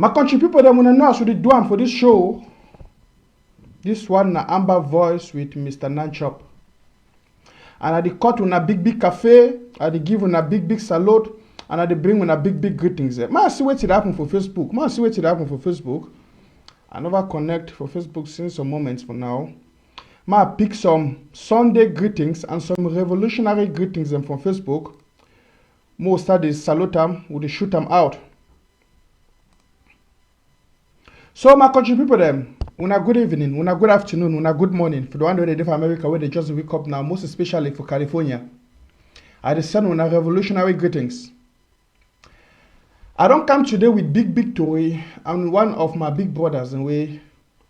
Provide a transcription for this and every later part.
My country people, them wanna know how to do am for this show. This one na Amber Voice with Mr. Nanchop. And I dey cut una big cafe, I dey give una big salute, and I dey bring una big greetings. Man, see wetin dey happen for Facebook. I never connect for Facebook since some moments for now. I pick some Sunday greetings and some revolutionary greetings them from Facebook. Most start dey salute them, we dey shoot them out. So my country people them, una good evening, una good afternoon, una good morning. For the one wey dey for America where they just wake up now, most especially for California. I dey send una revolutionary greetings. I don't come today with big story. I'm one of my big brothers in way.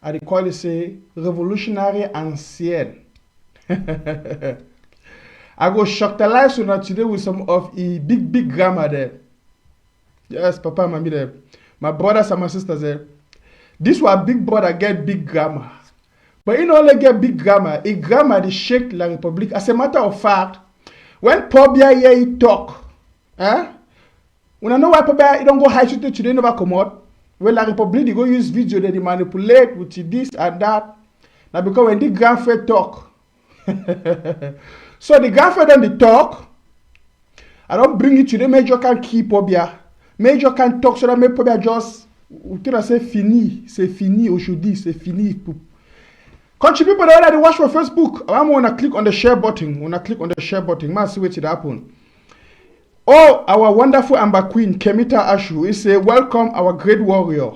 I call it say revolutionary ancien. I go shocktalize una today with some of the big grammar there. Yes, Papa and Mommy there. My brothers and my sisters there. This one big brother get big grammar. But you only get big grammar. A grammar they shake la Republic. As a matter of fact, when Pobia hear he talk, when I know why Pobia he don't go high shooting today never come out. When la Republic they go use video they manipulate with this and that. Now because when the grandfather talk, so the grandfather then they talk. I don't bring it to the major can keep Pobia. Major can talk so that make Pobia just say fini, c'est fini aujourd'hui, c'est fini. Country people that already watch for Facebook, I'm gonna click on the share button. Man, see what it happen. Oh, our wonderful Amber Queen, Kemita Ashu, is say welcome our great warrior.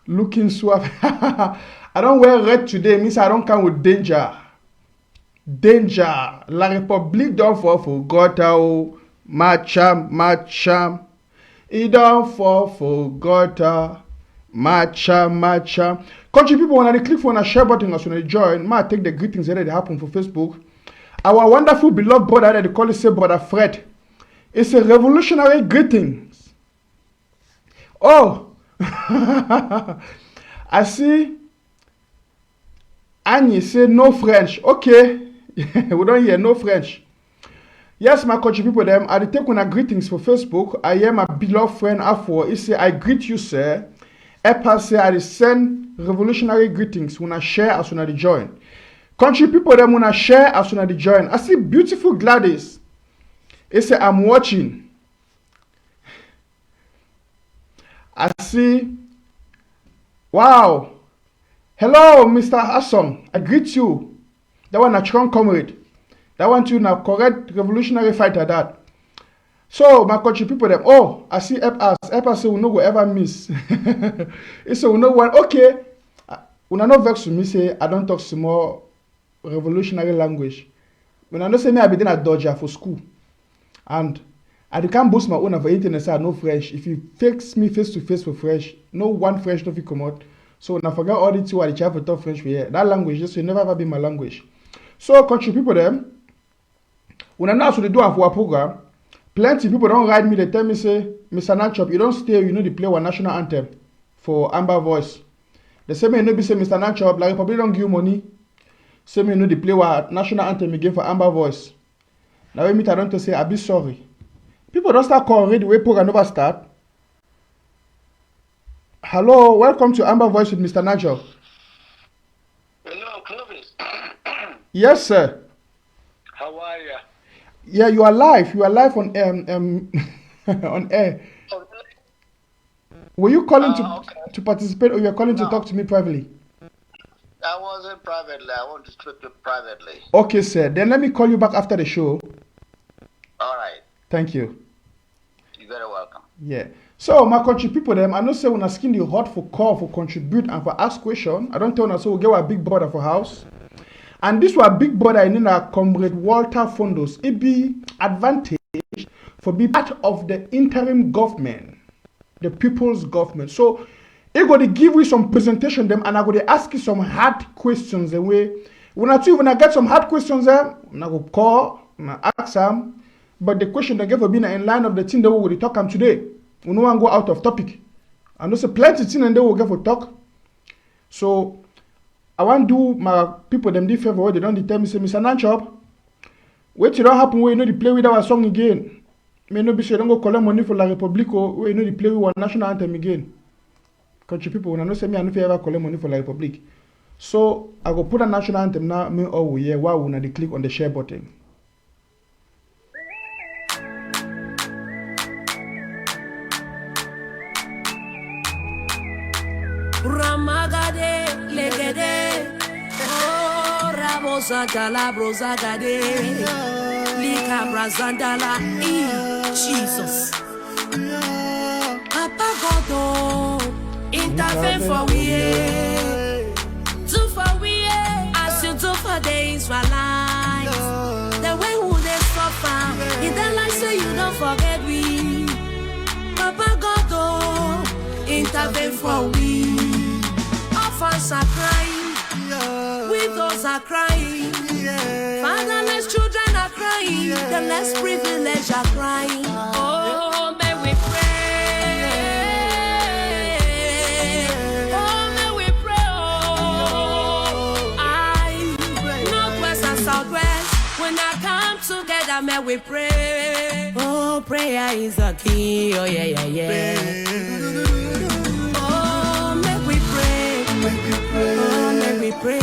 Looking suave. I don't wear red today, means I don't come with danger. Danger. La République don't fall for Gota, Macham. He don't fall for gutter, matcha. Country people, when I click for a share button as when I join, I take the greetings that happen for Facebook. Our wonderful beloved brother that they call it say Brother Fred. It's a revolutionary greetings. Oh, I see. Annie say no French. Okay, we don't hear no French. Yes, my country people, them, I take one greetings for Facebook. I am my beloved friend Afo. He say, I greet you, sir. Epa say, I send revolutionary greetings when I share as when I join. Country people, them, when I share as when I join. I see beautiful Gladys. He say, I'm watching. I see, wow. Hello, Mr. Hassan. I greet you. That one a strong comrade. That one too now correct revolutionary fighter that. So my country people them, oh, I see Epas say we no go ever miss. He say we no one okay. When I no vex to me say I don't talk some more revolutionary language. When I know say me I be at Dodger for school. And I can't boast my own for internet say I know French. If you fix me face to face for French, no one French no fit come out. So when I forget all the two I try to talk French for here. That language just will never ever be my language. So country people them. When I know how to do for a program, plenty people don't write me, they tell me, say, Mr. Nanchop, you don't stay, you know, they play one national anthem for Amber Voice. They say, me, you know, say, Mr. Nanchop, like, probably don't give you money. Say, me, you know, they play one national anthem again for Amber Voice. Now, when I don't say, I be sorry. People don't start calling the way program never start. Hello, welcome to Amber Voice with Mr. Nanchop. Hello, Clovis. Yes, sir. How are you? Yeah, you are live. You are live on on air. Oh, Were you calling okay. to participate, or you are calling to No. talk to me privately? I wasn't privately. I want to speak to you privately. Okay, sir. Then let me call you back after the show. All right. Thank you. You're very welcome. Yeah. So my country people, them, I know say when I skin the hot for call for contribute and for ask question. I don't tell you so we get our big brother for house. And this was big brother in our Comrade Walter Fondos. It be advantage for be part of the interim government, the people's government. So it go to give you some presentation them and I go to ask you some hard questions the way when I get some hard questions there, I go call, I ask them, but the question they give for being in line of the thing that we will talk them today. We no one go out of topic. And there's a plenty thing and they will get for talk. So I want to do my people them the favor where they don't tell me say Mr. Nanchop, wait till that happen where you know they play with our song again. May not be sure don't go collect money for La Republic or where you know they play with one national anthem again. country people, when I know say me, I no fit ever collect money for the Republic. So I go put a national anthem now. Me all we hear while we click on the share button. Ramagade, legede, oh, rabosatala, brosagade, lika brazandala, Jesus. Papa God, intervene for we, do for we, as you do for the Israelites. The way who they suffer, in the life say you don't forget we. Papa God, intervene for we. Orphans are crying, widows are crying, fatherless children are crying, the less privileged are crying. Oh, may we pray. Oh, may we pray. Oh, northwest and southwest, when I come together, may we pray. Oh, prayer is a key. Oh, yeah, yeah, yeah. Oh, let me pray. Oh, let me pray.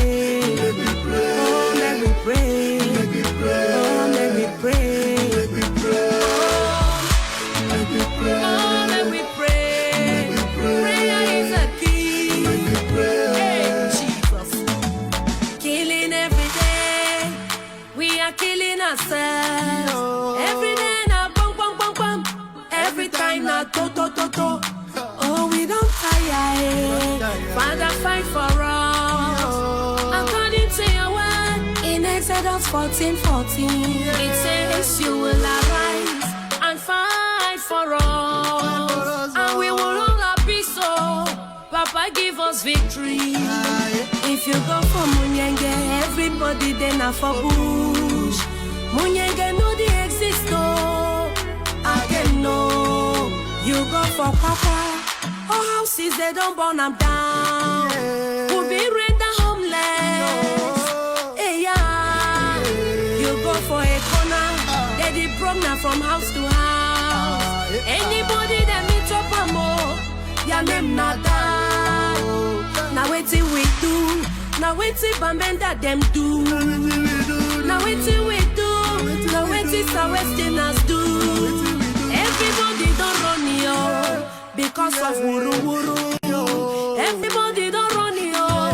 Oh, let me pray. Oh, let me pray. Prayer is a key. Hey, Jesus. Killing every day. We are killing ourselves. Every day na bum bum bum bum. Every time na to to to to. Oh, we don't tire. Father, fight for us. According to your word, in Exodus 14:14, it says you will arise and fight for us, and we will all be so. Papa, give us victory. If you go for Munyenge, everybody then are for bush. Munyenge know the exist, oh. I can know. You go for Papa. Oh, houses, they don't burn them down. We'll be render homeless. Hey, yeah. You go for a corner. They did program from house to house. Anybody that meet up a more, your name not down. Now wait till we do. Now wait till Bambenda them do. Now wait till we do. Now wait till Southwesterners do. Everybody don't run you. Because of wuru wuru, everybody don't run here.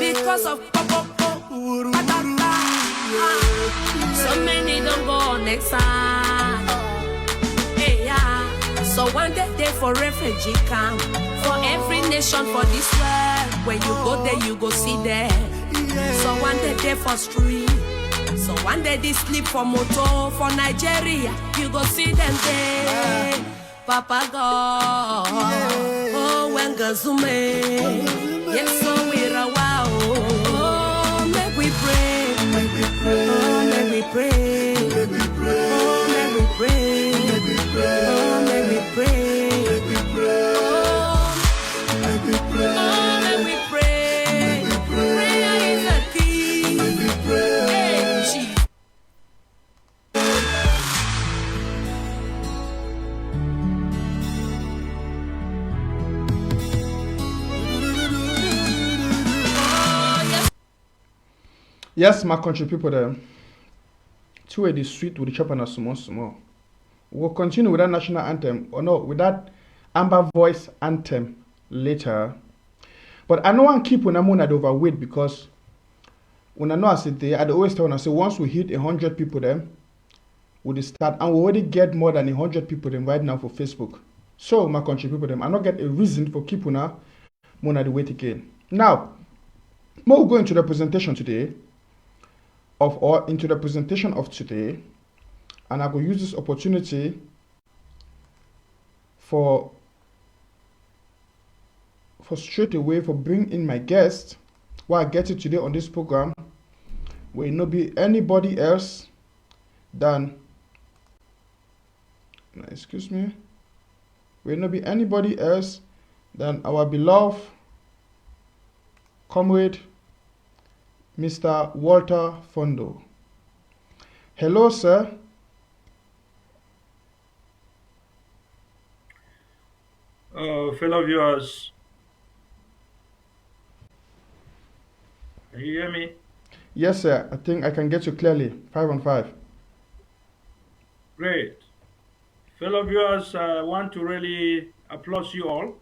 Because of pop patata. So many don't go on next time. Hey, yeah. So one day they for refugee camp, for every nation for this world. When you go there, you go see them. So one day they for street. So one day they sleep for motor for Nigeria. You go see them there. Papa God, oh, when Gazume, yes, so we're a wow. Oh, make we pray, oh, make we pray, oh, make we pray, oh, make we pray, oh, make we pray. Prayer is a key. Hey, Jesus. Yes, my country people there. Two way the sweet with the chop and a small. We'll continue with that national anthem, or no, with that amber voice anthem later. But I know I'm keep when I'm overweight because when I know I sit there, I always tell when I say once we hit 100 people there, we'll start, and we already get more than 100 people them right now for Facebook. So my country people them, I not get a reason for keep now more the wait again. Now, we'll go into the presentation today. Into the presentation of today, and I will use this opportunity for straight away for bring in my guest. Why I get it today on this program will not be anybody else than will not be anybody else than our beloved comrade Mr. Walter Fondo. Hello, sir. Fellow viewers, you hear me? Yes, sir. I think I can get you clearly. 5 on 5. Great. Fellow viewers, I want to really applaud you all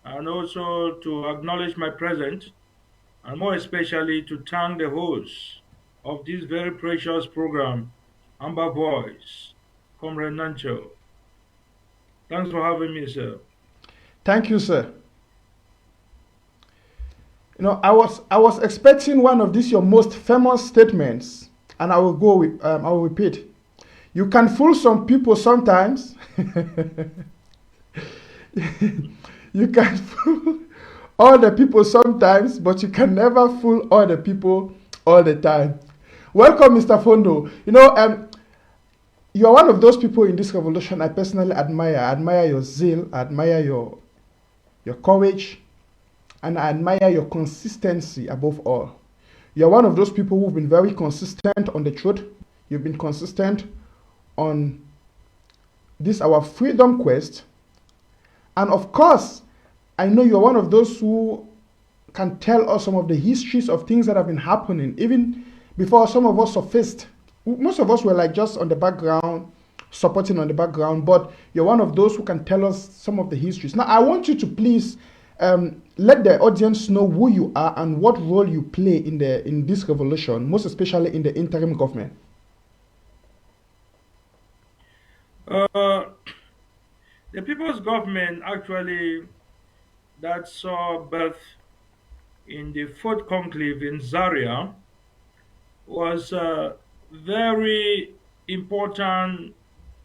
and also to acknowledge my presence and more especially to thank the host of this very precious program, Amber Voice, Comrade Nanchop. Thanks for having me, sir. Thank you, sir. I was expecting one of these your most famous statements, and I will go with I will repeat. You can fool some people sometimes. You can fool all the people sometimes, but you can never fool all the people all the time. Welcome, Mr. Fondo. You are one of those people in this revolution I personally admire. I admire your zeal, I admire your courage, and I admire your consistency above all. You're one of those people who've been very consistent on the truth. You've been consistent on this our freedom quest. And of course, I know you're one of those who can tell us some of the histories of things that have been happening, even before some of us surfaced. Most of us were like just on the background, supporting on the background, but you're one of those who can tell us some of the histories. Now, I want you to please let the audience know who you are and what role you play in this revolution, most especially in the interim government. Uh, the people's government actually that saw birth in the fourth conclave in Zaria was a very important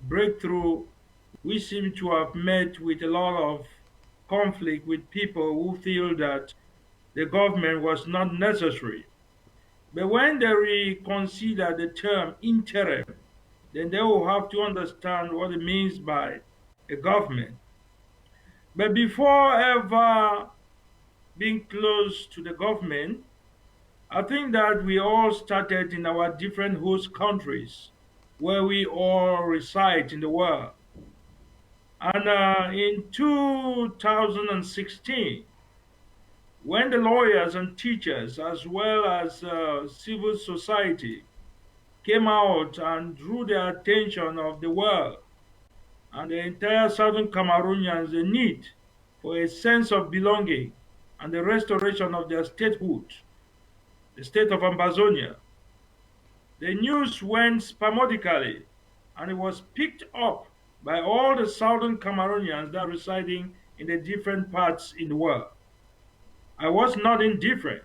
breakthrough. We seem to have met with a lot of conflict with people who feel that the government was not necessary. But when they reconsider the term interim, then they will have to understand what it means by a government. But before ever being close to the government, I think that we all started in our different host countries where we all reside in the world. And in 2016, when the lawyers and teachers, as well as civil society, came out and drew the attention of the world and the entire southern Cameroonians the need for a sense of belonging and the restoration of their statehood, the state of Ambazonia. The news went spasmodically and it was picked up by all the southern Cameroonians that are residing in the different parts in the world. I was not indifferent.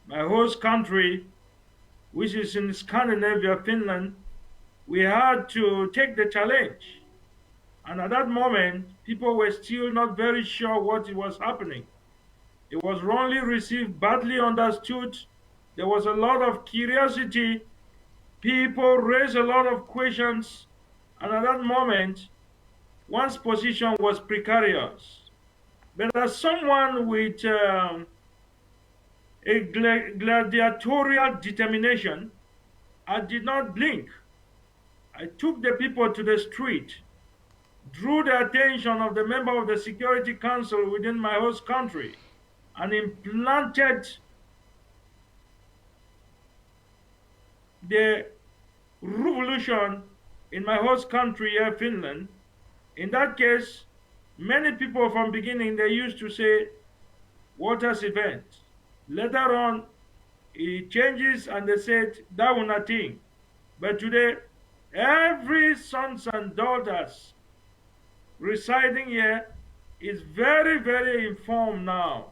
My host country, which is in Scandinavia, Finland, we had to take the challenge. And at that moment, people were still not very sure what was happening. It was wrongly received, badly understood. There was a lot of curiosity. People raised a lot of questions. And at that moment, one's position was precarious. But as someone with a gladiatorial determination, I did not blink. I took the people to the street, drew the attention of the member of the Security Council within my host country, and implanted the revolution in my host country here, Finland. In that case, many people from beginning, they used to say, Waters event. Later on, it changes and they said, that was nothing. But today, every sons and daughters residing here is very, very informed now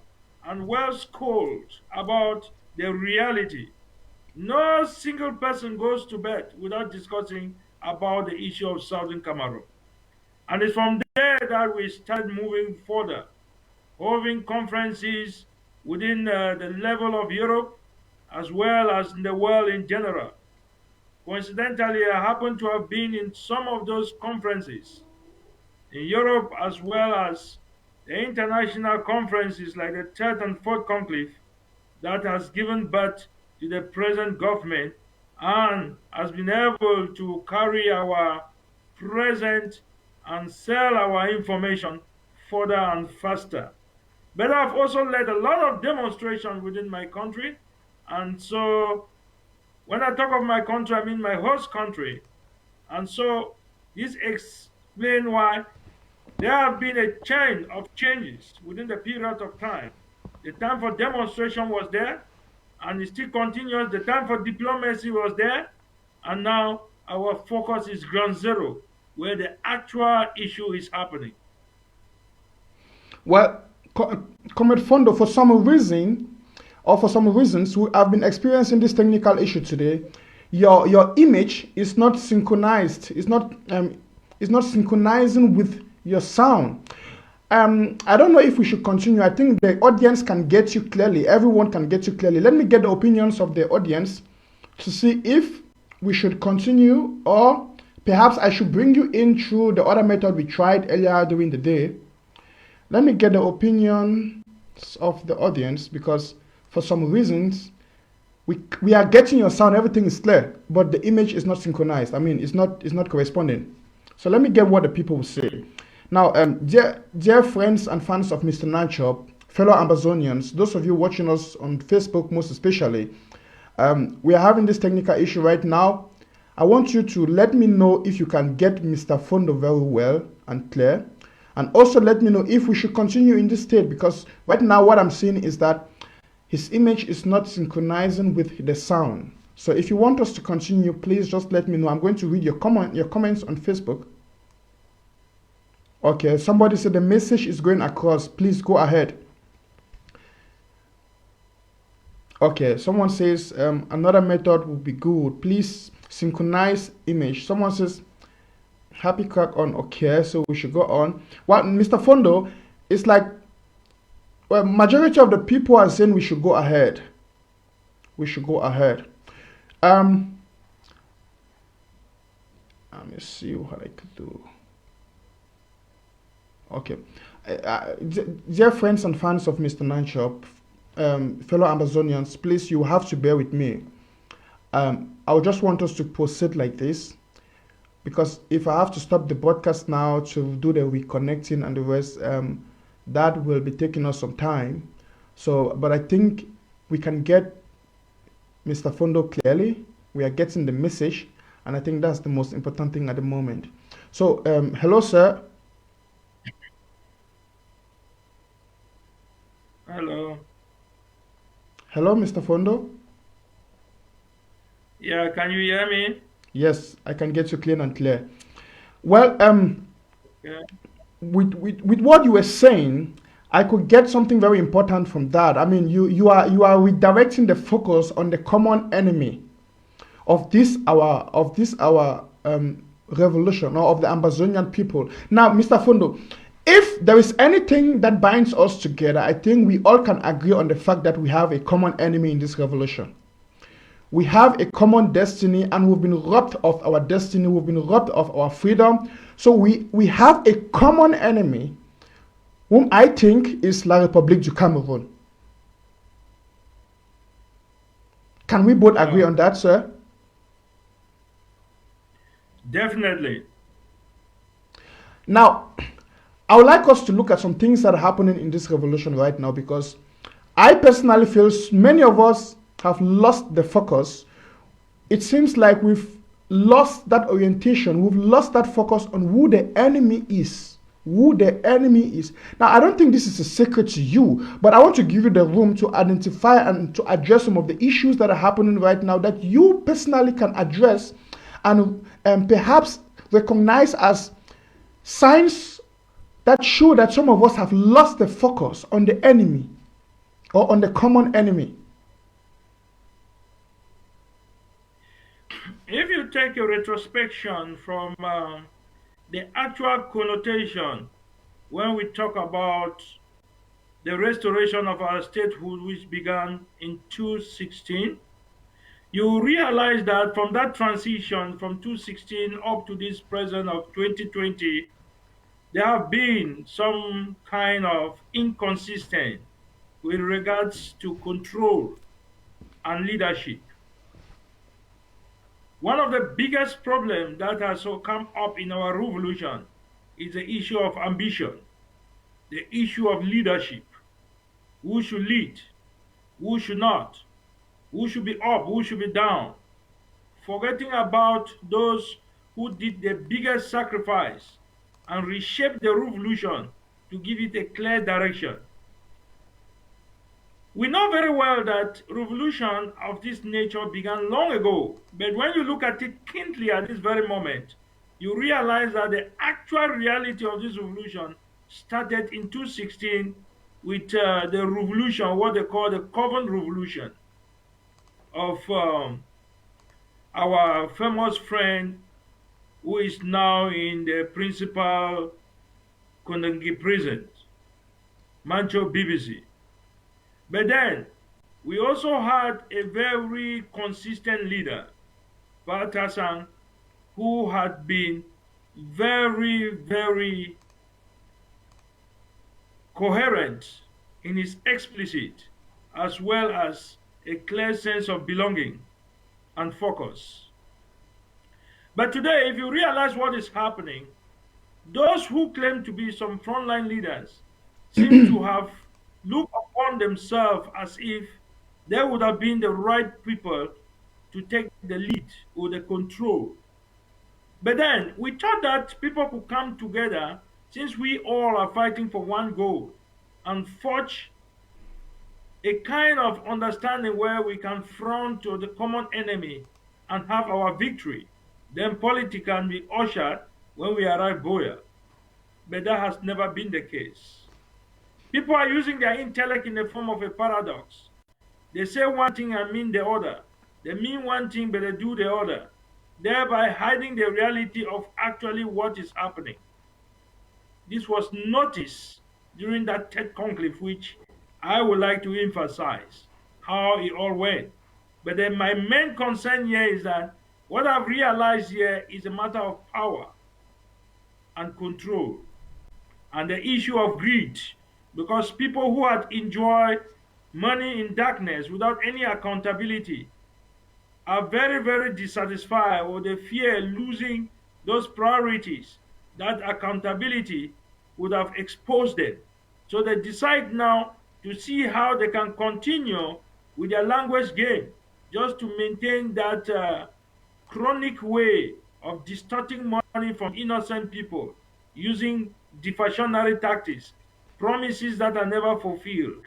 and well schooled about the reality. No single person goes to bed without discussing about the issue of Southern Cameroon. And it's from there that we start moving further, holding conferences within the level of Europe as well as in the world in general. Coincidentally, I happen to have been in some of those conferences in Europe as well as the international conferences like the third and fourth conclave that has given birth to the present government and has been able to carry our present and sell our information further and faster. But I've also led a lot of demonstrations within my country, And so when I talk of my country, I mean my host country. And so this explains why there have been a chain of changes within the period of time. The time for demonstration was there, and it still continues. The time for diplomacy was there, and now our focus is ground zero, where the actual issue is happening. Well, Comrade Fondo, for some reason, or for some reasons, we have been experiencing this technical issue today. Your image is not synchronized. It's not synchronizing with your sound. I don't know if we should continue. I think the audience can get you clearly. Everyone can get you clearly. Let me get the opinions of the audience to see if we should continue, or perhaps I should bring you in through the other method we tried earlier during the day. Let me get the opinions of the audience, because for some reasons we are getting your sound, everything is clear, but the image is not synchronized. I mean, it's not corresponding. So let me get what the people will say. Now, dear friends and fans of Mr. Nanchop, fellow Amazonians, those of you watching us on Facebook most especially, we are having this technical issue right now. I want you to let me know if you can get Mr. Fondo very well and clear. And also let me know if we should continue in this state, because right now what I'm seeing is that his image is not synchronizing with the sound. So if you want us to continue, please just let me know. I'm going to read your comments on Facebook. Okay, somebody said the message is going across. Please go ahead. Okay, someone says another method would be good. Please synchronize image. Someone says happy crack on. Okay, so we should go on. Well, Mr. Fondo, it's like, well, majority of the people are saying we should go ahead. We should go ahead. Let me see what I could do. Okay. Dear friends and fans of Mr. Nanchop, fellow Amazonians, please, you have to bear with me. I would just want us to proceed like this, because if I have to stop the broadcast now to do the reconnecting and the rest, that will be taking us some time. So, but I think we can get Mr. Fondo clearly. We are getting the message, and I think that's the most important thing at the moment. So, hello, sir. Hello. Hello, Mr. Fondo. Yeah, can you hear me? Yes, I can get you clear and clear. Well, Yeah. with what you were saying, I could get something very important from that. I mean, you are redirecting the focus on the common enemy of this our revolution, or of the Amazonian people. Now, Mr. Fondo, if there is anything that binds us together, I think we all can agree on the fact that we have a common enemy in this revolution. We have a common destiny, and we've been robbed of our destiny. We've been robbed of our freedom. So we have a common enemy, whom I think is La République du Cameroon. Can we both agree on that, sir? Definitely. Now, I would like us to look at some things that are happening in this revolution right now, because I personally feel many of us have lost the focus. It seems like we've lost that orientation. We've lost that focus on who the enemy is. Who the enemy is. Now, I don't think this is a secret to you, but I want to give you the room to identify and to address some of the issues that are happening right now that you personally can address and perhaps recognize as signs that show that some of us have lost the focus on the enemy, or on the common enemy. If you take a retrospection from the actual connotation when we talk about the restoration of our statehood, which began in 2016, you realize that from that transition from 2016 up to this present of 2020, there have been some kind of inconsistency with regards to control and leadership. One of the biggest problems that has come up in our revolution is the issue of ambition, the issue of leadership. Who should lead? Who should not? who should be up, who should be down, forgetting about those who did the biggest sacrifice and reshaped the revolution to give it a clear direction. We know very well that revolution of this nature began long ago, but when you look at it keenly at this very moment, you realize that the actual reality of this revolution started in 2016 with the revolution, what they call the Comr Revolution of our famous friend who is now in the principal Konongi prison, Nanchop BBC. But then we also had a very consistent leader, Baltasar, who had been very, very coherent in his explicit as well as a clear sense of belonging and focus. But today, if you realize what is happening, those who claim to be some frontline leaders seem to have looked upon themselves as if they would have been the right people to take the lead or the control. But then we thought that people could come together since we all are fighting for one goal and forge a kind of understanding where we can front to the common enemy and have our victory. Then politics can be ushered when we arrive Boya. But that has never been the case. People are using their intellect in the form of a paradox. They say one thing and mean the other. They mean one thing but they do the other, thereby hiding the reality of actually what is happening. This was noticed during that TED conclave, which I would like to emphasize how it all went. But then my main concern here is that what I've realized here is a matter of power and control and the issue of greed, because people who had enjoyed money in darkness without any accountability are very, very dissatisfied or they fear losing those priorities that accountability would have exposed them. So they decide now to see how they can continue with their language game just to maintain that chronic way of distorting money from innocent people using deflationary tactics, promises that are never fulfilled.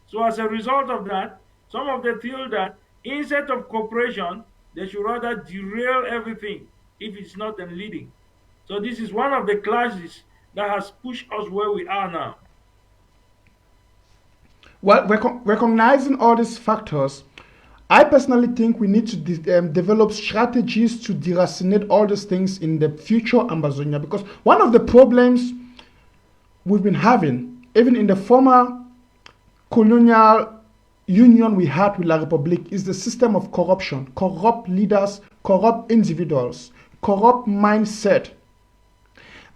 So as a result of that, some of them feel that instead of cooperation, they should rather derail everything if it's not them leading. So this is one of the clashes that has pushed us where we are now. Well, recognizing all these factors, I personally think we need to develop strategies to deracinate all these things in the future Amazonia, because one of the problems we've been having, even in the former colonial union we had with La Republique, is the system of corruption, corrupt leaders, corrupt individuals, corrupt mindset.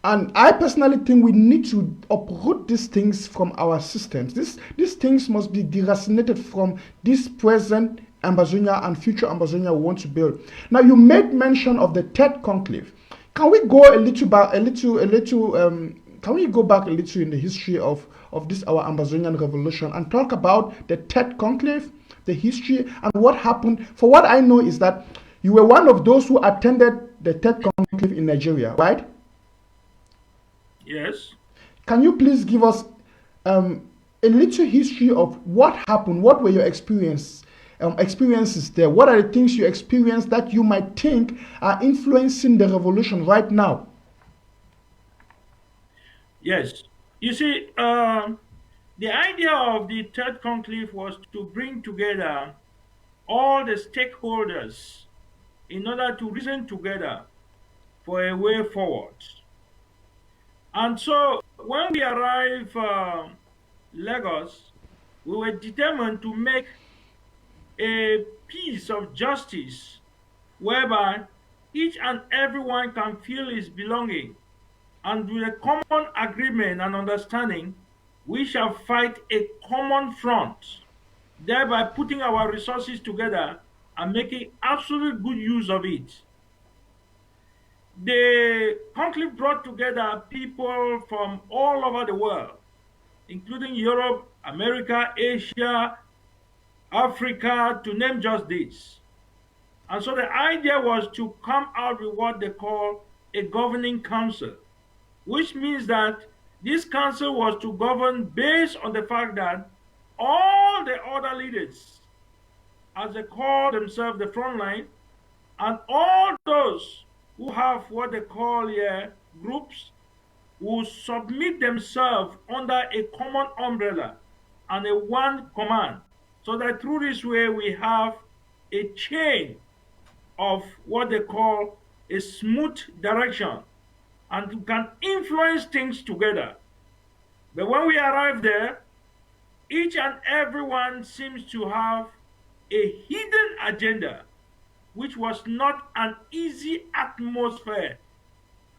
And I personally think we need to uproot these things from our systems. These things must be deracinated from this present Amazonia and future Amazonia we want to build. Now, you made mention of the TED conclave. Can we go can we go back a little in the history of this our Amazonian revolution and talk about the TED conclave, the history, and what happened? For what I know is that you were one of those who attended the TED conclave in Nigeria, right? Yes. Can you please give us a little history of what happened? What were your experiences there? What are the things you experienced that you might think are influencing the revolution right now? Yes. You see, the idea of the third conclave was to bring together all the stakeholders in order to reason together for a way forward. And so when we arrived Lagos, we were determined to make a piece of justice whereby each and everyone can feel his belonging, and with a common agreement and understanding, we shall fight a common front, thereby putting our resources together and making absolute good use of it. The conflict brought together people from all over the world, including Europe, America, Asia, Africa, to name just this. And so the idea was to come out with what they call a governing council, which means that this council was to govern based on the fact that all the other leaders, as they call themselves the front line, and all those who have what they call here groups, will submit themselves under a common umbrella and a one command, so that through this way we have a chain of what they call a smooth direction, and you can influence things together. But when we arrive there, each and everyone seems to have a hidden agenda, which was not an easy atmosphere.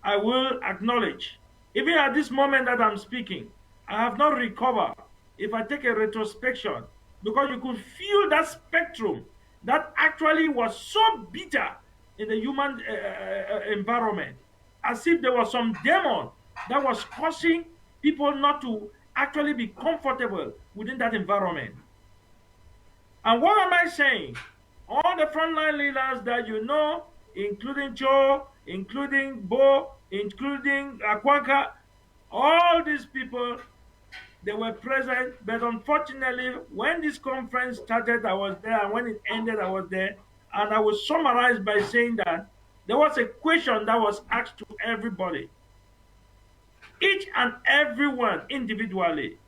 I will acknowledge. Even at this moment that I'm speaking, I have not recovered. If I take a retrospection, because you could feel that spectrum that actually was so bitter in the human environment, as if there was some demon that was causing people not to actually be comfortable within that environment. And what am I saying? All the frontline leaders that you know, including Joe, including Bo, including Akwaka, all these people, they were present. But unfortunately, when this conference started, I was there, and when it ended, I was there. And I will summarize by saying that there was a question that was asked to everybody, each and everyone individually.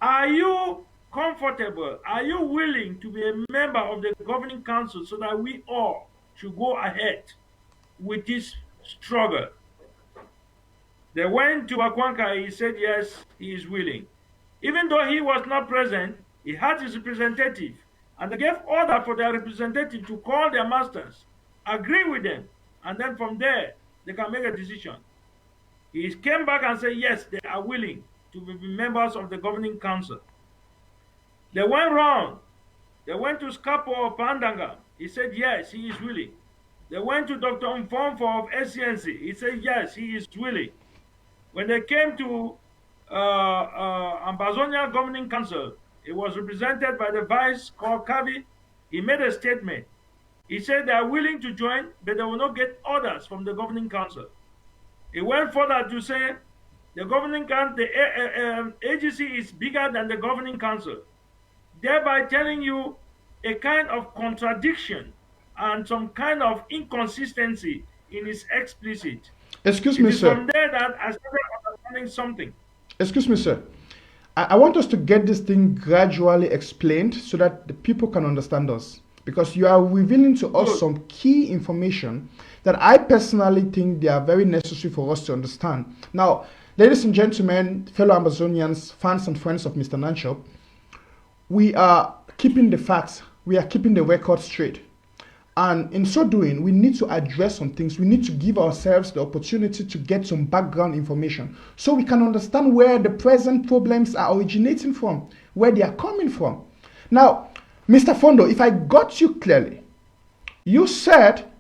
Are you comfortable? Are you willing to be a member of the governing council so that we all should go ahead with this struggle? They went to Akwanka, he said yes, he is willing. Even though he was not present, he had his representative, and they gave order for their representative to call their masters, agree with them, and then from there, they can make a decision. He came back and said yes, they are willing to be members of the governing council. They went round. They went to Skapo of Pandanga. He said yes, he is willing. They went to Dr. Mfomfo of SCNC. He said yes, he is willing. When they came to Ambazonia Governing Council, it was represented by the vice called Kavi. He made a statement. He said they are willing to join, but they will not get orders from the governing council. He went further to say the governing council, the agency is bigger than the governing council, thereby telling you a kind of contradiction and some kind of inconsistency in his explicit. Excuse It me, is sir. from there that I started understanding something. Excuse me, sir. I want us to get this thing gradually explained so that the people can understand us. Because you are revealing to us Good. some key information that I personally think they are very necessary for us to understand. Now, ladies and gentlemen, fellow Amazonians, fans and friends of Mr. Nanchop, we are keeping the facts, we are keeping the record straight. And in so doing, we need to address some things. We need to give ourselves the opportunity to get some background information so we can understand where the present problems are originating from, where they are coming from. Now, Mr. Fondo, if I got you clearly, you said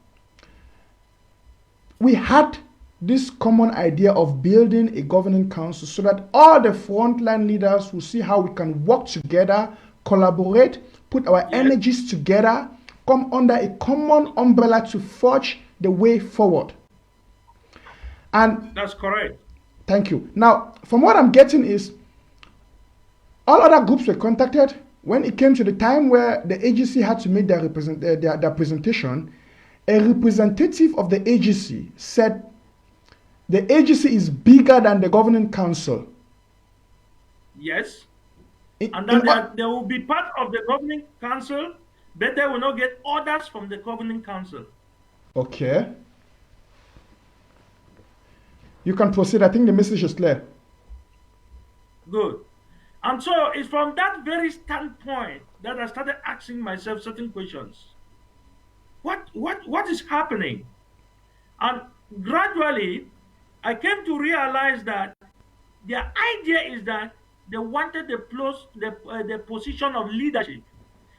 we had this common idea of building a governing council so that all the frontline leaders will see how we can work together, collaborate, put our energies together, come under a common umbrella to forge the way forward. And That's correct. thank you. Now, from what I'm getting is all other groups were contacted. When it came to the time where the agency had to make their presentation, a representative of the agency said the agency is bigger than the governing council. Yes. In- And in that they will be part of the governing council, but they will not get orders from the governing council. Okay. You can proceed. I think the message is clear. Good. And so it's from that very standpoint that I started asking myself certain questions. What is happening? And gradually, I came to realize that their idea is that they wanted the position of leadership.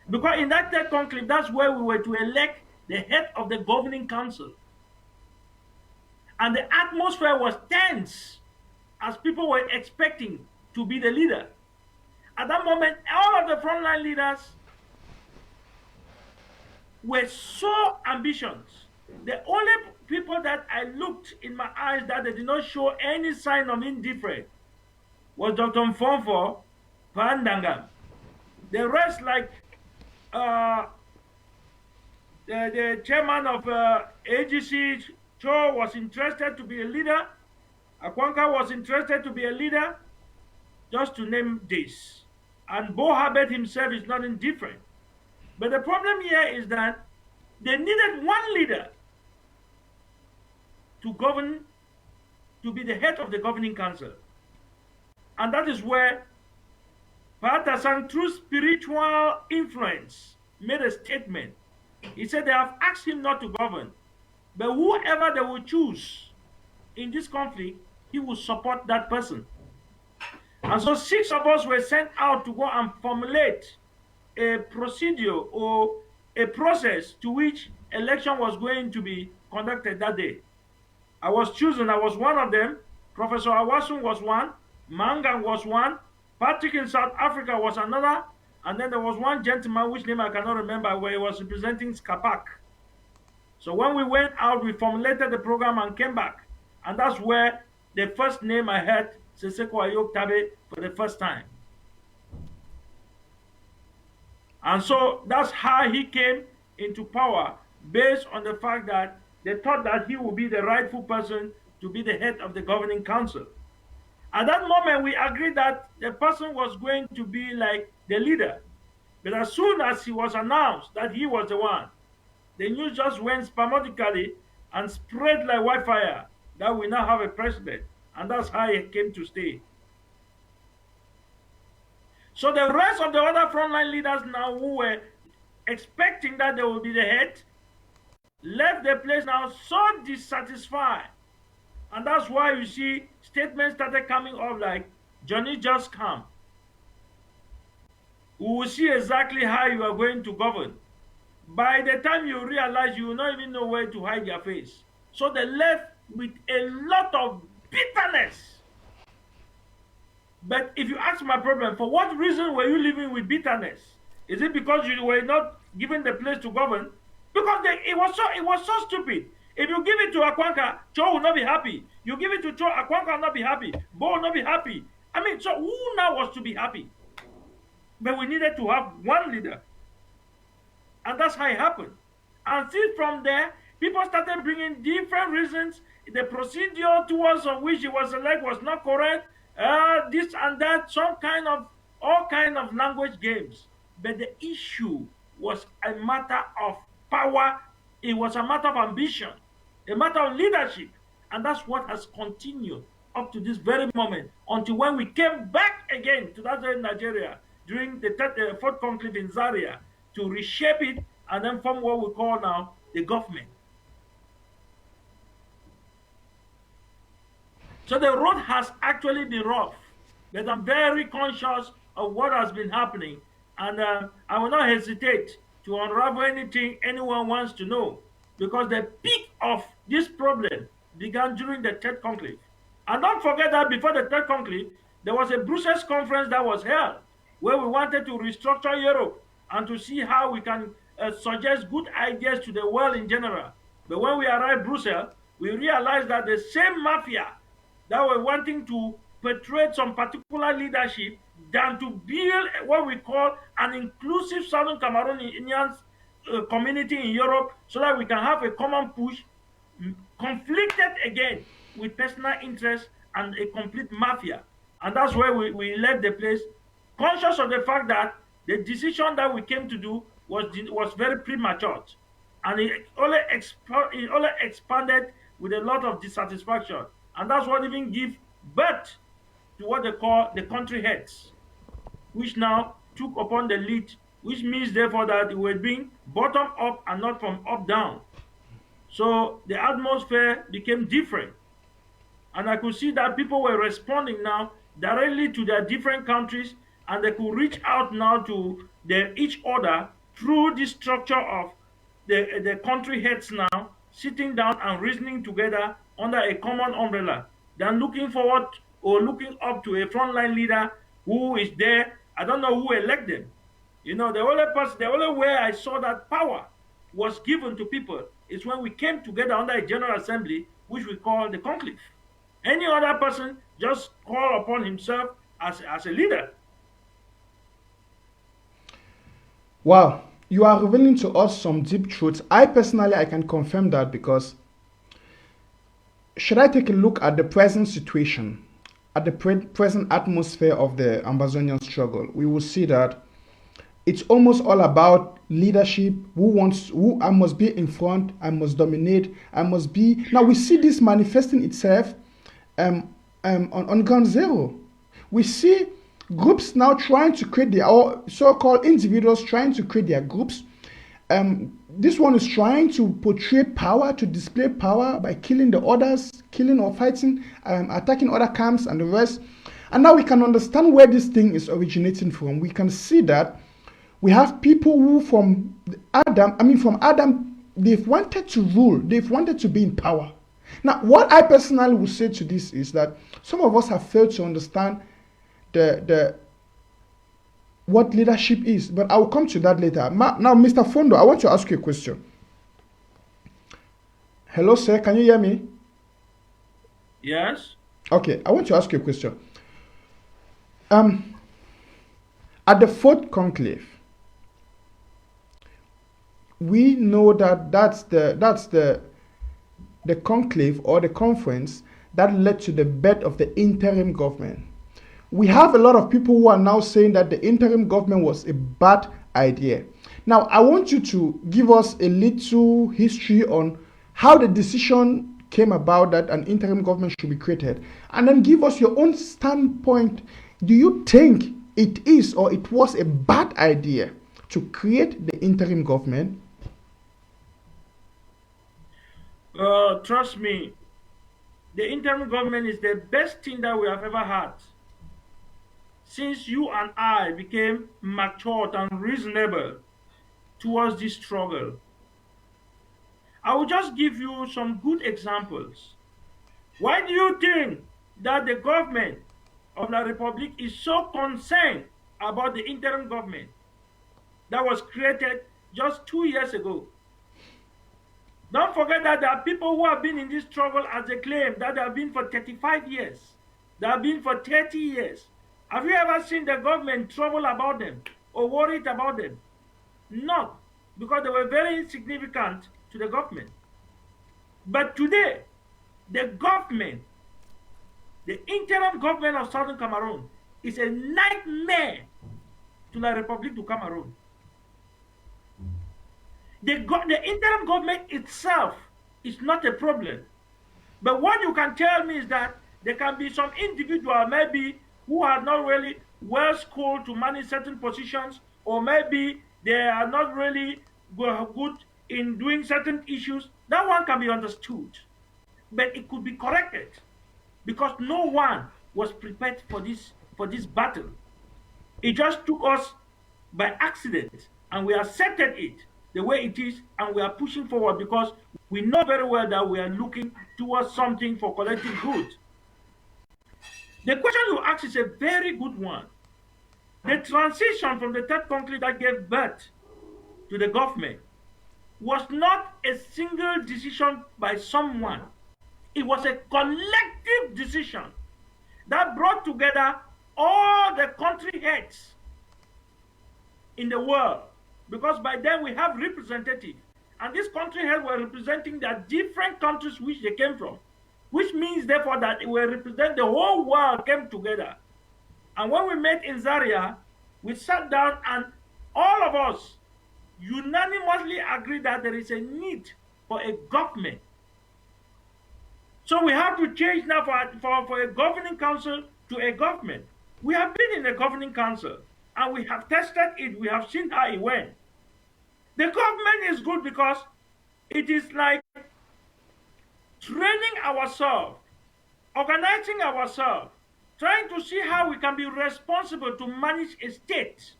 Because in that third conclave, that's where we were to elect the head of the governing council. And the atmosphere was tense as people were expecting to be the leader. At that moment, all of the frontline leaders were so ambitious. The only people that I looked in my eyes that they did not show any sign of indifference was Dr. Mfonfo Pandangam. The rest, like the chairman of AGC, Cho was interested to be a leader. Akwanka was interested to be a leader, just to name this. And Bo Habet himself is not indifferent. But the problem here is that they needed one leader to govern, to be the head of the governing council. And that is where Patasan, through spiritual influence, made a statement. He said they have asked him not to govern, but whoever they will choose in this conflict, he will support that person. And so 6 of us were sent out to go and formulate a procedure or a process to which election was going to be conducted that day. I was chosen. I was one of them. Professor Awasun was one. Mangan was one. Patrick in South Africa was another. And then there was one gentleman, which name I cannot remember, where he was representing Skapak. So when we went out, we formulated the program and came back. And that's where the first name I heard, Seseko Ayok Tabe, for the first time. And so that's how he came into power, based on the fact that they thought that he would be the rightful person to be the head of the governing council. At that moment, we agreed that the person was going to be like the leader. But as soon as he was announced that he was the one, the news just went spasmodically and spread like wildfire that we now have a president. And that's how he came to stay. So the rest of the other frontline leaders now, who were expecting that they would be the head, left the place now so dissatisfied. And that's why you see statements started coming up like, Johnny, just come. We will see exactly how you are going to govern. By the time you realize, you will not even know where to hide your face. So they left with a lot of bitterness. But if you ask my problem, for what reason were you living with bitterness? Is it because you were not given the place to govern? Because it was so stupid. If you give it to Akwanka, Cho will not be happy. You give it to Cho, Akwanka will not be happy. Bo will not be happy. I mean, so who now was to be happy? But we needed to have one leader. And that's how it happened. And see, from there, people started bringing different reasons. The procedure towards which he was elected was not correct. This and that, all kind of language games. But the issue was a matter of power. It was a matter of ambition, a matter of leadership. And that's what has continued up to this very moment, until when we came back again to that Nigeria during the fourth conclave in Zaria to reshape it and then form what we call now the government. So the road has actually been rough, but I'm very conscious of what has been happening, and I will not hesitate to unravel anything anyone wants to know, because the peak of this problem began during the third conclave. And don't forget that before the third conclave, there was a Brussels conference that was held, where we wanted to restructure Europe and to see how we can suggest good ideas to the world in general. But when we arrived in Brussels, we realized that the same mafia that were wanting to portray some particular leadership than to build what we call an inclusive Southern Cameroonian community in Europe, so that we can have a common push, conflicted again with personal interest and a complete mafia. And that's where we left the place, conscious of the fact that the decision that we came to do was very premature. And it only expanded with a lot of dissatisfaction. And that's what even gives birth to what they call the country heads, which now took upon the lead, which means therefore that it was being bottom up and not from up down. So the atmosphere became different. And I could see that people were responding now directly to their different countries, and they could reach out now to each other through this structure of the country heads now sitting down and reasoning together under a common umbrella, than looking forward or looking up to a frontline leader who is there I don't know who elected them. The only way I saw that power was given to people is when we came together under a general assembly, which we call the conclave. Any other person just call upon himself as a leader. Wow, you are revealing to us some deep truths. I personally, I can confirm that because should I take a look at the present situation, at the present atmosphere of the Amazonian struggle, we will see that it's almost all about leadership. Who I must be in front, I must dominate, I must be. Now we see this manifesting itself on ground zero. We see groups now trying to create their, or so-called individuals trying to create their groups. This one is trying to portray power, to display power by killing the others, killing or fighting, attacking other camps and the rest. And now we can understand where this thing is originating from. We can see that we have people who from Adam, they've wanted to rule, they've wanted to be in power. Now, what I personally would say to this is that some of us have failed to understand the what leadership is, but I will come to that later. Now, Mr. Fondo, I want to ask you a question. Hello, sir, can you hear me? Yes. Okay, I want to ask you a question. At the fourth conclave, we know that that's the conclave or the conference that led to the birth of the interim government. We have a lot of people who are now saying that the interim government was a bad idea. Now, I want you to give us a little history on how the decision came about that an interim government should be created, and then give us your own standpoint. Do you think it is or it was a bad idea to create the interim government? Trust me, the interim government is the best thing that we have ever had. Since you and I became matured and reasonable towards this struggle, I will just give you some good examples. Why do you think that the government of the Republic is so concerned about the interim government that was created just 2 years ago? Don't forget that there are people who have been in this struggle as they claim that they have been for 35 years. They have been for 30 years. Have you ever seen the government trouble about them or worried about them? Not, because they were very insignificant to the government. But today, the government, the interim government of Southern Cameroon, is a nightmare to the Republic of Cameroon. The interim government itself is not a problem. But what you can tell me is that there can be some individual maybe who are not really well schooled to manage certain positions, or maybe they are not really good in doing certain issues. That one can be understood. But it could be corrected because no one was prepared for this battle. It just took us by accident, and we accepted it the way it is, and we are pushing forward because we know very well that we are looking towards something for collective good. The question you ask is a very good one. The transition from the third conclave that gave birth to the government was not a single decision by someone. It was a collective decision that brought together all the country heads in the world, because by then we have representatives, and these country heads were representing the different countries which they came from, which means therefore that it will represent the whole world came together. And when we met in Zaria, we sat down and all of us unanimously agreed that there is a need for a government. So we have to change now for a governing council to a government. We have been in a governing council and we have tested it. We have seen how it went. The government is good because it is like training ourselves, organizing ourselves, trying to see how we can be responsible to manage a state.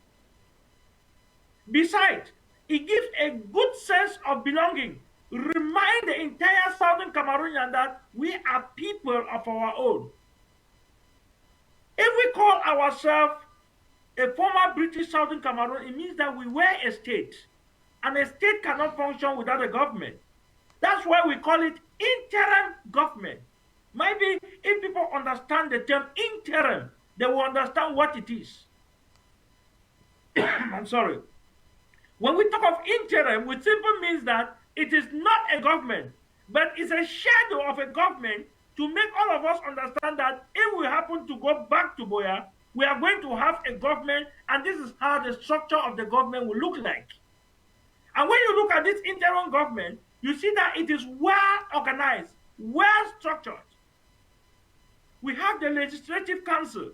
Besides, it gives a good sense of belonging. Remind the entire Southern Cameroonian that we are people of our own. If we call ourselves a former British Southern Cameroon, it means that we were a state. And a state cannot function without a government. That's why we call it interim government. Maybe if people understand the term interim, they will understand what it is. I'm sorry. When we talk of interim, it simply means that it is not a government, but it's a shadow of a government to make all of us understand that if we happen to go back to Boya, we are going to have a government, and this is how the structure of the government will look like. And when you look at this interim government, you see that it is well organized, well structured. We have the Legislative Council,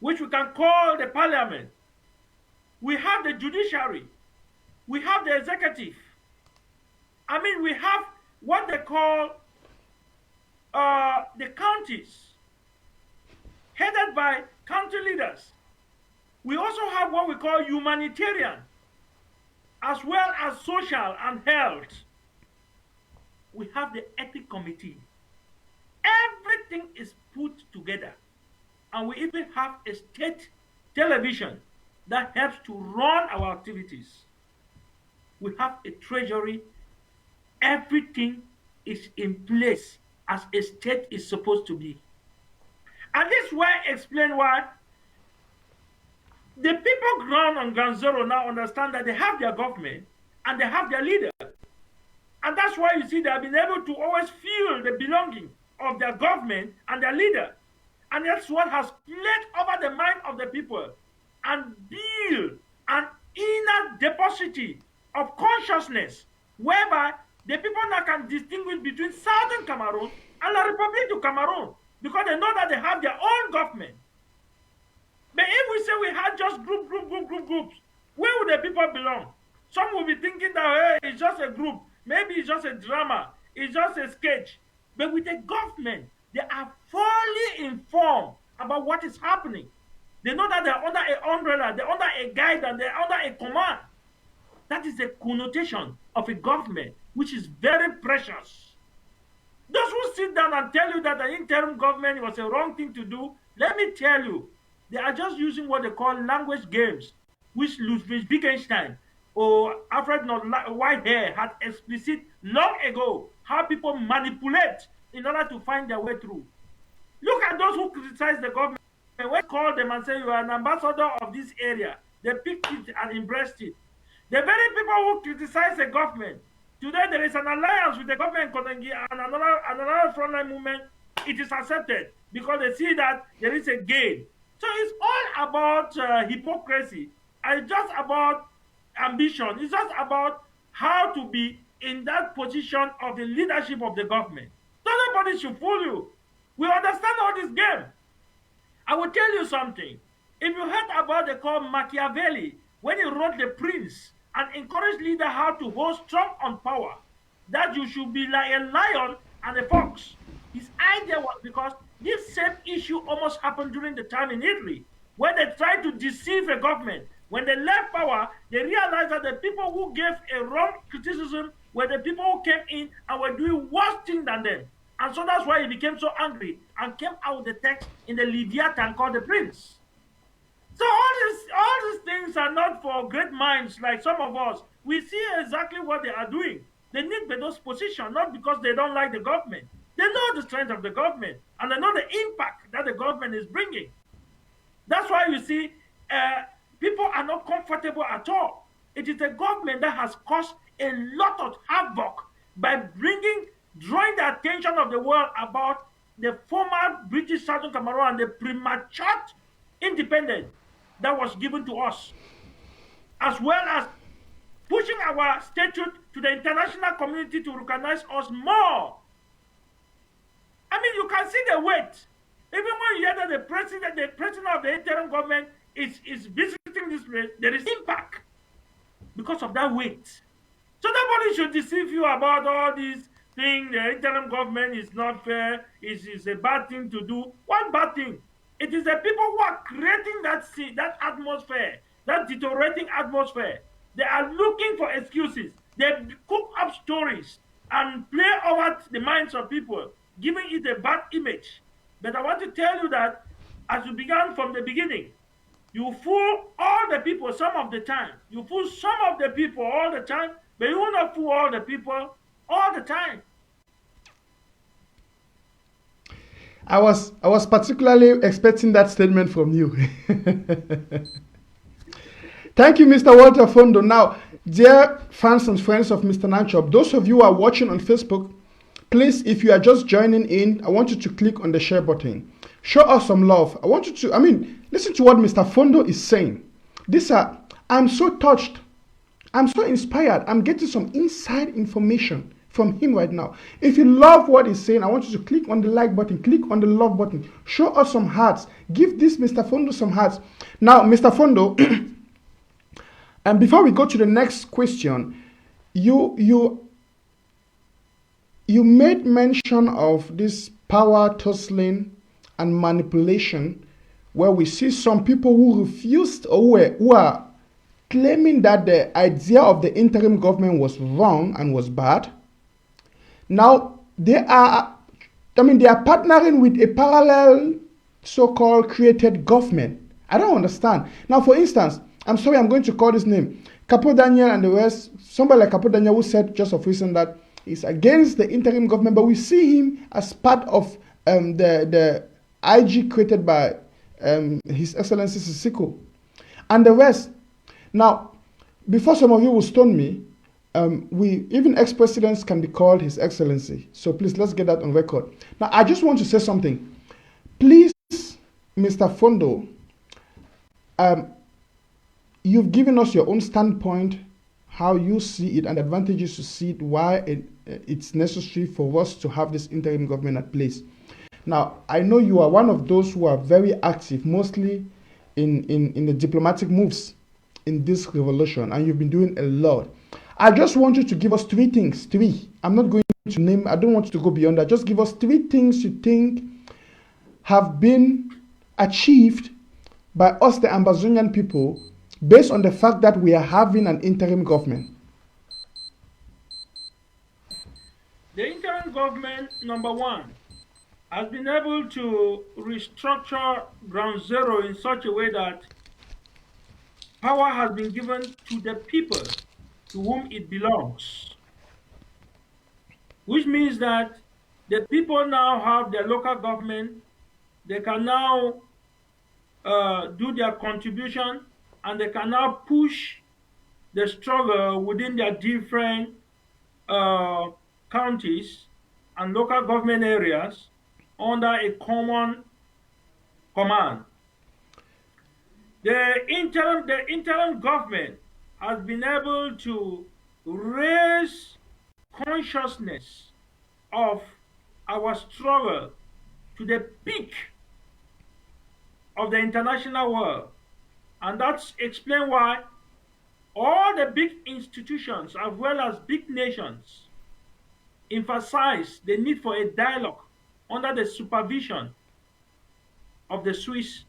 which we can call the Parliament. We have the judiciary. We have the executive. I mean, we have what they call the counties, headed by county leaders. We also have what we call humanitarian, as well as social and health. We have the ethic committee. Everything is put together. And we even have a state television that helps to run our activities. We have a treasury. Everything is in place as a state is supposed to be. And this is why I explain why the people ground on ground zero now understand that they have their government and they have their leader. And that's why you see they have been able to always feel the belonging of their government and their leader. And that's what has played over the mind of the people and build an inner depository of consciousness whereby the people now can distinguish between Southern Cameroon and the Republic of Cameroon because they know that they have their own government. But if we say we had just groups, where would the people belong? Some will be thinking that, hey, it's just a group. Maybe it's just a drama. It's just a sketch. But with the government, they are fully informed about what is happening. They know that they're under an umbrella, they're under a guidance, they're under a command. That is the connotation of a government, which is very precious. Those who sit down and tell you that the interim government was a wrong thing to do, let me tell you, they are just using what they call language games, which Ludwig Wittgenstein or Alfred Whitehair had explicit long ago how people manipulate in order to find their way through. Look at those who criticize the government. When we call them and say you are an ambassador of this area, they picked it and embraced it. The very people who criticize the government, today there is an alliance with the government and another frontline movement, it is accepted because they see that there is a gain. So it's all about hypocrisy. And it's just about ambition. It's just about how to be in that position of the leadership of the government. Nobody should fool you. We understand all this game. I will tell you something. If you heard about the call Machiavelli, when he wrote The Prince and encouraged leaders how to hold strong on power, that you should be like a lion and a fox. His idea was because this same issue almost happened during the time in Italy, where they tried to deceive a government. When they left power, they realized that the people who gave a wrong criticism were the people who came in and were doing worse things than them. And so that's why he became so angry and came out with the text in the Leviathan called The Prince. So all these things are not for great minds like some of us. We see exactly what they are doing. They need those positions, not because they don't like the government. They know the strength of the government, and they know the impact that the government is bringing. That's why you see people are not comfortable at all. It is a government that has caused a lot of havoc by drawing the attention of the world about the former British Southern Cameroon and the premature independence that was given to us, as well as pushing our statute to the international community to recognize us more. I mean, you can see the weight. Even when you hear that the president of the interim government is visiting this place, there is impact because of that weight. So nobody should deceive you about all these things. The interim government is not fair. It's a bad thing to do. One bad thing. It is the people who are creating that atmosphere, that deteriorating atmosphere. They are looking for excuses. They cook up stories and play over the minds of people, giving it a bad image. But I want to tell you that as we began from the beginning, You fool all the people some of the time. You fool some of the people all the time, but you will not fool all the people all the time. I was particularly expecting that statement from you. Thank you, Mr. Walter Fondo. Now, dear fans and friends of Mr. Nanchop, those of you who are watching on Facebook, please, if you are just joining in, I want you to click on the share button. Show us some love. I want you to, listen to what Mr. Fondo is saying. I'm so touched. I'm so inspired. I'm getting some inside information from him right now. If you love what he's saying, I want you to click on the like button, click on the love button, show us some hearts. Give this Mr. Fondo some hearts. Now, Mr. Fondo, and before we go to the next question, you made mention of this power tussling and manipulation, where we see some people who refused or who are claiming that the idea of the interim government was wrong and was bad. Now they are partnering with a parallel so-called created government. I don't understand. Now, for instance, I'm sorry, I'm going to call this name. Capo Daniel and the rest, somebody like Capo Daniel who said just of recent that he's against the interim government, but we see him as part of the IG created by His Excellency Sisiko and the rest. Now, before some of you will stone me, even ex-presidents can be called His Excellency. So please, let's get that on record. Now, I just want to say something. Please, Mr. Fondo, you've given us your own standpoint, how you see it, and advantages to see it, why it's necessary for us to have this interim government at place. Now, I know you are one of those who are very active, mostly in the diplomatic moves in this revolution, and you've been doing a lot. I just want you to give us three things. I'm not going to name, I don't want you to go beyond that. Just give us three things you think have been achieved by us, the Ambazonian people, based on the fact that we are having an interim government. The interim government, number one, has been able to restructure Ground Zero in such a way that power has been given to the people to whom it belongs, which means that the people now have their local government. They can now do their contribution, and they can now push the struggle within their different counties and local government areas under a common command. The interim government has been able to raise consciousness of our struggle to the peak of the international world. And that's explained why all the big institutions as well as big nations emphasize the need for a dialogue under the supervision of the Swiss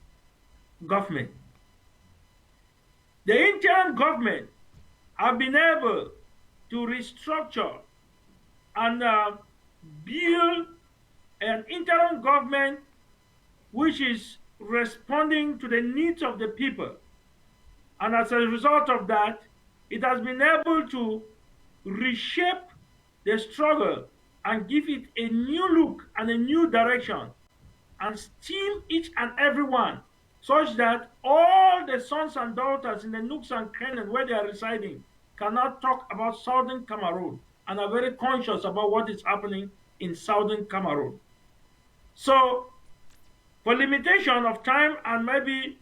government. The interim government have been able to restructure and build an interim government which is responding to the needs of the people. And as a result of that, it has been able to reshape the struggle and give it a new look and a new direction, and steam each and every one, such that all the sons and daughters in the nooks and crannies where they are residing cannot talk about southern Cameroon and are very conscious about what is happening in southern Cameroon. So, for limitation of time and maybe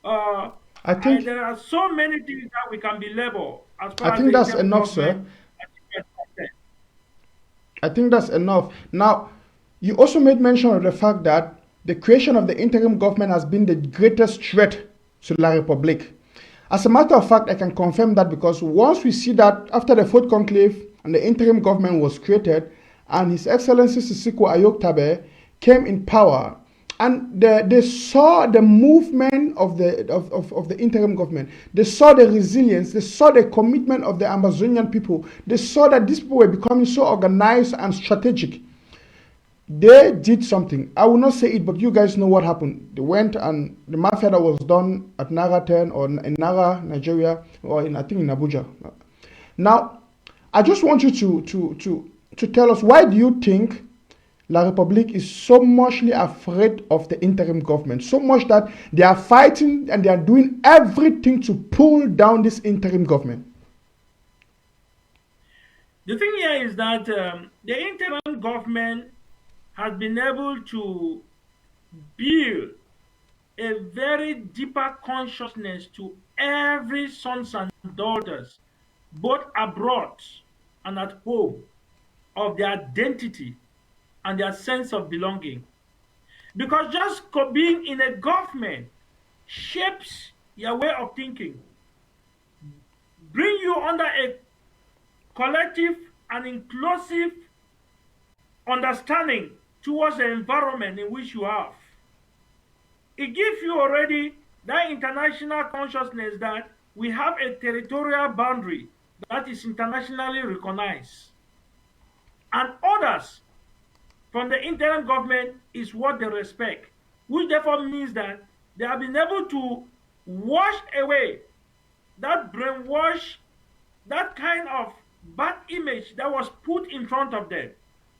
there are so many things that we can be labeled as far I think that's enough, sir. I think that's enough. Now, you also made mention of the fact that the creation of the interim government has been the greatest threat to La République. As a matter of fact, I can confirm that, because once we see that after the fourth conclave and the interim government was created and His Excellency Sisiko Ayoktabe came in power, and they saw the movement of the interim government. They saw the resilience. They saw the commitment of the Amazonian people. They saw that these people were becoming so organized and strategic. They did something. I will not say it, but you guys know what happened. They went and the mafia that was done at Naga 10 or in Naga, Nigeria, or I think in Abuja. Now, I just want you to tell us, why do you think La République is so muchly afraid of the interim government? So much that they are fighting and they are doing everything to pull down this interim government. The thing here is that the interim government has been able to build a very deeper consciousness to every sons and daughters, both abroad and at home, of their identity and their sense of belonging. Because just being in a government shapes your way of thinking, bring you under a collective and inclusive understanding towards the environment in which you have. It gives you already that international consciousness that we have a territorial boundary that is internationally recognized. And others from the interim government is what they respect, which therefore means that they have been able to wash away that brainwash, that kind of bad image that was put in front of them,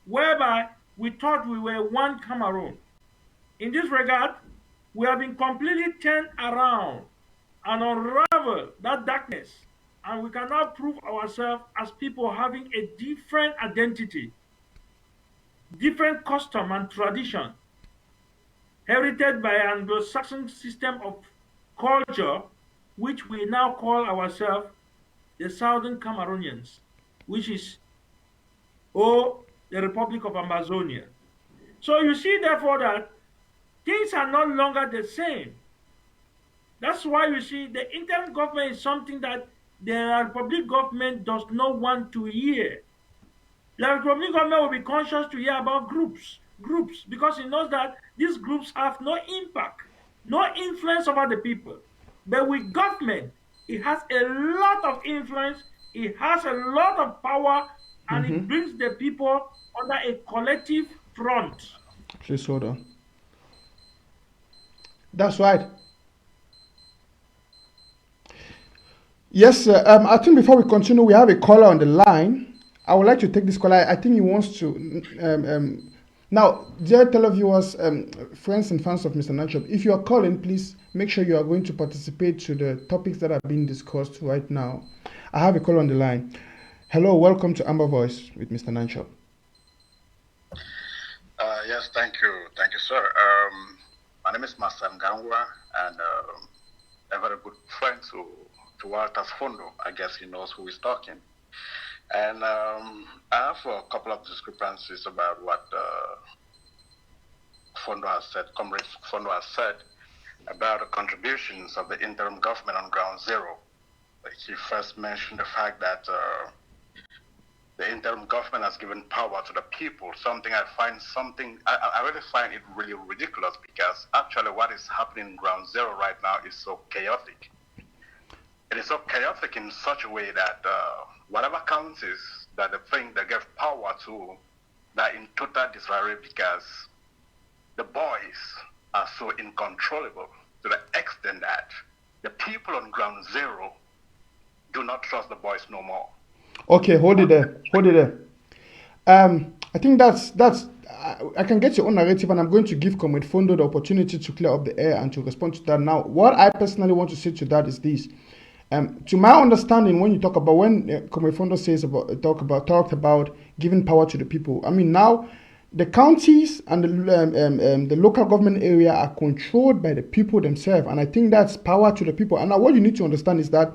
whereby we thought we were one Cameroon. In this regard, we have been completely turned around and unravel that darkness, and we can now prove ourselves as people having a different identity, different custom and tradition, herited by an Anglo-Saxon system of culture, which we now call ourselves the Southern Cameroonians, which is the Republic of Amazonia. So you see, therefore, that things are no longer the same. That's why you see the interim government is something that the Republic government does not want to hear. The Republic government will be conscious to hear about groups, because it knows that these groups have no impact, no influence over the people. But with government, it has a lot of influence, it has a lot of power, and it brings the people under a collective front. Please hold on. That's right. Yes, sir. I think before we continue, we have a caller on the line. I would like to take this caller. I think he wants to. Now, dear televiewers, friends and fans of Mr. Nanchop, if you are calling, please make sure you are going to participate to the topics that are being discussed right now. I have a caller on the line. Hello, welcome to Amber Voice with Mr. Nanchop. Yes, thank you, sir. My name is Masan Gangwa, and a very good friend to Walter's Fondo. I guess he knows who is talking. And I have a couple of discrepancies about what Fondo has said, Comr Fondo has said about the contributions of the interim government on ground zero. He first mentioned the fact that the interim government has given power to the people, I really find it really ridiculous, because actually what is happening in ground zero right now is so chaotic. It is so chaotic in such a way that whatever counties that they think they give power to, they're in total disarray, because the boys are so uncontrollable to the extent that the people on ground zero do not trust the boys no more. Okay, hold it there. I think that's I can get your own narrative, and I'm going to give Comr Fondo the opportunity to clear up the air and to respond to that. Now, what I personally want to say to that is this. To my understanding, when Comr Fondo says talked about giving power to the people, I mean, now the counties and the local government area are controlled by the people themselves, and I think that's power to the people. And now what you need to understand is that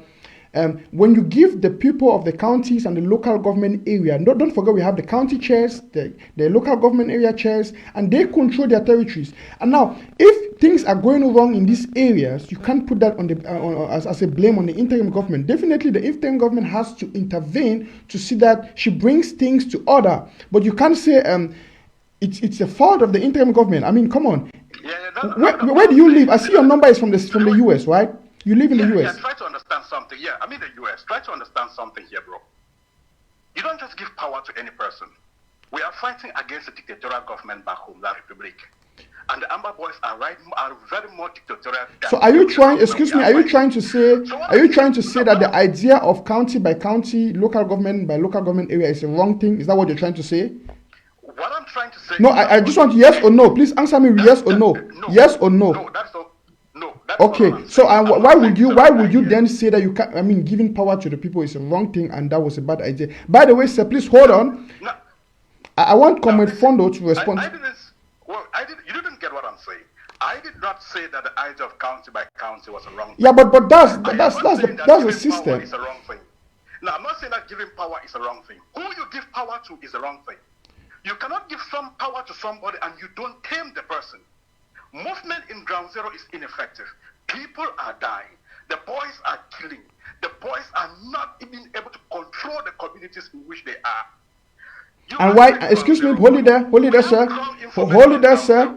when you give the people of the counties and the local government area, don't forget we have the county chairs, the local government area chairs, and they control their territories. And now, if things are going wrong in these areas, you can't put that on as a blame on the interim government. Definitely, the interim government has to intervene to see that she brings things to order. But you can't say it's the fault of the interim government. I mean, come on. Where do you live? I see your number is from the US, right? You live in the US. Yeah, try to understand something. Yeah, I'm in the US. Try to understand something here, bro. You don't just give power to any person. We are fighting against a dictatorial government back home, La Republique. And the Amber Boys are very much dictatorial. So are you trying, excuse me, are you trying to say that the idea of county by county, local government by local government area is a wrong thing? Is that what you're trying to say? What I'm trying to say... No, I just want yes or no. Please answer me yes or no. Yes or no. No, that's not... No, that's okay, not so why would you then say that you can? I mean, giving power to the people is a wrong thing, and that was a bad idea. By the way, sir, please hold on. No, I want Comr Fondo to respond. You didn't get what I'm saying. I did not say that the idea of county by county was a wrong thing. Yeah, but that's the system. Is a wrong thing. Now, I'm not saying that giving power is a wrong thing. Who you give power to is a wrong thing. You cannot give some power to somebody and you don't tame the person. Movement in Ground Zero is ineffective. People are dying. The boys are killing. The boys are not even able to control the communities in which they are. And why, excuse me, hold it there, sir. Hold it there, sir.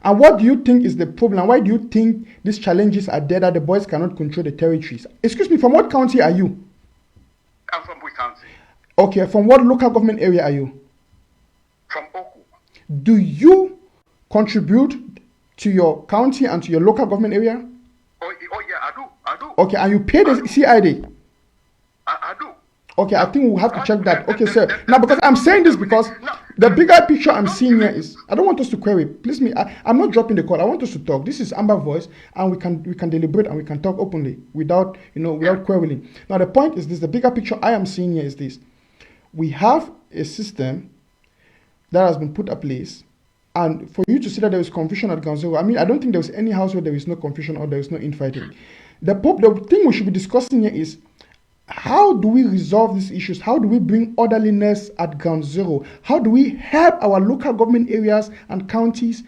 And what do you think is the problem? Why do you think these challenges are there that the boys cannot control the territories? Excuse me, from what county are you? I'm from Bui County. Okay, from what local government area are you? From Oku. Do you contribute to your county and to your local government area? Oh yeah, I do. Okay, and you pay the CID? I do. Okay, I think we'll have to check that. Okay, sir. Now, because I'm saying this because the bigger picture I'm seeing here is, I don't want us to query. Please, I'm not dropping the call. I want us to talk. This is Amber Voice, and we can deliberate and we can talk openly without querying. Now, the point is this: the bigger picture I am seeing here is this: we have a system that has been put in place, and for you to see that there is confusion at Ground Zero, I mean, I don't think there is any house where there is no confusion or there is no infighting. The thing we should be discussing here is, how do we resolve these issues? How do we bring orderliness at Ground Zero? How do we help our local government areas and counties?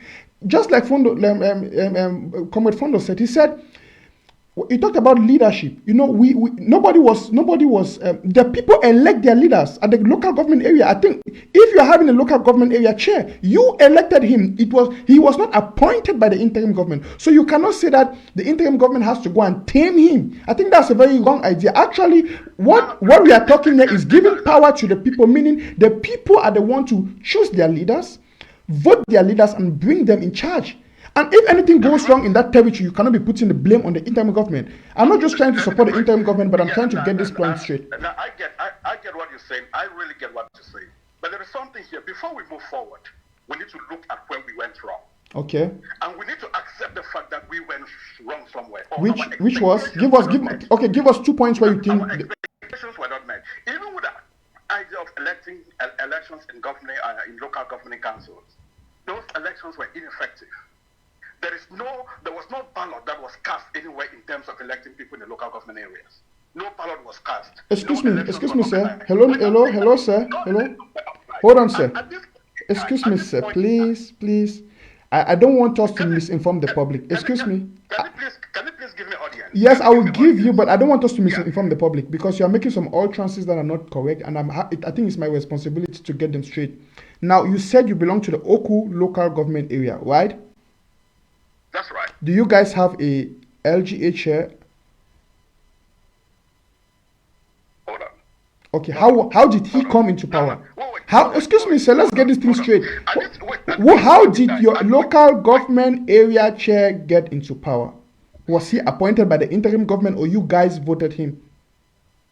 Just like Comr Fondo said, he talked about leadership. Nobody was. The people elect their leaders at the local government area. I think if you're having a local government area chair, you elected him. He was not appointed by the interim government. So you cannot say that the interim government has to go and tame him. I think that's a very wrong idea. Actually, what we are talking here is giving power to the people, meaning the people are the ones to choose their leaders, vote their leaders, and bring them in charge. And if anything goes wrong in that territory, you cannot be putting the blame on the interim government. I'm not just trying to support the interim government, but I'm trying to get this point straight. Now, I get what you're saying. I really get what you're saying. But there is something here. Before we move forward, we need to look at when we went wrong. Okay. And we need to accept the fact that we went wrong somewhere. Which was? Give us 2 points where you think our expectations were not met. Even with the idea of elections in local governing councils, those elections were ineffective. There was no ballot that was cast anywhere in terms of electing people in the local government areas. No ballot was cast. Excuse me, sir. Hello, sir. Hello. Hold on, sir. Excuse me, sir. Please. I don't want us to misinform the public. Excuse me. Can you please give me audience? Yes, I will give you, but I don't want us to misinform the public because you are making some utterances that are not correct, and I think it's my responsibility to get them straight. Now, you said you belong to the Oku local government area, right? That's right. Do you guys have a LGA chair? Hold on. Okay, how did he come into power? Excuse me, sir, let's get this thing straight. How did your local government area chair get into power? Was he appointed by the interim government or you guys voted him?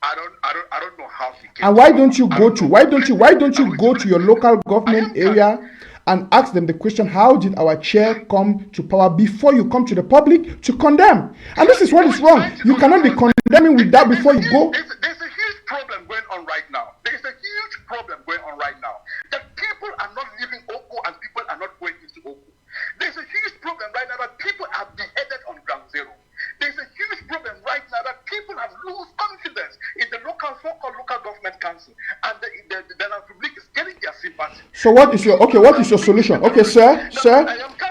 I don't know how he came. And why don't you go to your local government area and ask them the question, how did our chair come to power, before you come to the public to condemn? And this is what is wrong. You cannot be condemning with that before you go. There's a huge problem going on right now. There's a huge problem going on right now. That people are not leaving Oku and people are not going into Oku. There's a huge problem right now that people are beheaded on Ground Zero. There's a huge problem right now that people have lost confidence in the so-called local government council, and the Republic is getting their sympathy. So what is your solution? Okay, sir,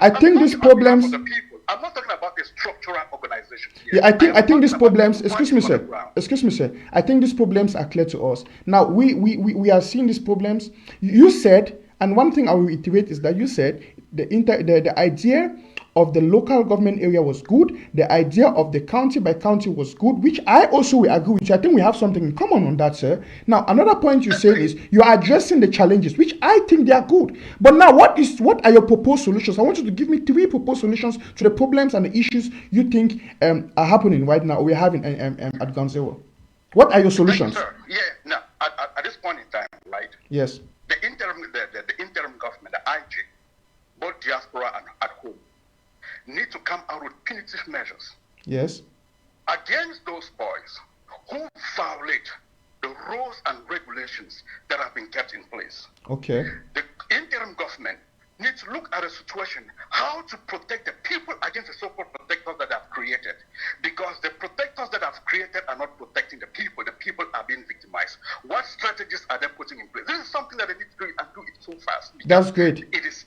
I think these problems. I'm not talking about a structural organization. Yeah, I think these problems. Excuse me, sir. I think these problems are clear to us. Now we are seeing these problems. You said, and one thing I will reiterate is that you said the idea of the local government area was good. The idea of the county by county was good, which I also will agree with you. I think we have something in common on that, sir. Now, another point you say is you are addressing the challenges, which I think they are good. But now, what are your proposed solutions? I want you to give me 3 proposed solutions to the problems and the issues you think are happening right now, or we're having at Ground Zero. What are your solutions? Thank you, sir. Yeah, now, at this point in time, right? Yes. The interim government, the IG, both diaspora and at home, need to come out with punitive measures. Yes. Against those boys who violate the rules and regulations that have been kept in place. Okay. The interim government needs to look at a situation, how to protect the people against the so-called protectors that have created. Because the protectors that have created are not protecting the people. The people are being victimized. What strategies are they putting in place? This is something that they need to do and do it so fast. That's great. It is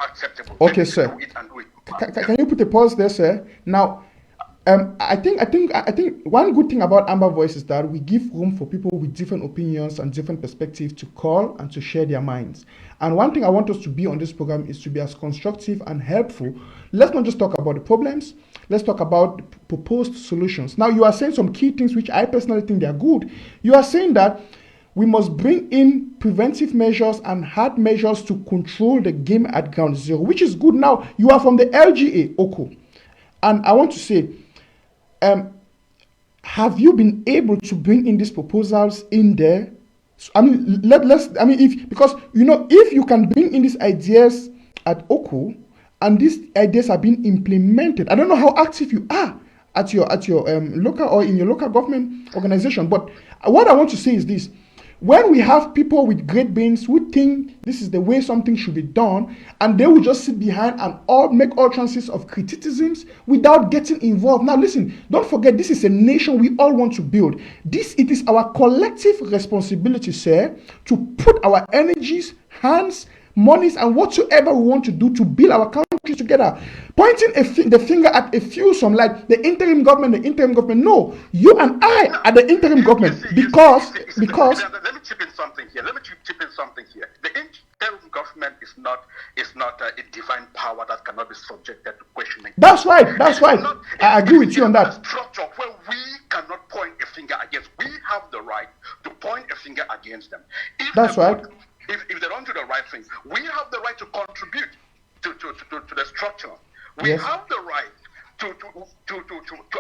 acceptable. Okay, sir. Do it and do it. Can you put a pause there, sir? Now, I think one good thing about Amber Voice is that we give room for people with different opinions and different perspectives to call and to share their minds. And one thing I want us to be on this program is to be as constructive and helpful. Let's not just talk about the problems. Let's talk about the proposed solutions. Now, you are saying some key things which I personally think they are good. You are saying that we must bring in preventive measures and hard measures to control the game at Ground Zero, which is good. Now, you are from the LGA, Oko. And I want to say, have you been able to bring in these proposals in there? I mean, because if you can bring in these ideas at Oko and these ideas are being implemented, I don't know how active you are at your local or in your local government organization, but what I want to say is this. When we have people with great brains who think this is the way something should be done, and they will just sit behind and make all chances of criticisms without getting involved. Now listen, don't forget, this is a nation we all want to build. It is our collective responsibility, sir, to put our energies, hands, monies, and whatsoever we want to do to build our country together. Pointing the finger at a few, some like the interim government. No, you and I are the interim government because. Let me chip in something here. The interim government is not a divine power that cannot be subjected to questioning. That's right. I agree with you on that. Structure where we cannot point a finger against. We have the right to point a finger against them. That's right. If they don't do the right thing, we have the right to contribute to the structure. We have the right to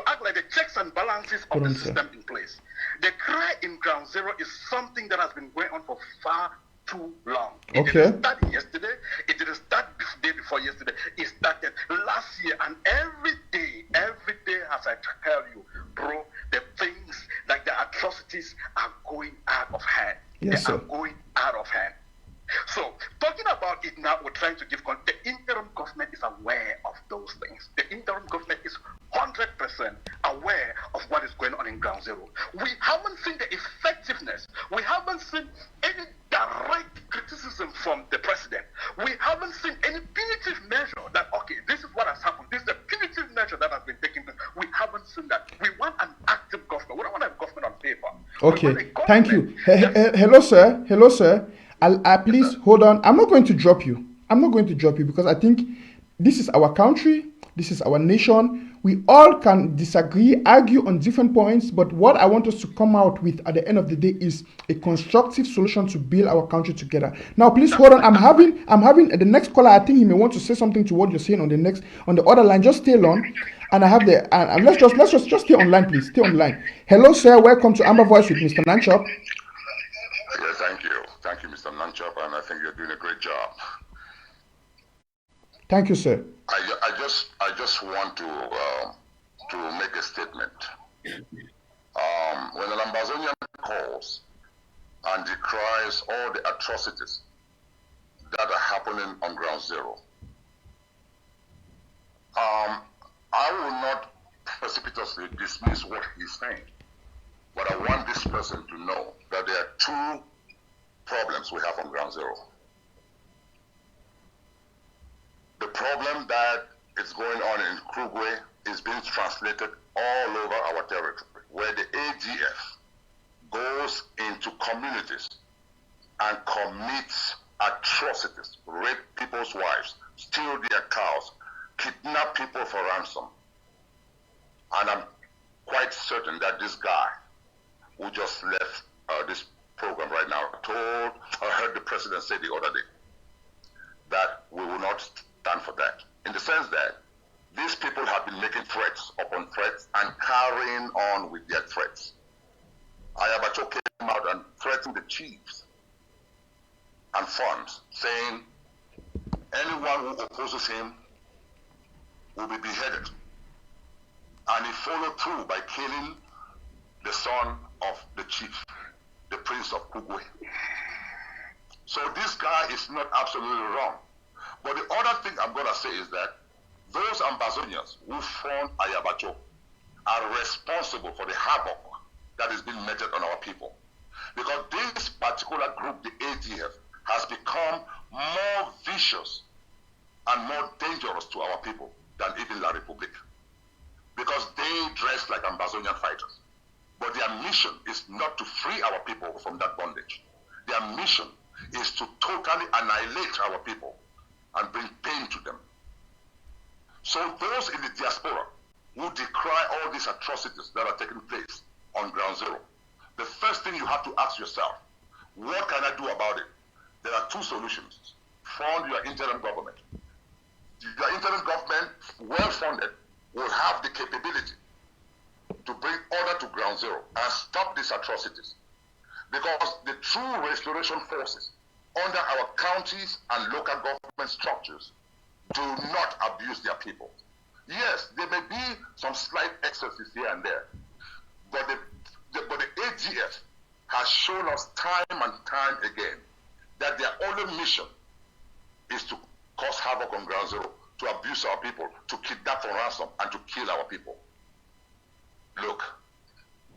act like the checks and balances of the system in place. The cry in Ground Zero is something that has been going on for far too long. It didn't start yesterday. It didn't start the day before yesterday. It started last year, and every day, as I tell you, bro, the things like the atrocities are going out of hand. Yes, they are going out of hand. So, talking about it now, we're trying to give the interim government is aware of those things. The interim government is 100% aware of what is going on in Ground Zero. We haven't seen the effectiveness. We haven't seen any direct criticism from the president. We haven't seen any punitive measure that, okay, this is what has happened. This is the punitive measure that has been taken. We haven't seen that. We want an active government. We don't want a government on paper. Okay, thank you. Hello, sir. Please hold on. I'm not going to drop you because I think this is our country. This is our nation. We all can disagree, argue on different points, but what I want us to come out with at the end of the day is a constructive solution to build our country together. Now, please hold on. I'm having the next caller. I think he may want to say something to what you're saying on the other line. Just stay on, and I have let's just stay online, please. Stay online. Hello, sir. Welcome to Amber Voice with Mr. Nanchop. Yes, thank you, Mr. Nanchop, and I think you're doing a great job. Thank you, sir. I just want to make a statement. When an Ambazonian calls and decries all the atrocities that are happening on Ground Zero, I will not precipitously dismiss what he's saying, but I want this person to know that there are 2 problems we have on Ground Zero. The problem that is going on in Krugwe is being translated all over our territory, where the ADF goes into communities and commits atrocities, rape people's wives, steal their cows, kidnap people for ransom. And I'm quite certain that this guy who just left this program right now I heard the president say the other day that we will not stand for that. In the sense that these people have been making threats upon threats and carrying on with their threats. Ayabacho came out and threatened the chiefs and funds, saying anyone who opposes him will be beheaded. And he followed through by killing the son of the chief, the prince of Kugwe. So this guy is not absolutely wrong. But the other thing I'm going to say is that those Ambazonians who fund Ayabacho are responsible for the havoc that is being meted on our people. Because this particular group, the ADF, has become more vicious and more dangerous to our people than even La Republic. Because they dress like Ambazonian fighters. But their mission is not to free our people from that bondage. Their mission is to totally annihilate our people and bring pain to them. So those in the diaspora who decry all these atrocities that are taking place on ground zero, the first thing you have to ask yourself, what can I do about it? There are two solutions. Fund your interim government. Your interim government, well funded, will have the capability to bring order to ground zero and stop these atrocities. Because the true restoration forces under our counties and local government structures do not abuse their people. Yes, there may be some slight excesses here and there, but the AGF has shown us time and time again that their only mission is to cause havoc on ground zero, to abuse our people, to kidnap for ransom, and to kill our people. Look,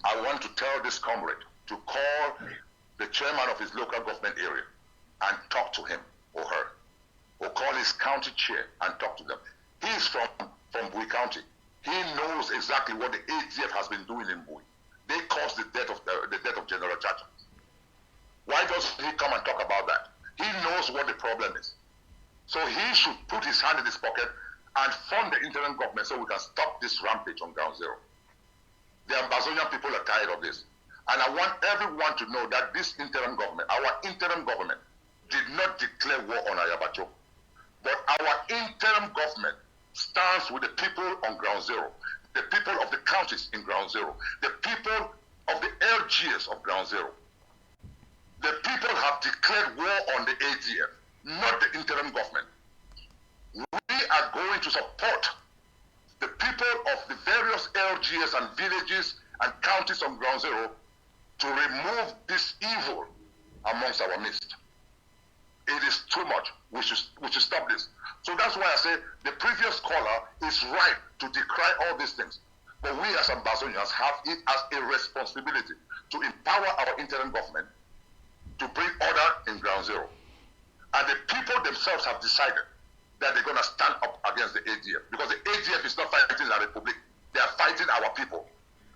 I want to tell this comrade to call the chairman of his local government area and talk to him or her, or call his county chair and talk to them. He's from Bui County. He knows exactly what the AGF has been doing in Bui. They caused the death of General Chacha. Why doesn't he come and talk about that? He knows what the problem is. So he should put his hand in his pocket and fund the interim government so we can stop this rampage on ground zero. The Ambazonian people are tired of this. And I want everyone to know that this interim government, our interim government, did not declare war on Ayabacho. But our interim government stands with the people on ground zero, the people of the counties in ground zero, the people of the LGS of ground zero. The people have declared war on the ADF, not the interim government. We are going to support the people of the various LGS and villages and counties on ground zero to remove this evil amongst our midst. It is too much. We should stop this. So that's why I say the previous caller is right to decry all these things. But we as Ambazonians have it as a responsibility to empower our interim government to bring order in ground zero. And the people themselves have decided that they're going to stand up against the ADF. Because the ADF is not fighting La Republic. They are fighting our people.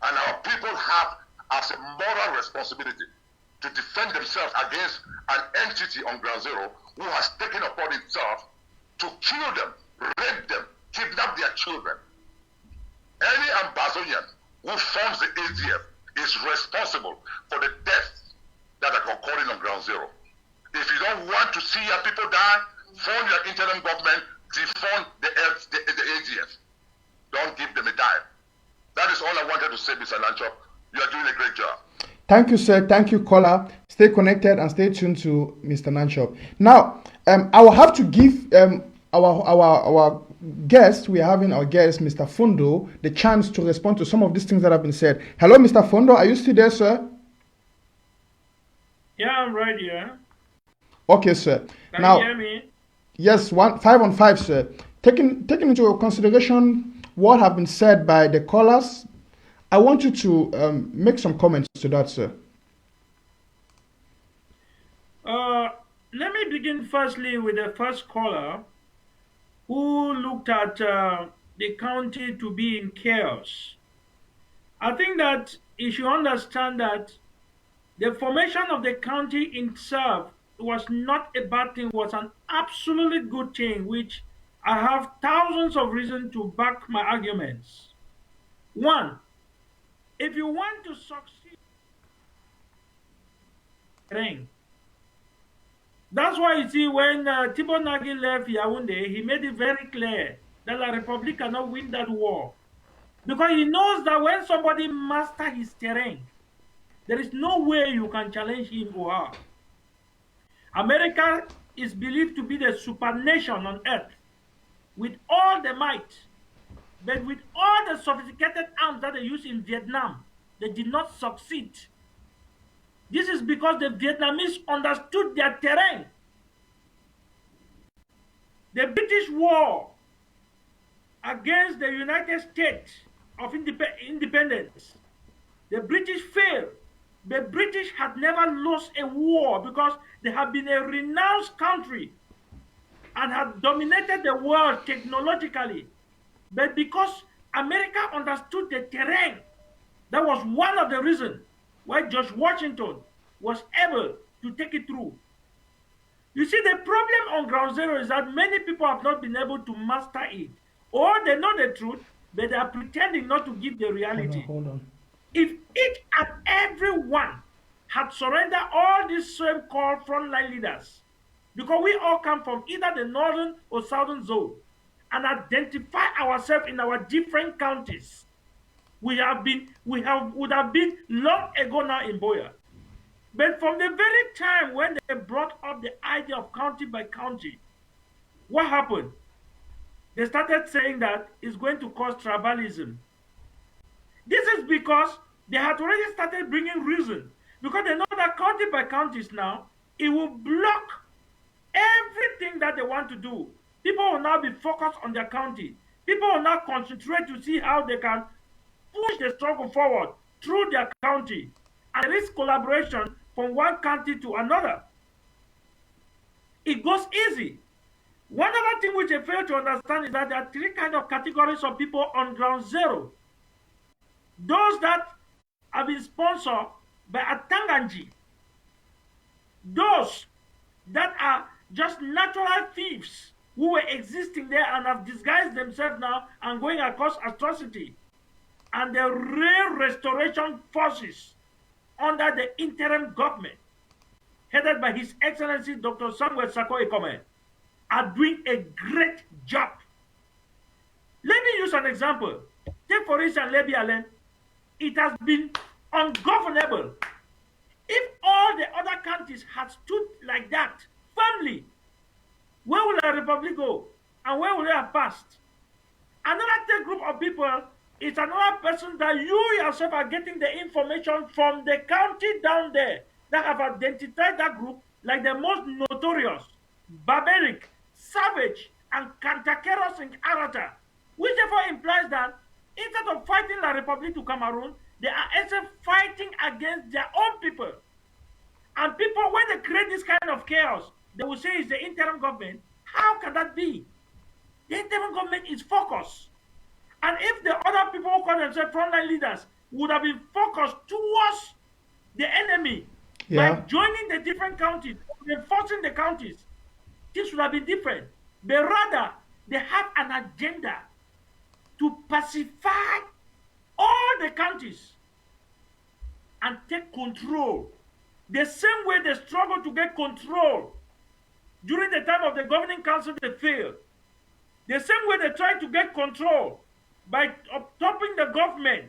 And our people have as a moral responsibility to defend themselves against an entity on ground zero who has taken upon itself to kill them, rape them, kidnap their children. Any Ambazonian who forms the ADF is responsible for the deaths that are occurring on ground zero. If you don't want to see your people die, form your interim government, defund the ADF. Don't give them a dime. That is all I wanted to say, Mr. Nanchop. You are doing a great job. Thank you, sir. Thank you, caller. Stay connected and stay tuned to Mr. Nanchop. Now, I will have to give our guest, we are having our guest, Mr. Fondo, the chance to respond to some of these things that have been said. Hello, Mr. Fondo. Are you still there, sir? Yeah, I'm right here. Okay, sir. Can now, you hear me? Yes, 5 on 5, sir. Taking into consideration what have been said by the callers, I want you to make some comments to that, sir. Let me begin firstly with the first caller who looked at the county to be in chaos. I think that you should understand that the formation of the county itself was not a bad thing, was an absolutely good thing, which I have thousands of reasons to back my arguments. One, if you want to succeed, ring. That's why you see when Thibaut Nagy left Yaoundé, he made it very clear that La Republic cannot win that war. Because he knows that when somebody masters his terrain, there is no way you can challenge him or her. America is believed to be the supernation on earth with all the might, but with all the sophisticated arms that they use in Vietnam, they did not succeed. This is because the Vietnamese understood their terrain. The British war against the United States of independence, the British failed. The British had never lost a war because they had been a renowned country and had dominated the world technologically. But because America understood the terrain, that was one of the reasons why George Washington was able to take it through. You see, the problem on ground zero is that many people have not been able to master it. Or they know the truth, but they are pretending not to give the reality. Hold on. If each and every one had surrendered all these so-called frontline leaders, because we all come from either the northern or southern zone, and identify ourselves in our different counties, would have been long ago now in Boya. But from the very time when they brought up the idea of county by county, what happened? They started saying that it's going to cause tribalism. This is because they had already started bringing reason. Because they know that county by counties now, it will block everything that they want to do. People will now be focused on their county. People will now concentrate to see how they can push the struggle forward through their county. And there is collaboration from one county to another. It goes easy. One other thing which I fail to understand is that there are three kinds of categories of people on ground zero. Those that have been sponsored by Atanganji. Those that are just natural thieves who were existing there and have disguised themselves now and going across atrocity. And the real restoration forces under the interim government, headed by His Excellency Dr. Samuel Sako Ekome, are doing a great job. Let me use an example. Take for instance Lebi Allen. It has been ungovernable. If all the other countries had stood like that firmly, where will the Republic go? And where will they have passed? Another group of people is another person that you yourself are getting the information from the county down there that have identified that group like the most notorious, barbaric, savage, and cantankerous in character, which therefore implies that instead of fighting La Republic to Cameroon, they are also fighting against their own people. And people, when they create this kind of chaos, they will say it's the interim government. How can that be? The interim government is focused. And if the other people who call themselves frontline leaders would have been focused towards the enemy by joining the different counties, reinforcing the counties, this would have been different. But rather, they have an agenda to pacify all the counties and take control. The same way they struggled to get control during the time of the governing council, they failed. The same way they tried to get control by topping the government,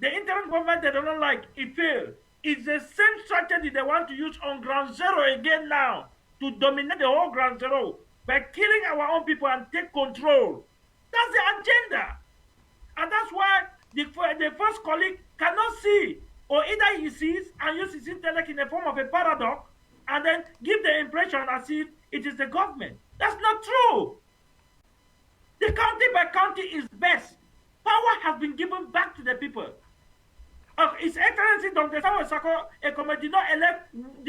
the interim government they don't like, it failed. It's the same strategy they want to use on ground zero again now to dominate the whole ground zero by killing our own people and take control. That's the agenda. And that's why the first colleague cannot see, or either he sees and uses his intellect in the form of a paradox and then give the impression as if it is the government. That's not true. The county by county is best. Power has been given back to the people. His Excellency Dr. Samuel Sako Ekome did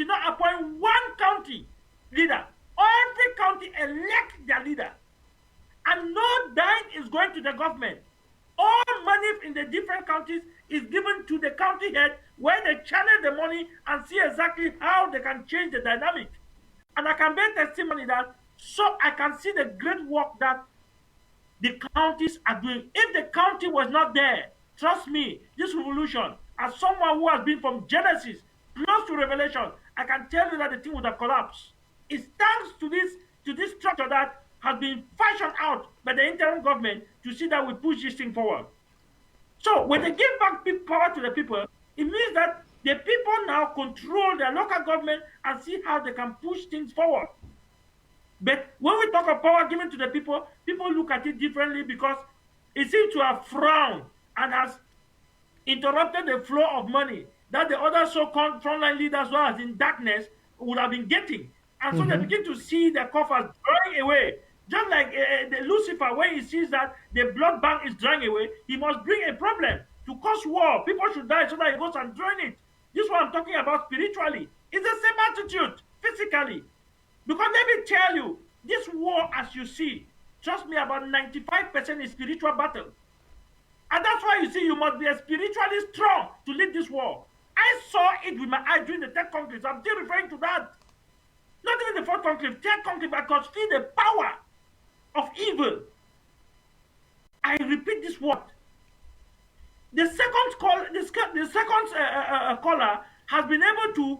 not appoint one county leader. Every county elect their leader. And no dime is going to the government. All money in the different counties is given to the county head where they channel the money and see exactly how they can change the dynamic. And I can bear testimony that so I can see the great work that the counties are doing. If the county was not there, trust me, this revolution, as someone who has been from Genesis close to Revelation, I can tell you that the thing would have collapsed. It's thanks to this structure that has been fashioned out by the interim government to see that we push this thing forward. So when they give back power to the people, it means that the people now control their local government and see how they can push things forward. But when we talk of power given to the people, people look at it differently because it seems to have frowned and has interrupted the flow of money that the other so-called frontline leaders who are in darkness would have been getting. And so they begin to see their coffers drawing away. Just like the Lucifer, when he sees that the blood bank is drawing away, he must bring a problem to cause war. People should die so that he goes and drain it. This is what I'm talking about spiritually. It's the same attitude physically. Because let me tell you, this war, as you see, trust me, about 95% is spiritual battle. And that's why you see you must be spiritually strong to lead this war. I saw it with my eyes during the third conclave. I'm still referring to that. Not even the fourth conclave, third conclave, I could feel the power of evil. I repeat this word. The second caller has been able to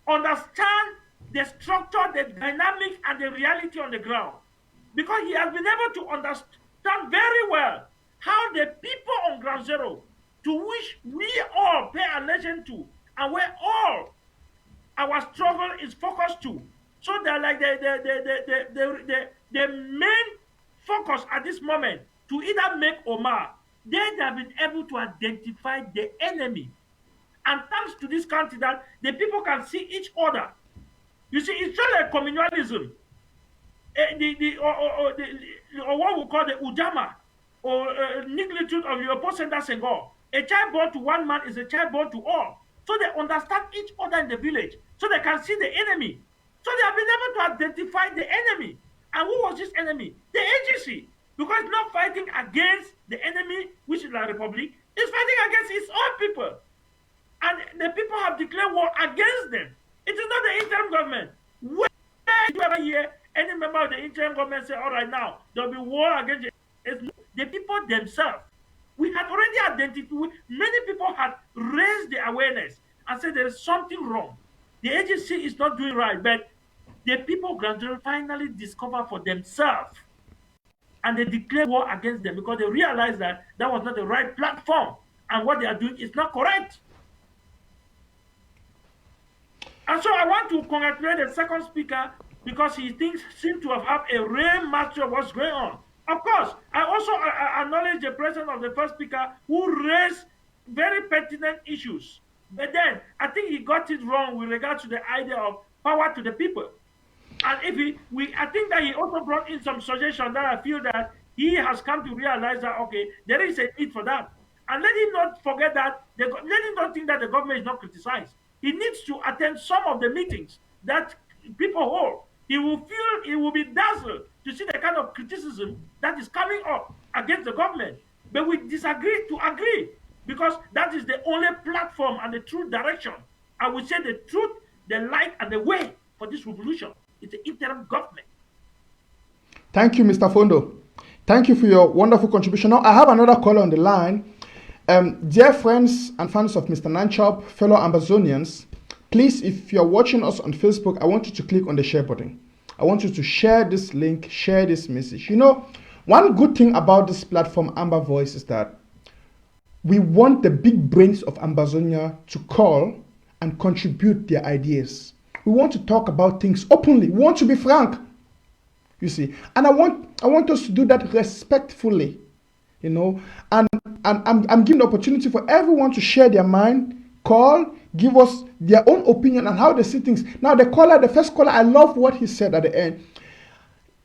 understand the structure, the dynamic, and the reality on the ground. Because he has been able to understand very well how the people on ground zero, to which we all pay attention to, and where all our struggle is focused to. So they're like the main focus at this moment to either make Omar. They have been able to identify the enemy. And thanks to this country that the people can see each other. You see, it's just like communalism. Or what we call the Ujama, or negritude of Leopold Sédar Senghor. A child born to one man is a child born to all. So they understand each other in the village. So they can see the enemy. So they have been able to identify the enemy. And who was this enemy? The agency. Because it's not fighting against the enemy, which is the Republic. It's fighting against its own people. And the people have declared war against them. It is not the interim government. Where do you ever hear any member of the interim government say, all right, now, there will be war against it? It's the people themselves. We had already identified, many people had raised the awareness and said there is something wrong. The agency is not doing right, but the people gradually finally discover for themselves. And they declare war against them because they realize that that was not the right platform. And what they are doing is not correct. And so I want to congratulate the second speaker because he seems to have a real mastery of what's going on. Of course, I also acknowledge the presence of the first speaker who raised very pertinent issues. But then I think he got it wrong with regard to the idea of power to the people. And I think that he also brought in some suggestions that I feel that he has come to realize that, okay, there is a need for that. And let him not forget that, let him not think that the government is not criticized. He needs to attend some of the meetings that people hold. He will be dazzled to see the kind of criticism that is coming up against the government. But we disagree to agree because that is the only platform and the true direction. I would say the truth, the light, and the way for this revolution is the interim government. Thank you, Mr. Fondo. Thank you for your wonderful contribution. Now, I have another caller on the line. Dear friends and fans of Mr. Nanchop, fellow Amazonians, please, if you're watching us on Facebook, I want you to click on the share button. I want you to share this link, share this message. You know, one good thing about this platform, Amber Voice, is that we want the big brains of Amazonia to call and contribute their ideas. We want to talk about things openly. We want to be frank, you see. And I want us to do that respectfully, you know. And I'm giving the opportunity for everyone to share their mind, call, give us their own opinion on how they see things. Now, the first caller, I love what he said at the end.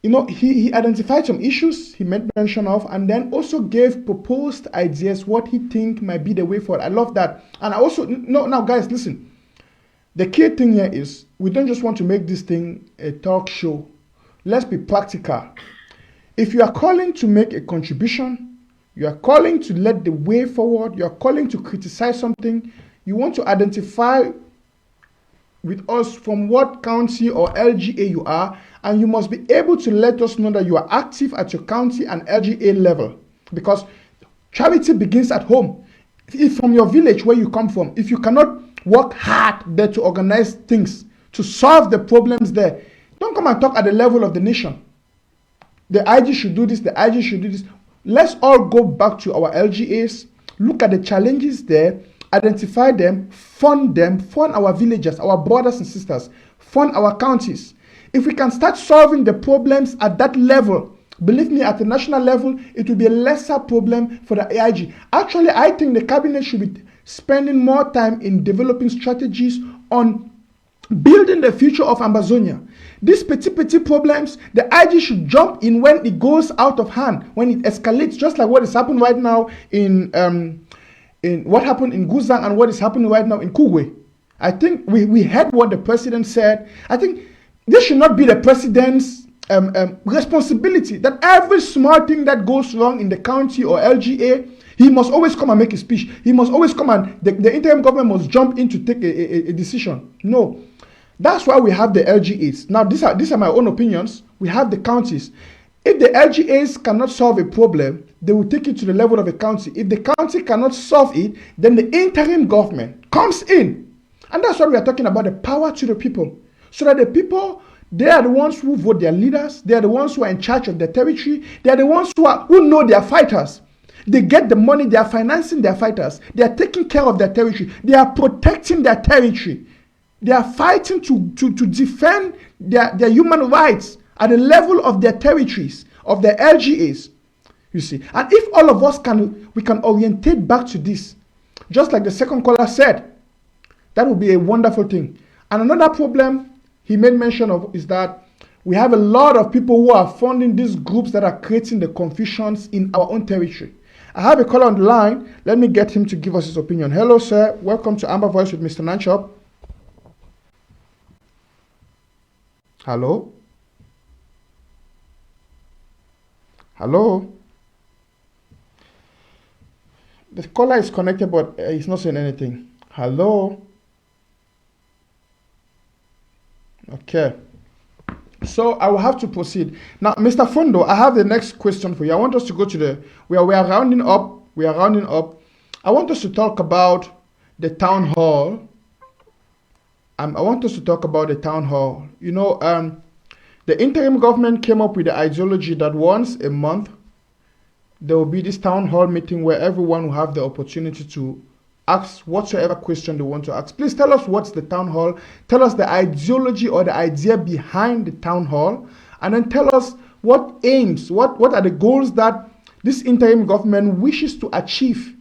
You know, he identified some issues he made mention of, and then also gave proposed ideas, what he think might be the way forward. I love that. And I also, now guys, listen. The key thing here is we don't just want to make this thing a talk show. Let's be practical. If you are calling to make a contribution, you are calling to let the way forward, you are calling to criticize something, you want to identify with us from what county or LGA you are, And you must be able to let us know that you are active at your county and LGA level, because charity begins at home. If from your village where you come from, if you cannot work hard there to organize things, to solve the problems there, don't come and talk at the level of the nation. The IG should do this, the IG should do this. Let's all go back to our LGAs, look at the challenges there, identify them, fund our villagers, our brothers and sisters, fund our counties. If we can start solving the problems at that level, believe me, at the national level, it will be a lesser problem for the AIG. Actually, I think the cabinet should be spending more time in developing strategies on building the future of Amazonia. These petty problems, the IG should jump in when it goes out of hand, when it escalates, just like what is happening right now in what happened in Guzang and what is happening right now in Kugwe. I think we heard what the president said. I think this should not be the president's responsibility, that every small thing that goes wrong in the county or LGA, he must always come and make a speech. He must always come and the interim government must jump in to take a decision. No. That's why we have the LGAs. Now, these are my own opinions. We have the counties. If the LGAs cannot solve a problem, they will take it to the level of a county. If the county cannot solve it, then the interim government comes in. And that's what we are talking about, the power to the people. So that the people, they are the ones who vote their leaders. They are the ones who are in charge of their territory. They are the ones who know their fighters. They get the money. They are financing their fighters. They are taking care of their territory. They are protecting their territory. They are fighting to defend their human rights at the level of their territories, of their LGAs. You see. And if all of us we can orientate back to this, just like the second caller said, that would be a wonderful thing. And another problem he made mention of is that we have a lot of people who are funding these groups that are creating the confusions in our own territory. I have a caller on the line. Let me get him to give us his opinion. Hello, sir. Welcome to Amber Voice with Mr. Nanchop. Hello? Hello? The caller is connected, but he's not saying anything. Hello? Okay. So I will have to proceed. Now, Mr. Fondo, I have the next question for you. I want us to go to we are rounding up. We are rounding up. I want us to talk about the town hall. I want us to talk about the town hall. You know, the interim government came up with the ideology that once a month there will be this town hall meeting where everyone will have the opportunity to ask whatsoever question they want to ask. Please tell us what's the town hall. Tell us the ideology or the idea behind the town hall, and then tell us what aims, what are the goals that this interim government wishes to achieve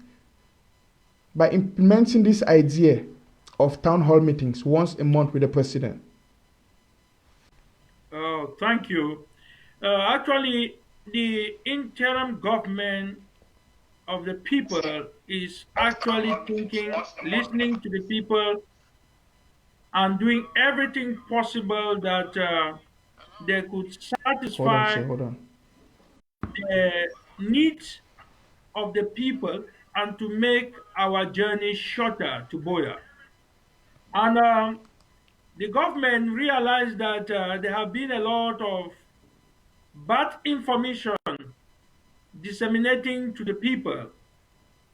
by implementing this idea of town hall meetings once a month with the president. Thank you. Actually, the interim government of the people is actually thinking, listening to the people, and doing everything possible that they could satisfy Hold on. the needs of the people and to make our journey shorter to Boya. And the government realized that there have been a lot of bad information disseminating to the people.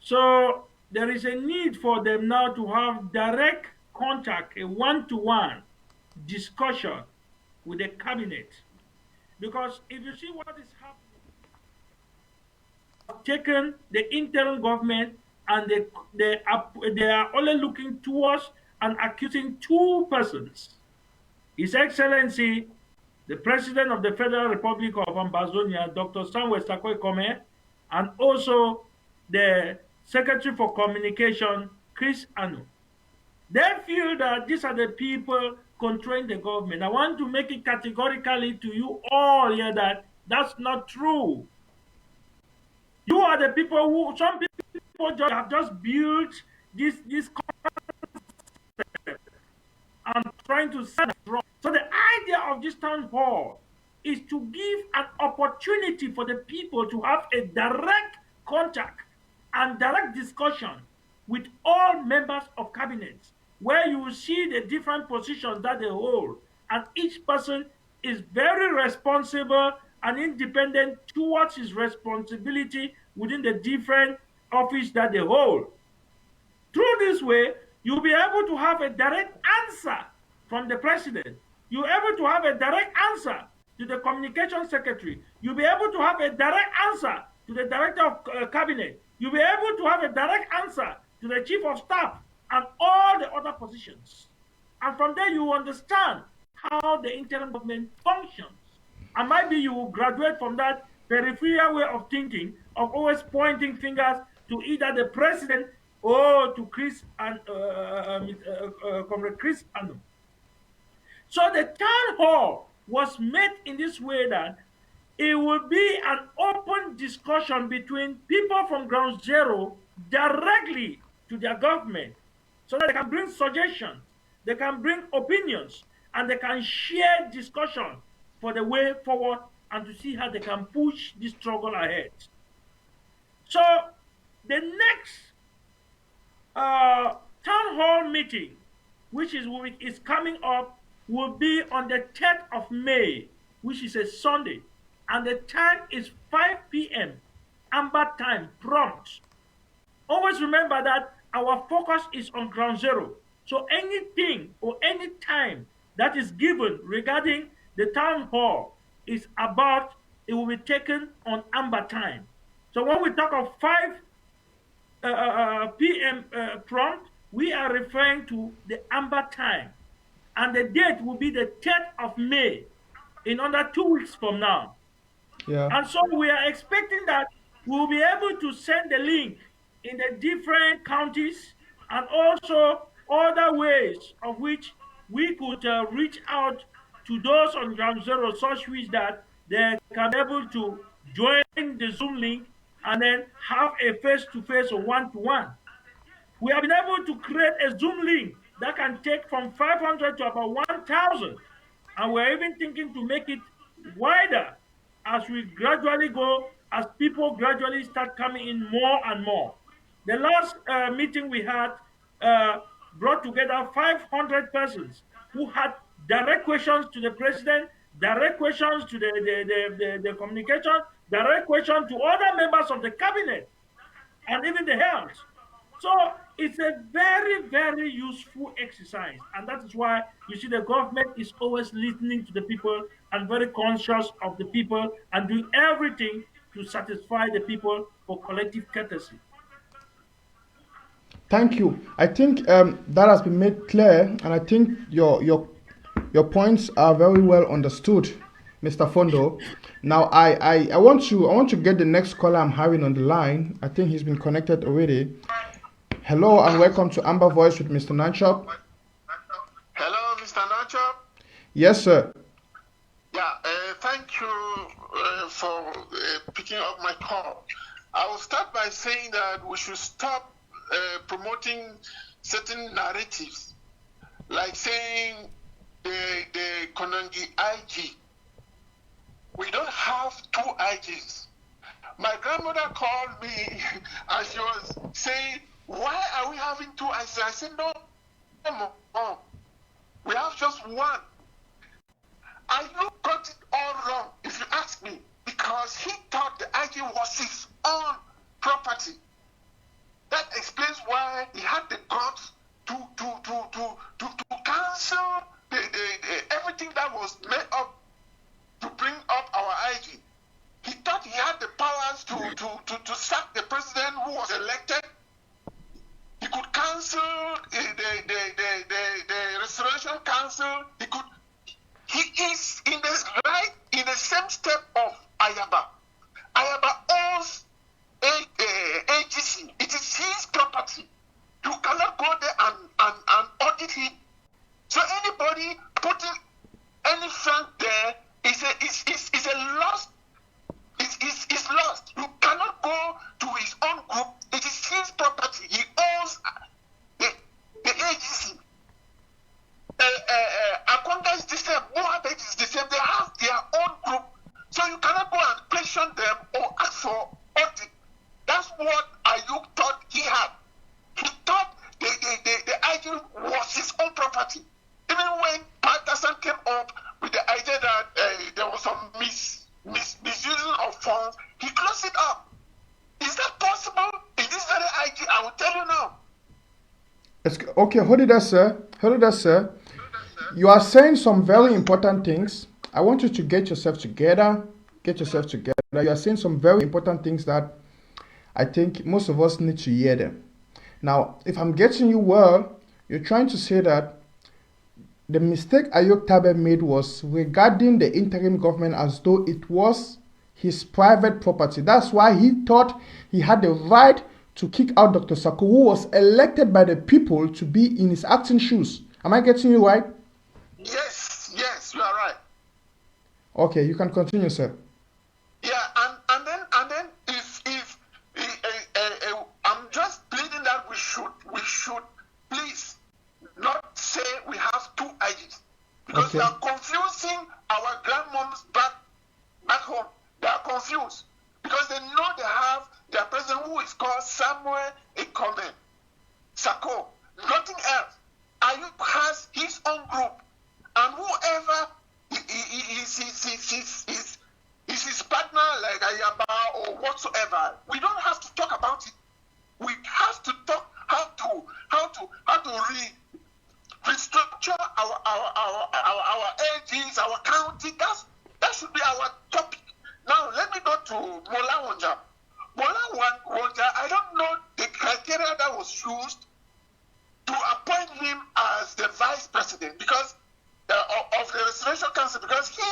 So there is a need for them now to have direct contact, a one-to-one discussion with the cabinet. Because if you see what is happening, taken the interim government and they are only looking towards and accusing two persons. His Excellency, the President of the Federal Republic of Amazonia, Dr. Samuel Comr, and also the Secretary for Communication, Chris Anu. They feel that these are the people controlling the government. I want to make it categorically to you all here that that's not true. You are the people who, some people have just built this and trying to set wrong. So the idea of this town hall is to give an opportunity for the people to have a direct contact and direct discussion with all members of cabinets, where you will see the different positions that they hold, and each person is very responsible and independent towards his responsibility within the different office that they hold. Through this way, you'll be able to have a direct answer from the president. You'll be able to have a direct answer to the communication secretary. You'll be able to have a direct answer to the director of cabinet. You'll be able to have a direct answer to the chief of staff and all the other positions. And from there, you understand how the interim government functions. And maybe you will graduate from that peripheral way of thinking, of always pointing fingers to either the president or to Chris and Comrade Chris Anu. So the town hall was made in this way that it will be an open discussion between people from ground zero directly to their government, so that they can bring suggestions, they can bring opinions, and they can share discussion for the way forward and to see how they can push this struggle ahead. So the next town hall meeting, which is coming up, will be on the 3rd of May, which is a Sunday, and the time is 5 p.m. Amber time, prompt. Always remember that our focus is on ground zero. So anything or any time that is given regarding the town hall is about, it will be taken on amber time. So when we talk of 5 p.m. Prompt, we are referring to the amber time. And the date will be the 10th of May, in under 2 weeks from now. Yeah. And so we are expecting that we will be able to send the link in the different counties and also other ways of which we could reach out to those on ground zero, such ways that they can be able to join the Zoom link and then have a face-to-face or one-to-one. We have been able to create a Zoom link that can take from 500 to about 1,000. And we're even thinking to make it wider as we gradually go, as people gradually start coming in more and more. The last meeting we had brought together 500 persons who had direct questions to the president, direct questions to the communication, direct questions to other members of the cabinet, and even the helms. So it's a very, very useful exercise. And that is why you see the government is always listening to the people and very conscious of the people and doing everything to satisfy the people for collective courtesy. Thank you. I think that has been made clear, and I think your points are very well understood, Mr. Fondo. Now I want to get the next caller I'm having on the line. I think he's been connected already. Hello and welcome to Amber Voice with Mr. Nanchop. Hello, Mr. Nanchop. Yes, sir. Yeah, thank you for picking up my call. I will start by saying that we should stop promoting certain narratives, like saying the Konongi IG. We don't have 2 IGs. My grandmother called me and she was saying, why are we having 2 IGs? I said, no, Mom, we have just one. And you got it all wrong, if you ask me, because he thought the IG was his own property. That explains why he had the guts to cancel everything that was made up to bring up our IG. He thought he had the powers to sack the president who was elected. He could cancel the Restoration Council. He is in the same step of Ayaba. Ayaba owns AGC. It is his property. You cannot go there and audit him. So anybody putting any franc there is a loss. It's lost. You cannot go to his own group. It is his property. He owns the AGC. Akwanga is the same. Mohammed is the same. They have their own group. So you cannot go and question them or ask for audit. That's what Ayuk thought he had. He thought the IG was his own property. Even when Patterson came up with the idea that Okay, hold it there, sir. Hold it there, sir. You are saying some very important things. I want you to get yourself together. Get yourself together. You are saying some very important things that I think most of us need to hear them. Now, if I'm getting you well, you're trying to say that the mistake Ayok Tabe made was regarding the interim government as though it was his private property. That's why he thought he had the right to kick out Dr. Sako, who was elected by the people to be in his acting shoes. Am I getting you right? Yes, you are right. Okay, you can continue, sir. Yeah, and then if I'm just pleading that we should please not say we have two IGs, because we are confusing our grandmoms back home. They are confused because they know they have their president who is called Samuel Comr Sako. Nothing else. Ayub has his own group, and whoever is his partner, like Ayaba or whatsoever, we don't have to talk about it. We have to talk how to restructure our AGs, our county. That should be our topic. Now let me go to Mola Wanja. Mola Wanja, I don't know the criteria that was used to appoint him as the vice president because of the Restoration Council, because he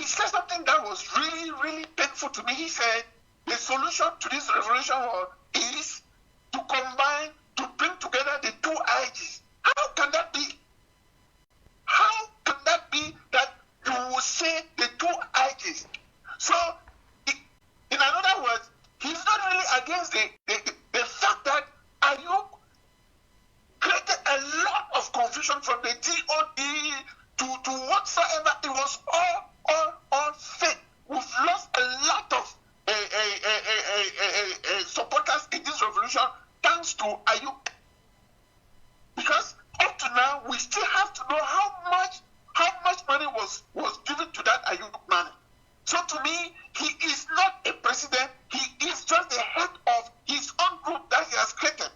said something that was really, really painful to me. He said the solution to this revolution is to bring together the two IGs. How can that be? How can that be that you will say the two IGs? So, in other words, he's not really against the fact that Ayuk created a lot of confusion from the DOD to whatsoever. It was all fake. We've lost a lot of supporters in this revolution thanks to Ayuk. Because up to now, we still have to know how much money was given to that Ayuk money. So to me, he is not a president. He is just the head of his own group that he has created.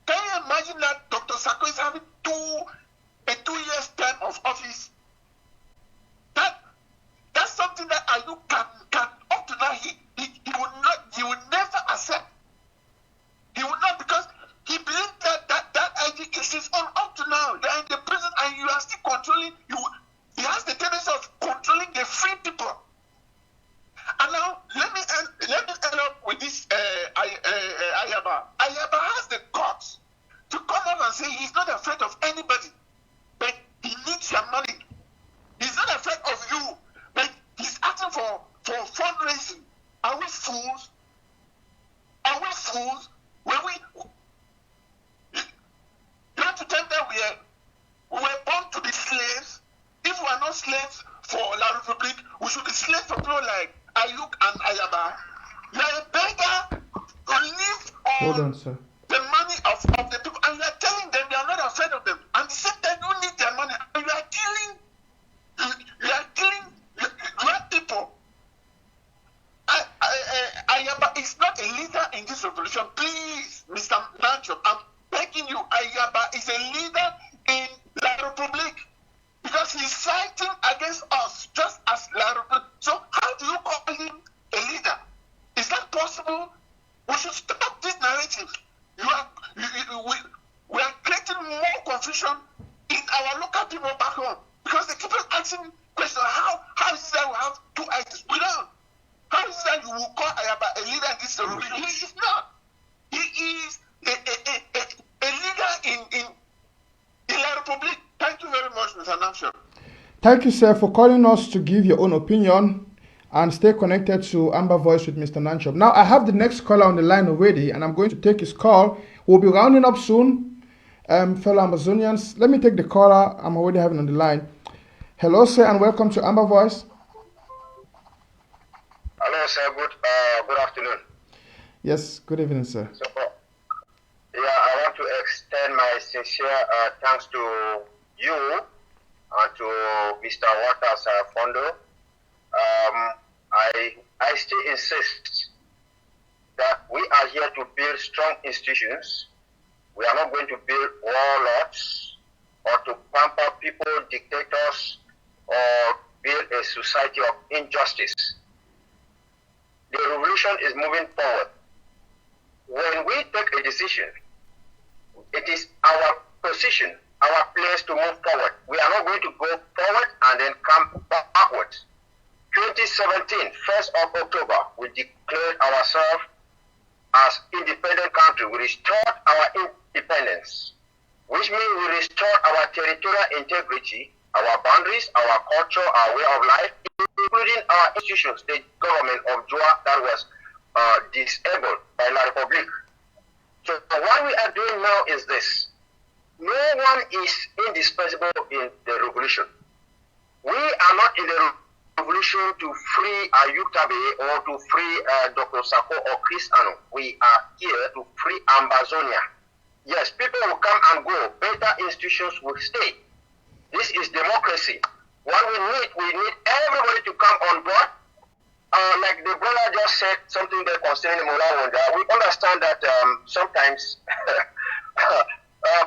Can you imagine that Dr. Sako is having a 2 years term of office? That's something that Ayuk can up to now he will never accept. He will not, because he believes that IG is his own up to now. They are in the prison and you are still controlling. He has the tendency of controlling the free people. And now let me end up with this Ayaba. Ayaba has the guts to come up and say he's not afraid of anybody, but he needs your money. He's not afraid of you, but he's asking for fundraising. Are we fools? Are we fools? When you have to tell them we were born to be slaves. If we are not slaves for La Republique, we should be slaves for people like Ayuk and Ayaba. You are a beggar to live on the money of the people, and you are telling them you are not afraid of them. And the same time, you need their money, and you are killing people. Ayaba is not a leader in this revolution. Please, Mr. Nanchop, I'm begging you. Ayaba is a leader in La Republique because he's fighting against us, just as La Republique. So how do you call him a leader? Is that possible? We should stop this narrative. We are creating more confusion in our local people back home because they keep asking questions. How is it that we have two IGs? We don't. How is it that you will call Ayaba a leader in this revolution? He is not. He is a leader in La Republique. Thank you very much, Mr. Nanchop. Thank you, sir, for calling us to give your own opinion and stay connected to Amber Voice with Mr. Nanchop. Now, I have the next caller on the line already, and I'm going to take his call. We'll be rounding up soon, fellow Amazonians. Let me take the caller I'm already having on the line. Hello, sir, and welcome to Amber Voice. Hello, sir. Good afternoon. Yes, good evening, sir. So, I want to extend my sincere thanks to you and to Mr. Waters Fondo. I still insist that we are here to build strong institutions We are not going to build warlords or to pamper people, dictators, or build a society of injustice. The revolution is moving forward. When we take a decision, it is our position, our place to move forward. We are not going to go forward and then come backwards. 2017, 1st of October, we declared ourselves as independent country. We restored our independence, which means we restored our territorial integrity, our boundaries, our culture, our way of life, including our institutions, the government of Joa that was disabled by La Republique. So what we are doing now is this. No one is indispensable in the revolution. We are not in the revolution to free Ayub Tabe or to free Dr. Sako or Chris Ano. We are here to free Ambazonia. Yes, people will come and go. Better institutions will stay. This is democracy. What we need everybody to come on board. Like the brother just said something there concerning Mullah Wanda. We understand that sometimes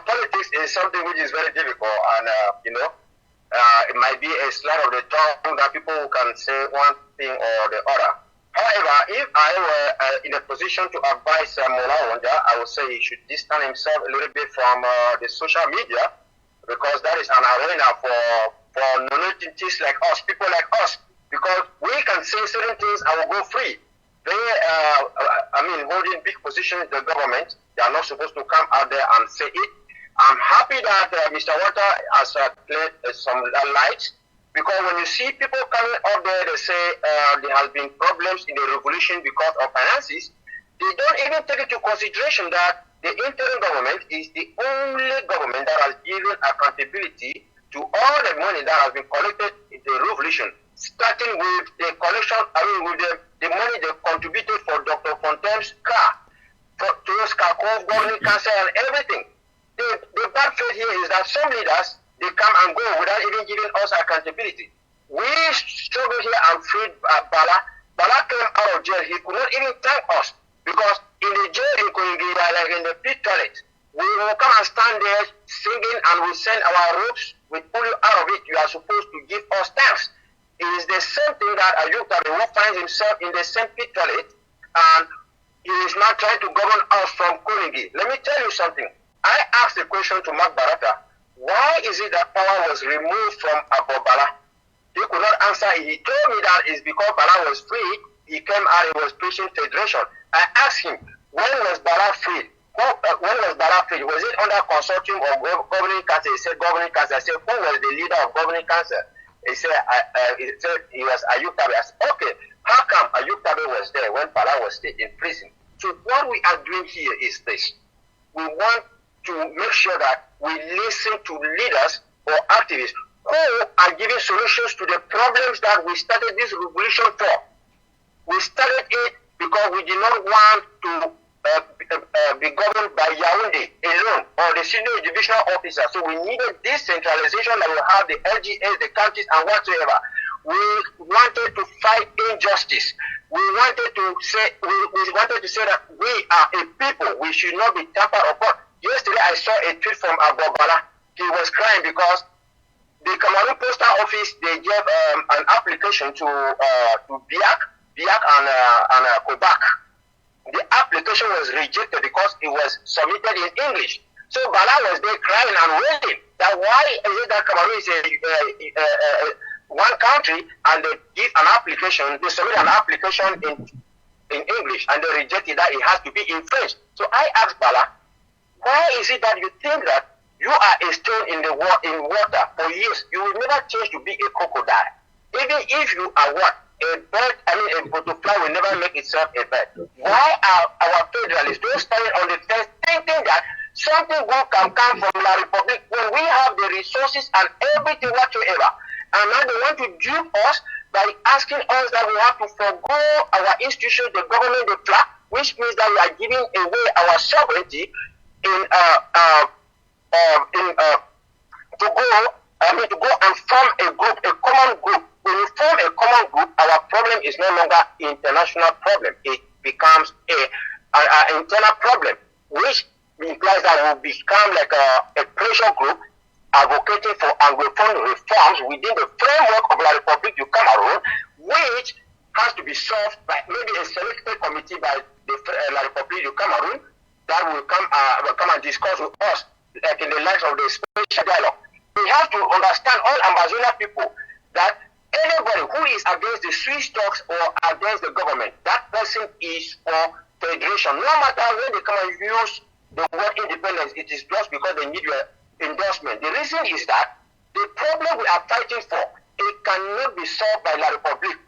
politics is something which is very difficult, and it might be a slide of the tongue that people can say one thing or the other. However, if I were in a position to advise Mullah Wanda, I would say he should distance himself a little bit from the social media, because that is an arena for non-entities like us, people like us. Because we can say certain things and will go free. They, holding big positions in the government, they are not supposed to come out there and say it. I'm happy that Mr. Walter has played some light, because when you see people coming up there, they say there has been problems in the revolution because of finances. They don't even take into consideration that the interim government is the only government that has given accountability to all the money that has been collected in the revolution, starting with the collection, with the money they contributed for Dr. Fontaine's car, to Skakov, governing council, and everything. The bad faith here is that some leaders, they come and go without even giving us accountability. We struggled here and freed Bala. Bala came out of jail. He could not even thank us, because in the jail in Koingi, like in the pit toilet, we will come and stand there singing, and we send our ropes, we pull you out of it. You are supposed to give us thanks. It is the same thing that Ayub Tabe, who finds himself in the same pit toilet, and he is now trying to govern us from Koingi. Let me tell you something. I asked the question to Mark Barata, why is it that power was removed from Abu Bala? He could not answer. He told me that it's because Bala was free. He came out, he was preaching federation. I asked him, when was Bala freed? When was Bala freed? Was it under consortium or governing council? He said governing council. I said, who was the leader of governing council? He said he was Ayub Tabe. I said, okay, how come Ayub Tabe was there when Bala was still in prison? So what we are doing here is this. We want to make sure that we listen to leaders or activists who are giving solutions to the problems that we started this revolution for. We started it because we did not want to be governed by Yaoundé alone or the senior divisional officer. So we needed decentralization that will have the LGAs, the counties, and whatsoever. We wanted to fight injustice. We wanted to say that we are a people. We should not be tampered upon. Yesterday, I saw a tweet from Abu Bala. He was crying because the Cameroon Postal Office, they gave an application to Biak and Kobak. The application was rejected because it was submitted in English. So Bala was there crying and wailing that why is it that Cameroon is one country and they give an application, they submit an application in English and they rejected that it has to be in French. So I asked Bala, why is it that you think that you are a stone in water for years? You will never change to be a crocodile. Even if you are what? A bird, a butterfly will never make itself a bird. Why are our federalists those standing on the fence thinking that something good can come from La Republique when we have the resources and everything whatsoever? And now they want to dupe us by asking us that we have to forgo our institutions, the government, the flag, which means that we are giving away our sovereignty to go and form a group, a common group. When you form a common group, our problem is no longer an international problem. It becomes an internal problem, which implies that will become like a pressure group advocating for Anglophone reforms within the framework of La République du Cameroon, which has to be solved by maybe a selected committee by the La République du Cameroon that will come and discuss with us, like in the likes of the special dialogue. We have to understand, all Amazonian people, that anybody who is against the Swiss talks or against the government, that person is for federation. No matter when they come and use the word independence, it is just because they need your endorsement. The reason is that the problem we are fighting for, it cannot be solved by La République.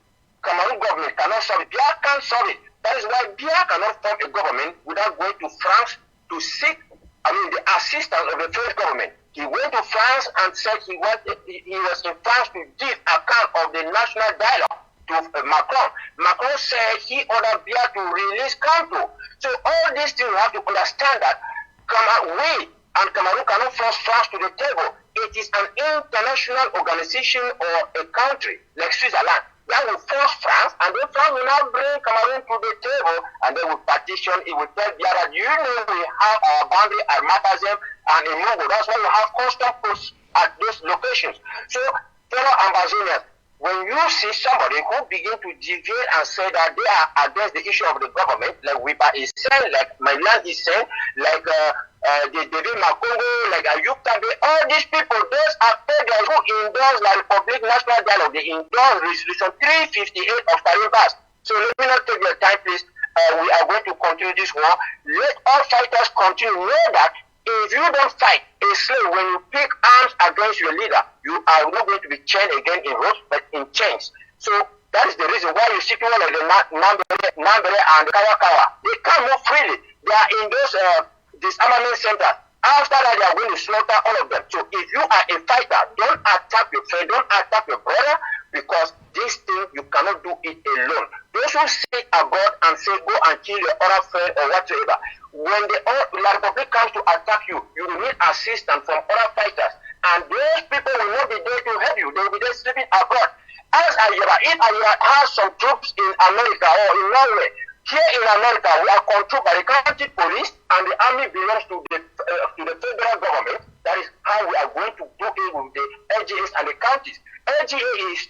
Cameroon government cannot solve it. Biya can't solve it. That is why Biya cannot form a government without going to France to seek, the assistance of the French government. He went to France and said he was in France to give account of the national dialogue to Macron. Macron said he ordered Biya to release Kanto. So all these things we have to understand that we and Cameroon cannot force France to the table. It is an international organization or a country like Switzerland that will force France, and then France will now bring Cameroon to the table, and they will petition. It will tell Biya that we have our boundary at Matazem and in Mungo. That's why we have constant posts at those locations. So, fellow Ambazonians, when you see somebody who begin to deviate and say that they are against the issue of the government, like Wipa is saying, like my land is saying, like the David Makongo, like Ayuk Tabe, all these people, those are federals who endorse La République National Dialogue. They endorse Resolution 358 of Tarimbas. So let me not take your time, please. We are going to continue this war. Let all fighters continue. Know that if you don't fight a slave, when you pick arms against your leader, you are not going to be chained again in ropes, but in chains. So that is the reason why you see people like the Nambere and the Kawakawa. They can't move freely. They are in those disarmament centers. After that, they are going to slaughter all of them. So if you are a fighter, don't attack your friend, don't attack your brother, because this thing, you cannot do it alone. Those who sit abroad and say, go and kill your other friend or whatsoever, when the La Republic comes to attack you, you will need assistance from other fighters. And those people will not be there to help you. They will be there sleeping abroad. As Ayora, if Ayora has some troops in America or in Norway, here in America, we are controlled by the county police, and the army belongs to the federal government. That is how we are going to do it with the LGAs and the counties. LGA is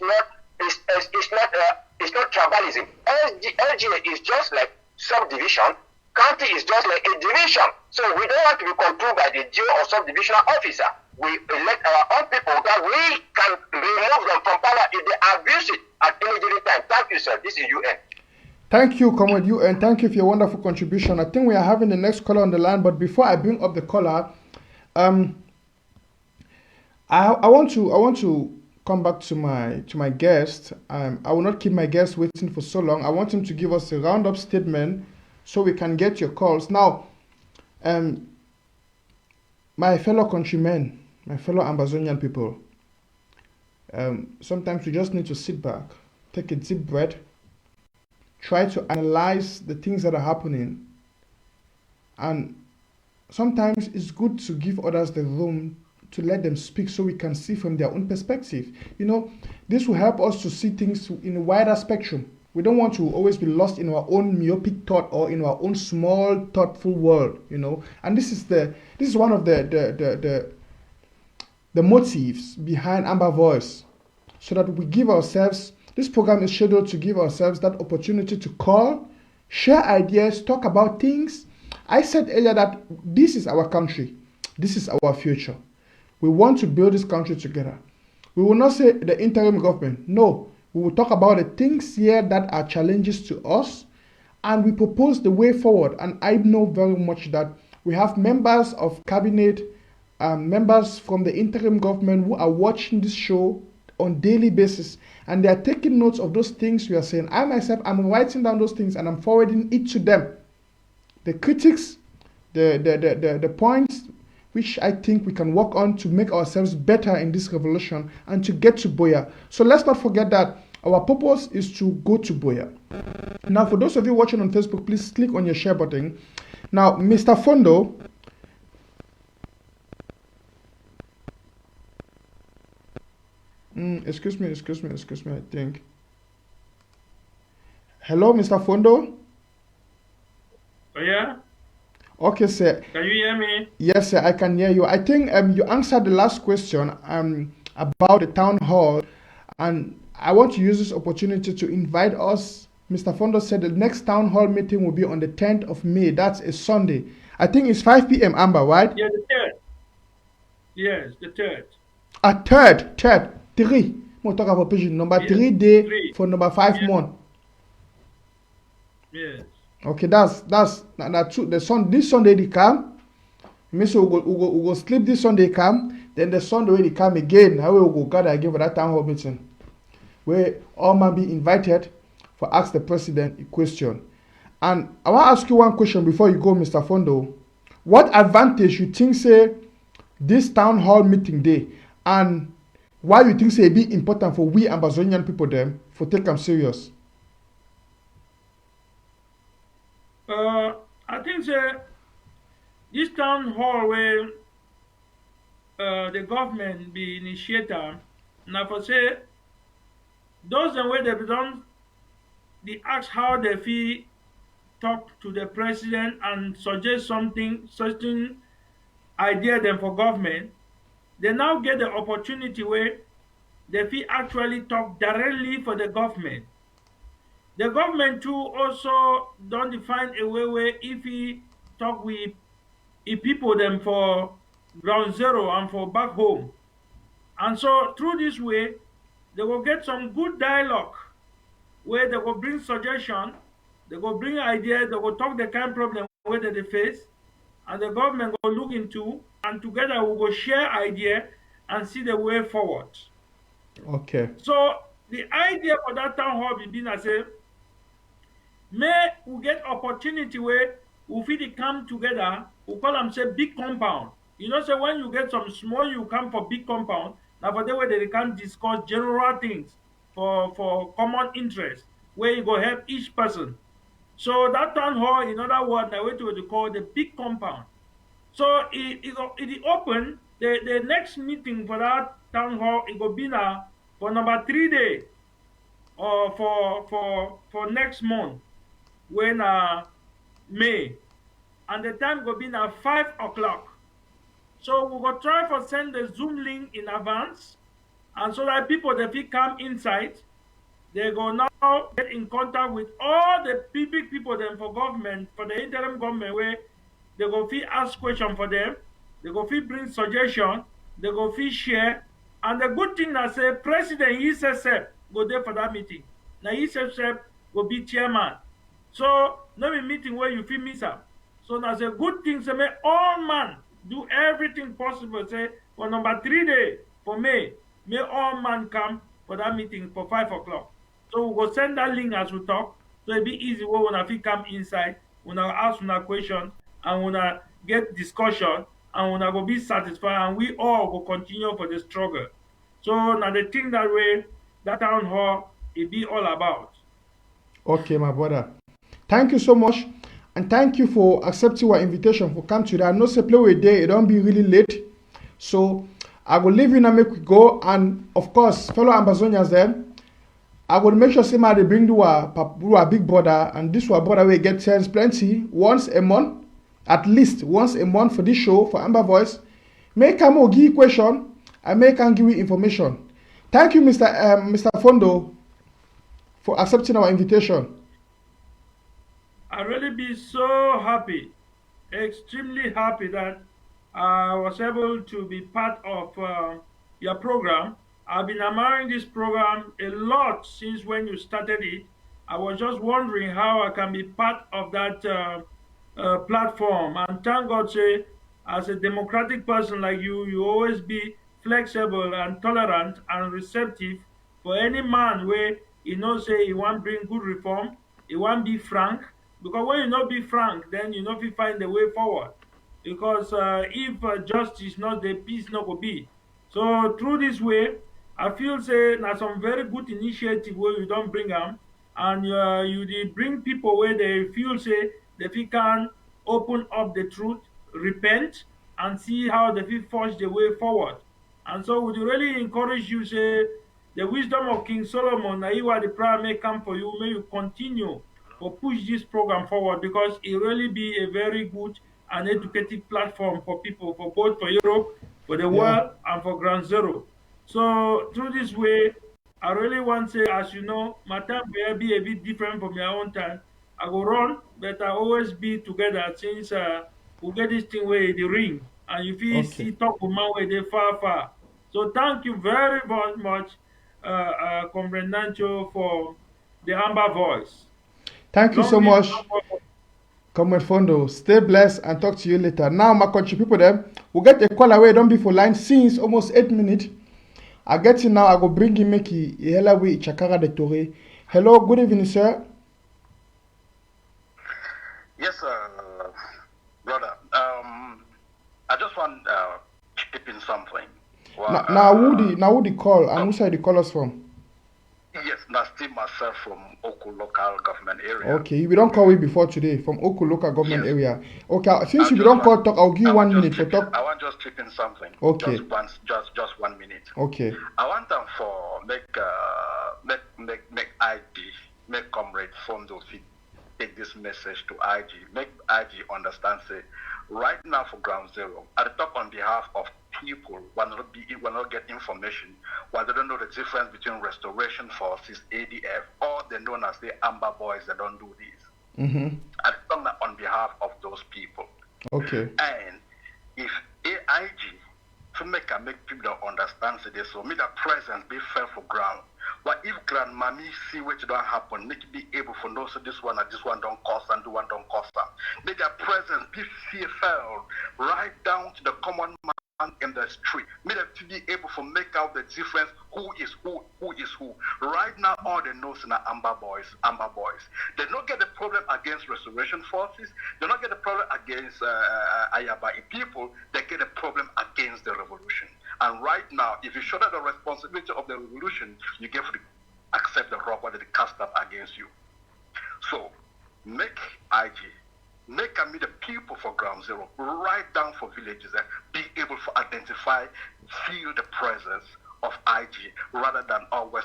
not tribalism. LGA is just like subdivision. County is just like a division. So we don't want to be controlled by the GO or subdivisional officer. We elect our own people that we can remove them from power if they abuse it at any given time. Thank you, sir. This is UN. Thank you, Comrade UN. Thank you for your wonderful contribution. I think we are having the next caller on the line, but before I bring up the caller, I want to come back to my guest. I will not keep my guest waiting for so long. I want him to give us a roundup statement so we can get your calls. Now, my fellow countrymen, my fellow Ambazonian people, sometimes we just need to sit back, take a deep breath, try to analyze the things that are happening, and sometimes it's good to give others the room to let them speak so we can see from their own perspective. This will help us to see things in a wider spectrum. We don't want to always be lost in our own myopic thought or in our own small thoughtful world, And this is one of the motives behind Amber Voice, so that we give ourselves. This program is scheduled to give ourselves that opportunity to call, share ideas, talk about things. I said earlier that this is our country. This is our future. We want to build this country together. We will not say the interim government. No, we will talk about the things here that are challenges to us, and we propose the way forward. And I know very much that we have members of cabinet, members from the interim government who are watching this show on daily basis, and they are taking notes of those things we are saying. I myself, I'm writing down those things and I'm forwarding it to them. The critics, the points which I think we can work on to make ourselves better in this revolution and to get to Boya. So let's not forget that our purpose is to go to Boya. Now, for those of you watching on Facebook, please click on your share button. Now, Mr. Fondo, excuse me, I think. Hello, Mr. Fondo? Oh, yeah? Okay, sir. Can you hear me? Yes, sir, I can hear you. I think you answered the last question about the town hall, and I want to use this opportunity to invite us. Mr. Fondo said the next town hall meeting will be on the 10th of May. That's a Sunday. I think it's 5 p.m. Amber, right? Yeah, the third. Yes, the third. A third, three. We'll talk about page number Yes, 3 day 3. for number 5 Yes. month. Yes. Okay, that's the sun. This Sunday they come. Means we go sleep this Sunday come. Then the Sunday when they come again, how we will go gather again for that town hall meeting, where all man be invited for ask the president a question. And I want to ask you one question before you go, Mr. Fondo. What advantage you think say this town hall meeting day, and why you think say it be important for we Amazonian people them for take them serious? I think this town hall where the government be initiator, now for say those the way they don't they ask how they feel talk to the president and suggest something certain idea them for government, they now get the opportunity where they feel actually talk directly for the government. The government too also don't define a way where if he talk with people them for ground zero and for back home. And so through this way, they will get some good dialogue where they will bring suggestion, they will bring ideas, they will talk the kind of problem where they face, and the government will look into, and together we will share idea and see the way forward. Okay. So the idea for that town hall be been as a may we get opportunity where we fit come together, we call them say big compound. You know, say when you get some small, you come for big compound. Now for the way they can discuss general things for common interest, where you go help each person. So that town hall, in other words, na what we call the big compound. So it open the next meeting for that town hall. It go be now for number 3 day or for next month when May, and the time go be now 5 o'clock. So we go try for send the Zoom link in advance, and so that people that fit come inside, they go now get in contact with all the big people them for government, for the interim government, where they go fit ask question for them, they go fit bring suggestion, they go fit share. And the good thing that say president himself go there for that meeting. Now he himself go be chairman. So no be meeting where you fit miss up. So that's a good thing. Say make all man do everything possible. Say for number 3 day for May, may all man come for that meeting for 5 o'clock. So we go send that link as we talk. So it be easy when una fit come inside, una ask una question, and una get discussion, and una go be satisfied, and we all go continue for the struggle. So now the thing that way that town hall it be all about. Okay, my brother. Thank you so much, and thank you for accepting our invitation for come today. I know say play with day, it don't be really late, so I will leave you now. Make we go, and of course, fellow Amazonians, then I will make sure say they bring to our big brother, and this our brother will get chance plenty once a month, at least once a month for this show for Amber Voice. Make him give you question, and make him give you information. Thank you, Mr. Fondo, for accepting our invitation. I really be so happy, extremely happy that I was able to be part of your program. I've been admiring this program a lot since when you started it. I was just wondering how I can be part of that platform. And thank God, say, as a democratic person like you always be flexible and tolerant and receptive for any man where you know say he want bring good reform, he want be frank. Because when you not be frank, then you know if you find the way forward. Because if justice not the peace not go be. So through this way, I feel say na some very good initiative where you don't bring them, and you dey bring people where they feel say they fit can open up the truth, repent, and see how they fit forge the way forward. And so would really encourage you say the wisdom of King Solomon, na you are the prayer may come for you, may you continue or push this program forward because it really be a very good an educative platform for people, for both for Europe, for the Yeah. world, and for Ground Zero. So through this way, I really want to say, as you know, my time will be a bit different from your own time. I go run, but I always be together since we get this thing where the ring, and you feel Okay. see talk with man where they far far. So thank you very, very much, Comrade Nancho, for the Amber Voice. Thank you Long so live much, Comr Fondo. Stay blessed and talk to you later. Now, my country people, them, we'll get a call away. Don't be for line since almost 8 minutes. I get you now. I go bring him, make he hella way Chakara de Torre. Hello, good evening, sir. Yes, brother. I just want to chip in something. Well, Now who the call and who side the call us from? Yes, that's still myself from Oku local government area. Okay, we don't call we before today from Oku local government Yes. area. Okay, since you don't call talk, I'll give you 1 minute for I talk. want just chip in something. Okay. Just 1 minute. Okay. I want them for make IG, make Comrade Fondo take this message to IG, make IG understand, say, right now for Ground Zero, I talk on behalf of people who will not get information, while they don't know the difference between Restoration Forces, ADF, or they're known as the Amber Boys that don't do this. Mm-hmm. I talk on behalf of those people. Okay. And if AIG to make people understand this, so make that presence be felt for ground. But if grandmammy see what don't happen, make it be able to know so this one and this one don't cost and this one don't cost them. Make their presence be felt right down to the common man in the street. Make them to be able to make out the difference who is who. Right now, all they know is Amber Boys. They don't get the problem against Restoration Forces. They don't get the problem against Ayabai people. They get the problem against the revolution. And right now, if you shoulder the responsibility of the revolution, you get to accept the rock that they cast up against you. So, make IG, make me the people for Ground Zero, right down for villages, and be able to identify, feel the presence of IG, rather than always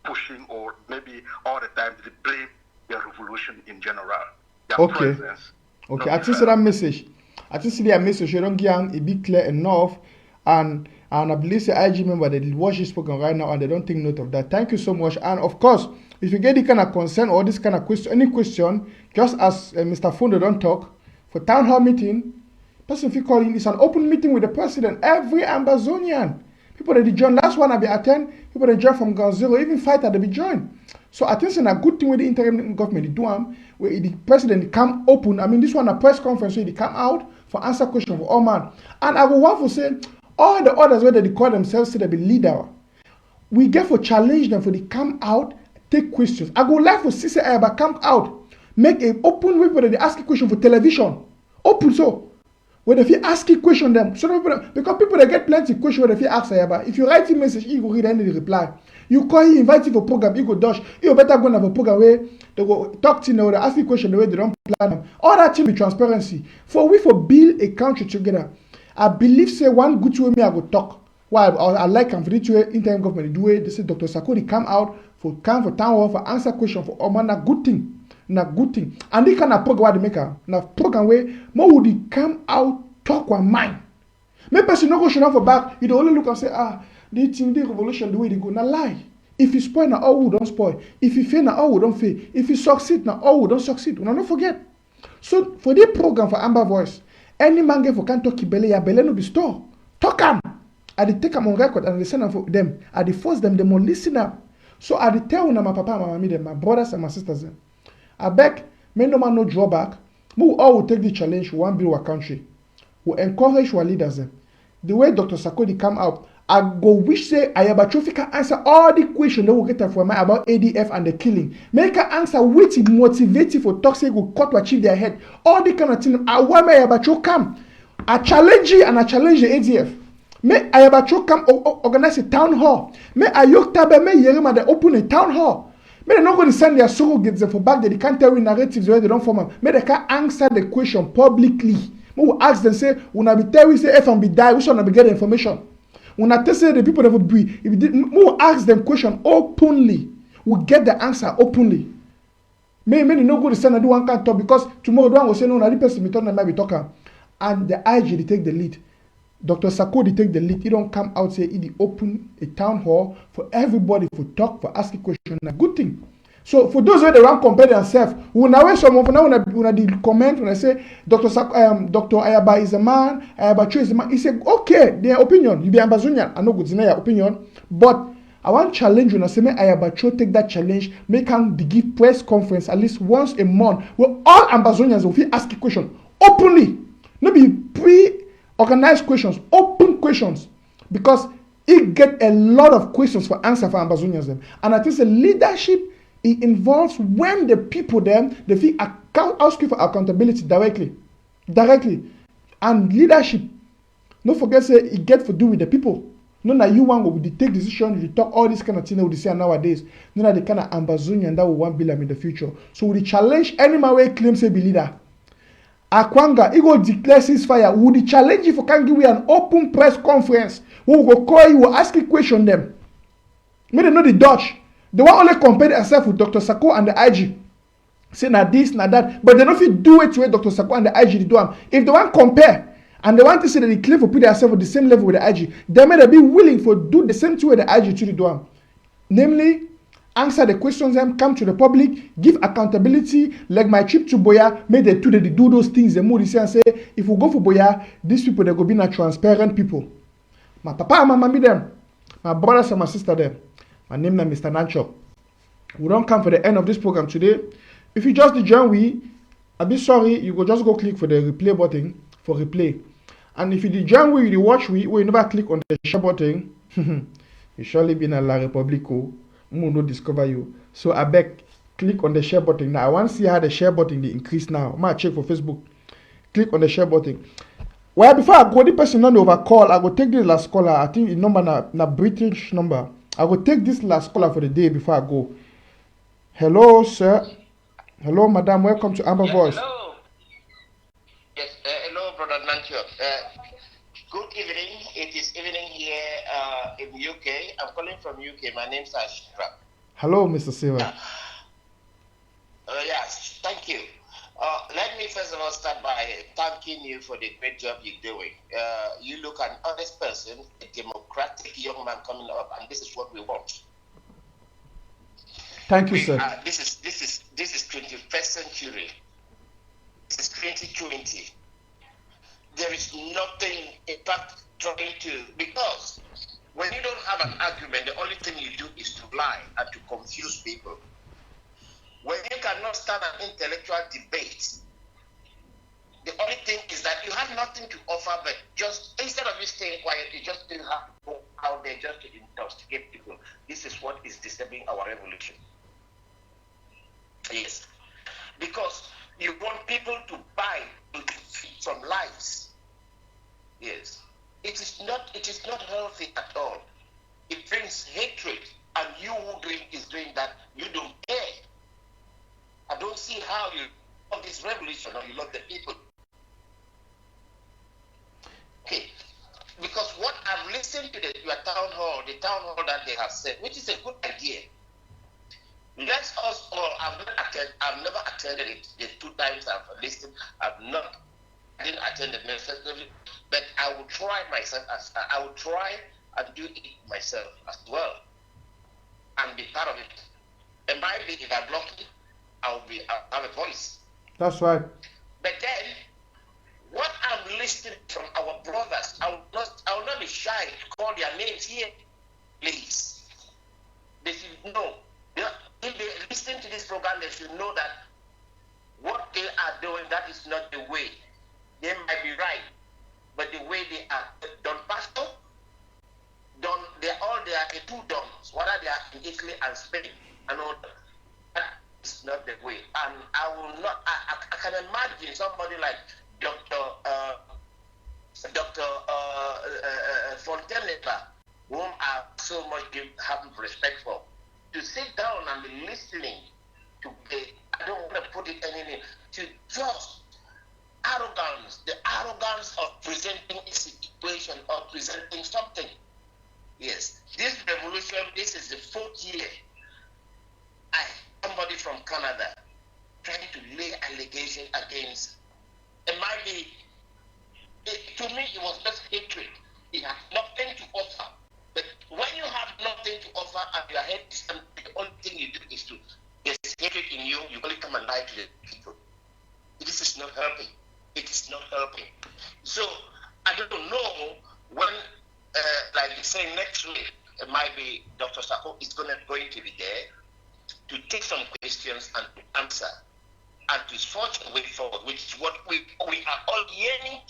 pushing or maybe all the time they blame the revolution in general. Their Okay. presence. Okay, I think that message. I think that message you don't give it be clear enough, and I believe the IG member they watch this program right now and they don't take note of that. Thank you so much. And of course, if you get this kind of concern or this kind of question, any question, just as Mr. Fondo don't talk for town hall meeting, person if you call in, it's an open meeting with the president. Every Ambazonian, people that they join. Last one I be attend. People that join from Ground Zero, even fighter they be join. So I think it's a good thing with the interim government they do where the president come open. I mean this one a press conference where they come out for answer question for all man. And I will want to say all the others where they call themselves to they be leader. We get for challenge them for they come out, take questions. I go live for CCI but come out, make a open way for they ask a question for television. Open so. When if you ask a question them, so because people they get plenty of questions when if you ask about. If you write a message, you go read any reply. You call him, invite him for program, you go dash. You better go and have a program where they go talk to you now, they ask you question the way they don't plan them. All that should be transparency. For we for build a country together. I believe say one good way me I go talk. Why I like and for this way interim government do it. They say Dr. Sakodi come for town hall for answer question for all man a good thing. Na good thing. And they kind of program they make na program where more would he come out talk one mind. Maybe person no go show for back. You only look and say they think the revolution the way they go. Na lie. If you spoil na all we don't spoil. If you fail na all we don't fail. If you succeed na all we don't succeed. Una don't forget. So for this program for Amber Voice, any man get for can talk belly ya belly no be store. Talk am. I dey take am on record and I send am for them. I dey force them will listen up. So I dey tell una my papa and my mommy them, my brothers and my sisters them. I beg, may no man no drawback. We all will take the challenge. We want to build our country. We encourage our leaders. Them. The way Dr. Sakodi come out, I go wish say Ayabachofi can answer all the questions that we get from about ADF and the killing. Make her answer which motivated for toxic will cut to achieve their head. All the kind of thing. I want my Ayabacho come. I challenge you and I challenge the ADF. May Ayabacho come organize a town hall. May Ayok Tabe may Yerima they open a town hall. May they not going to send their surrogates for back that they can't tell you narratives where they don't form them. May they can't answer the question publicly. We will ask them, say, when I be tell we say F and be die, we shall not be get the information. When I tell say the people that will be, if we will ask them question openly, we get the answer openly. Many no go to send one can't talk because tomorrow one will say no, the person might be talking. And the IG they take the lead. Dr. Sako they take the lead. He don't come out say he open a town hall for everybody for talk, for asking questions. A good thing. So for those who they want compare themselves, when I wear someone for now when I did comment when I say Dr. Dr. Ayaba is a man, Ayaba Cho is a man, he said okay, their opinion. You be Ambazonian, I know good deny your opinion, but I want challenge when I say make Ayaba Cho take that challenge, make him give press conference at least once a month where all Ambazonians will be asking questions openly. Not be pre-organized questions, open questions. Because it get a lot of questions for answer for Ambazonians. And I think the leadership it involves when the people them they feel ask you for accountability directly. And leadership, don't forget say it get for do with the people. No, that you want to take decision, you talk all this kind of thing that we see nowadays. No, that the kind of Ambazonian that we want to be in the future. So we challenge any man where claim say be leader. Akwanga, he go declare ceasefire. We challenge you for can give you an open press conference. We will go call you, we'll ask you question them. May they know the Dutch. They want only compare themselves with Dr. Sako and the IG. Say na this, na that. But they don't fit do it with Dr. Sako and the IG they do them. If they want compare and they want to say that they claim for put themselves at the same level with the IG, they may be willing for do the same thing with the IG to do them. Namely, answer the questions them, come to the public, give accountability. Like my trip to Boya, made they do those things. They move and say, if we go for Boya, these people they go be not transparent people. My papa and my mommy them, my brothers and my sister them. My name is Mr. Nanchop. We don't come for the end of this program today. If you just join I'll be sorry, you go just go click for the replay button for replay. And if you join you watch you never click on the share button, you surely be in La Republico. We will discover you. So I beg, click on the share button. Now I want to see how the share button they increase now. I might check for Facebook. Click on the share button. Well, before I go, the person not over call, I go take this last caller. I think the number na British number. I will take this last caller for the day before I go. Hello, sir. Hello, madam. Welcome to Amber Voice. Hello. Yes, hello, brother Nanchop. Good evening. It is evening here in UK. I'm calling from UK. My name's Ashra. Hello, Mr. Silva. Yes, thank you. Let me first of all start by thanking you for the great job you're doing. You look an honest person, a democratic young man coming up, and this is what we want. Thank you, sir. This is 21st century. This is 2020. There is nothing, in fact, trying to, because when you don't have an argument, the only thing you do is to lie and to confuse people. When you cannot stand an intellectual debate, the only thing is that you have nothing to offer, but just instead of you staying quiet, you just still have to go out there just to intoxicate people. This is what is disturbing our revolution. Yes. Because you want people to buy some lies. Yes. It is not healthy at all. It brings hatred, and you who is doing that, you don't care. I don't see how you love this revolution or you love the people. Okay. Because what I've listened to your town hall, the town hall that they have said, which is a good idea. Let us all, I've never attended it. The 2 times I've listened, I didn't attend it necessarily, but I will try myself, I will try and do it myself as well, and be part of it. And maybe if I block it, I'll have a voice. That's right. But then, what I'm listening from our brothers, I will not be shy to call their names here, please. They should know. If they listen to this program, they should know that what they are doing, that is not the way. They might be right, but the way they are Don Pastor, they are 2 dons, whether they are in Italy and Spain and all that is not the way. And I will not, I can imagine somebody like Dr. Fonteneva, whom I so much have respect for, to sit down and be listening to I don't want to put it anywhere, to just the arrogance of presenting a situation or presenting something. Yes, this revolution, this is the 4th year. Somebody from Canada, trying to lay allegation against. It might be, to me, it was just hatred. He had nothing to offer. But when you have nothing to offer and your head is empty, the only thing you do is to, there's hatred in you, you only come and lie to the people. This is not helping. It is not helping. So, I don't know when, like you say, next week, it might be Dr. Sako is going to be there to take some questions and to answer and to forge a way forward, which is what we are all yearning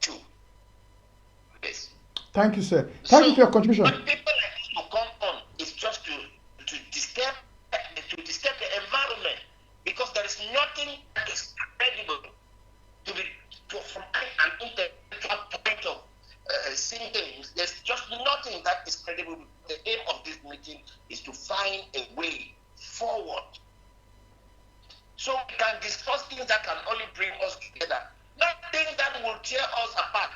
to. Yes. Thank you, sir. Thank you for your contribution. But people like this to come on is just to disturb the environment, because there is nothing that is credible from an intellectual point of seeing things. There's just nothing that is credible. The aim of this meeting is to find a way forward, so we can discuss things that can only bring us together, not things that will tear us apart.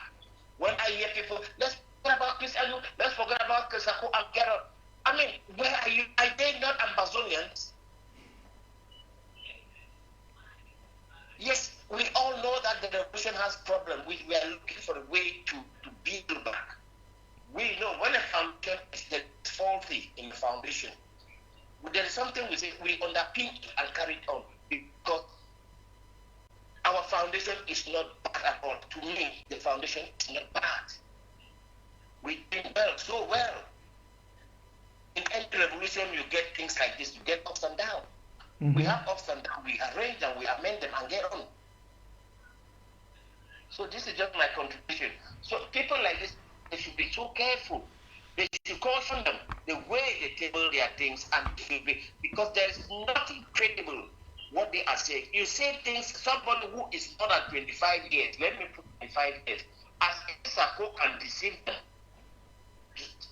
When I hear people, let's forget about Chris Anu, let's forget about Kesako and Gerald. I mean, where are you? Are they not Amazonians? Yes, we all know that the revolution has problems. We are looking for a way to build back. We know when a foundation is faulty in the foundation, there is something we say, we underpin it and carry it on, because our foundation is not bad at all. To me, the foundation is not bad. We do well, so well. In any revolution, you get things like this, you get ups and downs. Mm-hmm. We have ups and downs, we arrange them, we amend them and get on. So this is just my contribution. So people like this, they should be so careful. They should caution them the way they table their things, and because there is nothing credible what they are saying. You say things, somebody who is more than 25 years, let me put 25 years, as a Sako can deceive them.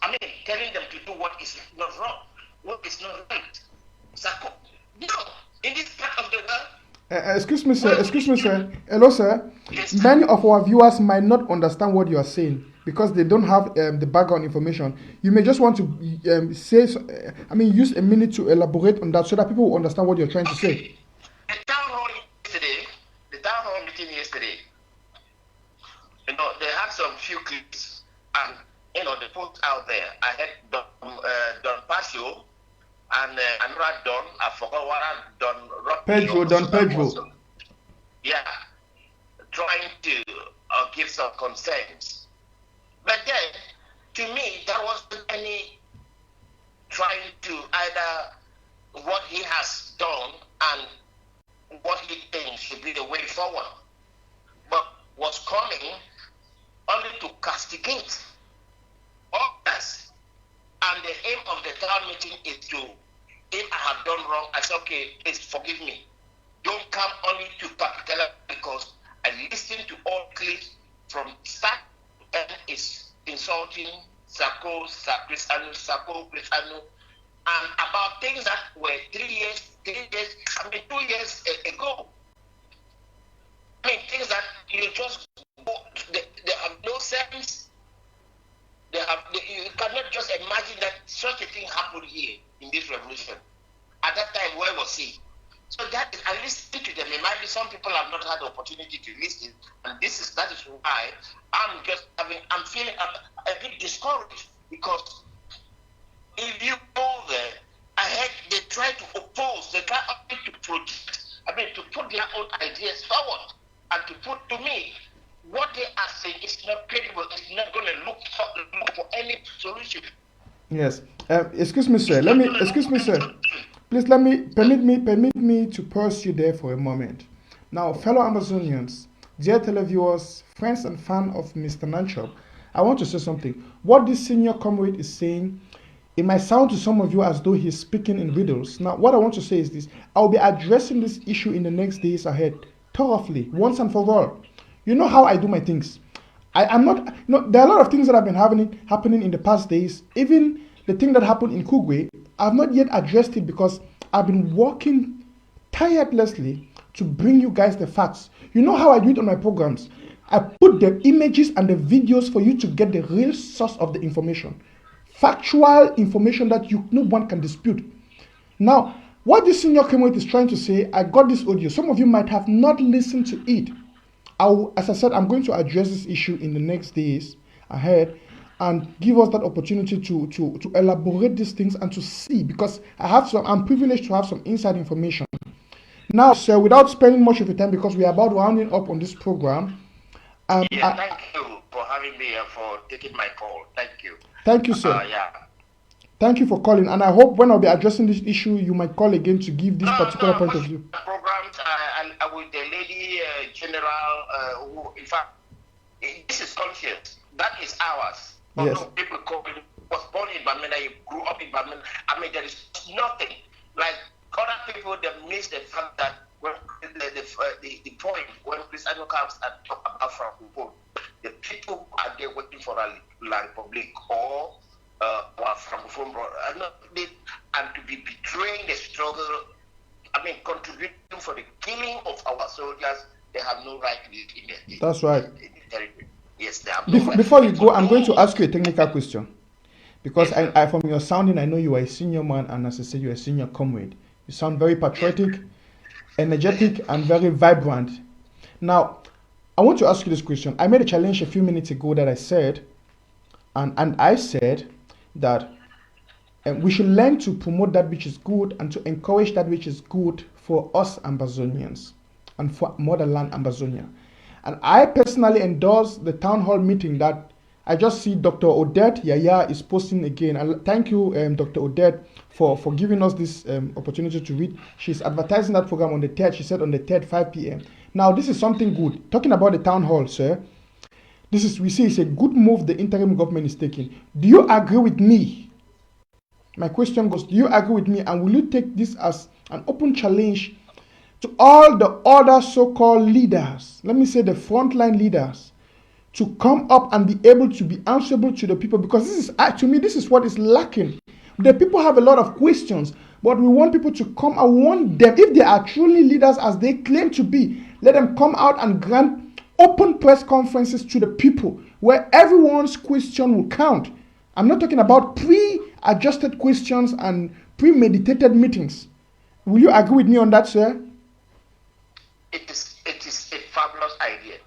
I mean, telling them to do what is not wrong, what is not right. Sako, no, in this part of the world. Excuse me, sir. Hello, sir. Yes, many of our viewers might not understand what you are saying because they don't have the background information. You may just want to use a minute to elaborate on that so that people will understand what you're trying to say. The town hall meeting yesterday, they had some few clips, and they put out there. I had Don Pasio and another Don, I forgot what Don Pedro. Yeah, trying to give some concerns. But then, to me, there wasn't any trying to either what he has done and what he thinks should be the way forward, but was coming only to castigate others. And the aim of the town meeting is to, if I have done wrong, I say, okay, please forgive me. Don't come only to Capitala, because I listened to all clips from start to end is insulting Sako, Chris Anu, and about things that were 2 years ago. I mean, things that you just, they have no sense. You cannot just imagine that such a thing happened here in this revolution. At that time, where was he? So that is, I listened to them. It might be some people have not had the opportunity to listen, and that is why I'm feeling a bit discouraged, because if you go there, they try to oppose, they try to to put their own ideas forward, and to put, to me, what they are saying is not credible. It's not going to look for any solution. Yes. Excuse me, sir. Please permit me to pause you there for a moment. Now, fellow Amazonians, dear televiewers, friends and fans of Mr. Nanchop, I want to say something. What this senior comrade is saying, it might sound to some of you as though he's speaking in riddles. Now, what I want to say is this. I'll be addressing this issue in the next days ahead, thoroughly, once and for all. You know how I do my things. I'm not, there are a lot of things that have been happening in the past days. Even the thing that happened in Kugwe, I've not yet addressed it because I've been working tirelessly to bring you guys the facts. You know how I do it on my programs. I put the images and the videos for you to get the real source of the information. Factual information that no one can dispute. Now, What this senior comrade is trying to say, I got this audio. Some of you might have not listened to it. As I said, I'm going to address this issue in the next days ahead and give us that opportunity to elaborate these things and to see, because I'm privileged to have some inside information. Now, sir, without spending much of your time, because we are about rounding up on this program. Thank you for having me and for taking my call. Thank you. Thank you, sir. Thank you for calling, and I hope when I'll be addressing this issue, you might call again to give this particular point of view. Programs with the lady general, who, in fact, this is conscience. That is ours. Yes. Although people was born in Bamenda, you grew up in Bamenda. I mean, there is nothing like other people that miss the fact that when the point when Cristiano comes and talk about Francophone, the people who are there waiting for a La Republic or Francophone, and to be betraying the struggle, I mean, contributing for the killing of our soldiers, they have no right to be in the That's right. In the territory. Yes, they have no right. Before you go, I'm going to ask you a technical question. Because yes, I from your sounding, I know you are a senior man, and as I said, you're a senior comrade. You sound very patriotic, energetic, and very vibrant. Now, I want to ask you this question. I made a challenge a few minutes ago that I said, and I said that we should learn to promote that which is good and to encourage that which is good for us Ambazonians and for motherland Ambazonia. And I personally endorse the town hall meeting that I just see Dr. Odette Yaya is posting again. And thank you, Dr. Odette, for giving us this opportunity to read. She's advertising that program on the 3rd. She said on the 3rd, 5 p.m. Now, this is something good. Talking about the town hall, sir, we see it's a good move the interim government is taking. Do you agree with me? My question goes, do you agree with me? And will you take this as an open challenge to all the other so-called leaders, let me say the frontline leaders, to come up and be able to be answerable to the people? Because this is, to me, this is what is lacking. The people have a lot of questions, but we want people to come and want them, if they are truly leaders as they claim to be, let them come out and grant open press conferences to the people where everyone's question will count. I'm not talking about pre-adjusted questions and premeditated meetings. Will you agree with me on that, sir? It is a fabulous idea.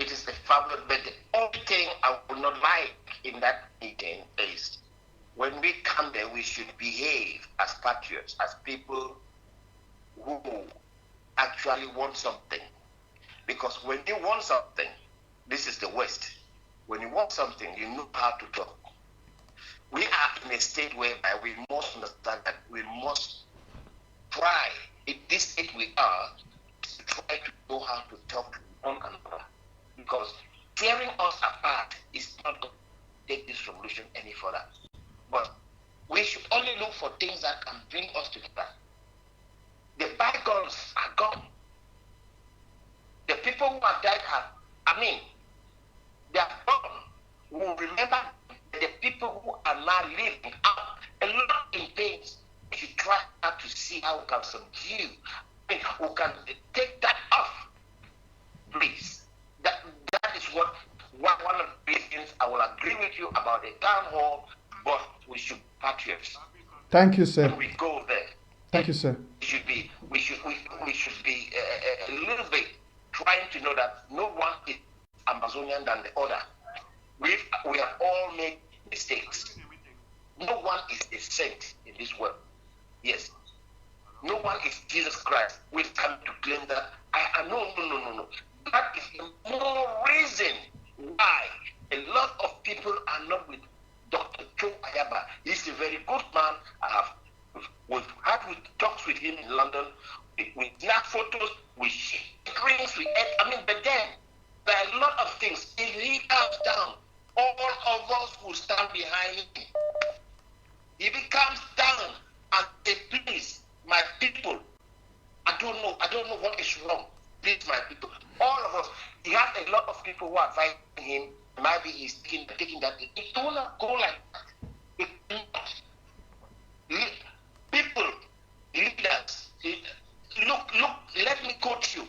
It is a fabulous, but the only thing I would not like in that meeting is when we come there, we should behave as patriots, as people who actually want something. Because when you want something, this is the West. When you want something, you know how to talk. We are in a state whereby we must understand that we must try, in this state we are, to try to know how to talk to one another. Because tearing us apart is not going to take this revolution any further. But we should only look for things that can bring us together. The bygones are gone. The people who have died they are gone. We will remember the people who are now living out a lot in pain. We should try to see how we can subdue. We can take that off, please. That is one of the reasons I will agree with you about the town hall, but we should be patriots. Thank you, sir. When we go there. Thank you, sir. We should be a little bit trying to know that no one is Amazonian than the other. We have all made mistakes. No one is a saint in this world. Yes. No one is Jesus Christ. We've come to claim that. No. That is the more reason why a lot of people are not with Dr. Joe Ayaba. He's a very good man. We've had talks with him in London. We snap photos, we share drinks, but then there are a lot of things. If he comes down, all of us will stand behind him. If he comes down and say, please, my people, I don't know what is wrong. Please, my people, all of us. He has a lot of people who are fighting him. Maybe he's taking that. It will not go like that. It will not. People, leaders, look, let me quote you.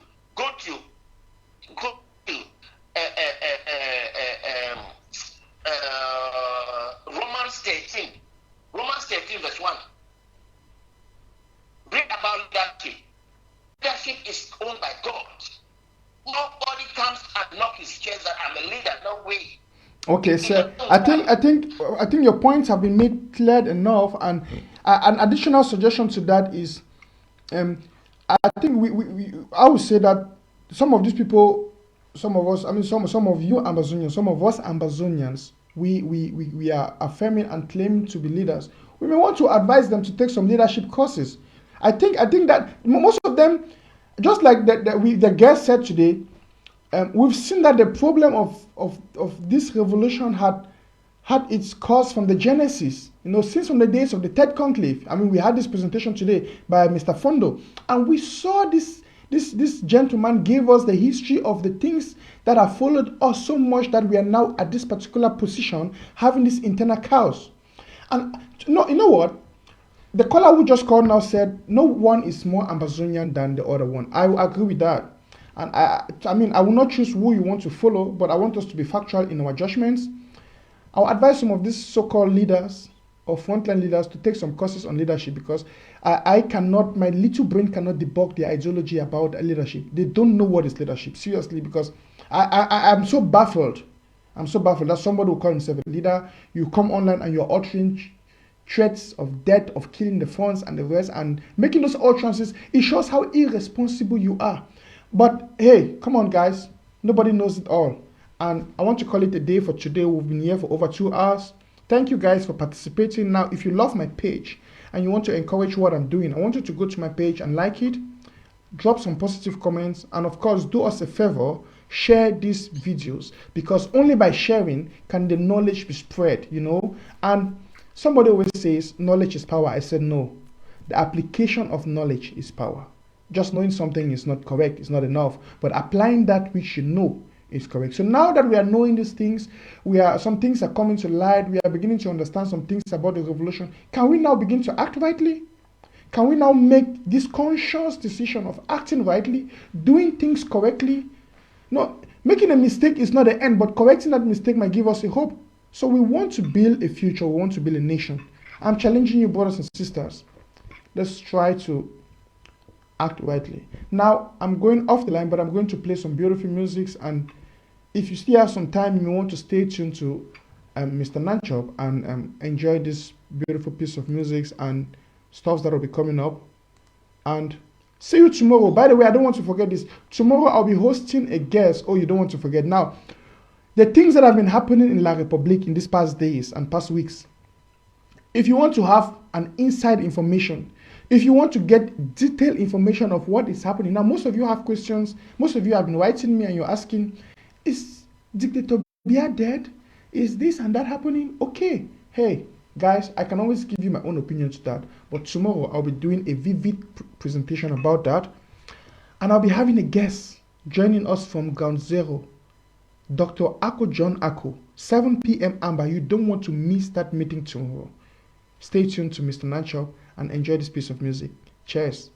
Romans 13 verse 1. that I'm a leader. No way. Okay, sir. I think your points have been made clear enough, and an additional suggestion to that is, I think I would say that some of these people, some of us, I mean, some of you Amazonians, some of us Amazonians, we are affirming and claiming to be leaders. We may want to advise them to take some leadership courses. I think that most of them, just like the guest said today, we've seen that the problem of this revolution had its cause from the genesis. Since from the days of the third conclave. I mean, we had this presentation today by Mr. Fondo, and we saw this gentleman gave us the history of the things that have followed us so much that we are now at this particular position, having this internal chaos. And you know what? The caller who just called now said no one is more Amazonian than the other one. I agree with that. And I mean, I will not choose who you want to follow, but I want us to be factual in our judgments. I'll advise some of these so-called leaders or frontline leaders to take some courses on leadership, because I cannot, my little brain cannot debug the ideology about leadership. They don't know what is leadership, seriously, because I'm so baffled. I'm so baffled that somebody will call himself a leader. You come online and you're uttering threats of death, of killing the funds and the rest, and making those utterances. It shows how irresponsible you are. But hey, come on, guys. Nobody knows it all. And I want to call it a day for today. We've been here for over 2 hours. Thank you guys for participating. Now, if you love my page and you want to encourage what I'm doing, I want you to go to my page and like it, drop some positive comments, and of course, do us a favor, share these videos, because only by sharing can the knowledge be spread, And somebody always says, knowledge is power. I said, no. The application of knowledge is power. Just knowing something is not correct, it's not enough. But applying that which you know is correct. So now that we are knowing these things, some things are coming to light, we are beginning to understand some things about the revolution. Can we now begin to act rightly? Can we now make this conscious decision of acting rightly, doing things correctly? No, making a mistake is not the end, but correcting that mistake might give us a hope. So we want to build a future, we want to build a nation. I'm challenging you, brothers and sisters. Let's try to act rightly. Now, I'm going off the line, but I'm going to play some beautiful music, and if you still have some time, you want to stay tuned to Mr. Nanchop and enjoy this beautiful piece of music and stuff that will be coming up. And see you tomorrow. By the way, I don't want to forget this. Tomorrow, I'll be hosting a guest. Oh, you don't want to forget. Now, the things that have been happening in La Republique in these past days and past weeks, if you want to have an inside information, if you want to get detailed information of what is happening, now most of you have questions, most of you have been writing me and you're asking, is Dictator Biya dead? Is this and that happening? Okay, hey, guys, I can always give you my own opinion to that, but tomorrow I'll be doing a vivid presentation about that, and I'll be having a guest joining us from Ground Zero, Dr. Ako John Ako, 7 p.m. Amber. You don't want to miss that meeting tomorrow. Stay tuned to Mr. Nanchop and enjoy this piece of music. Cheers.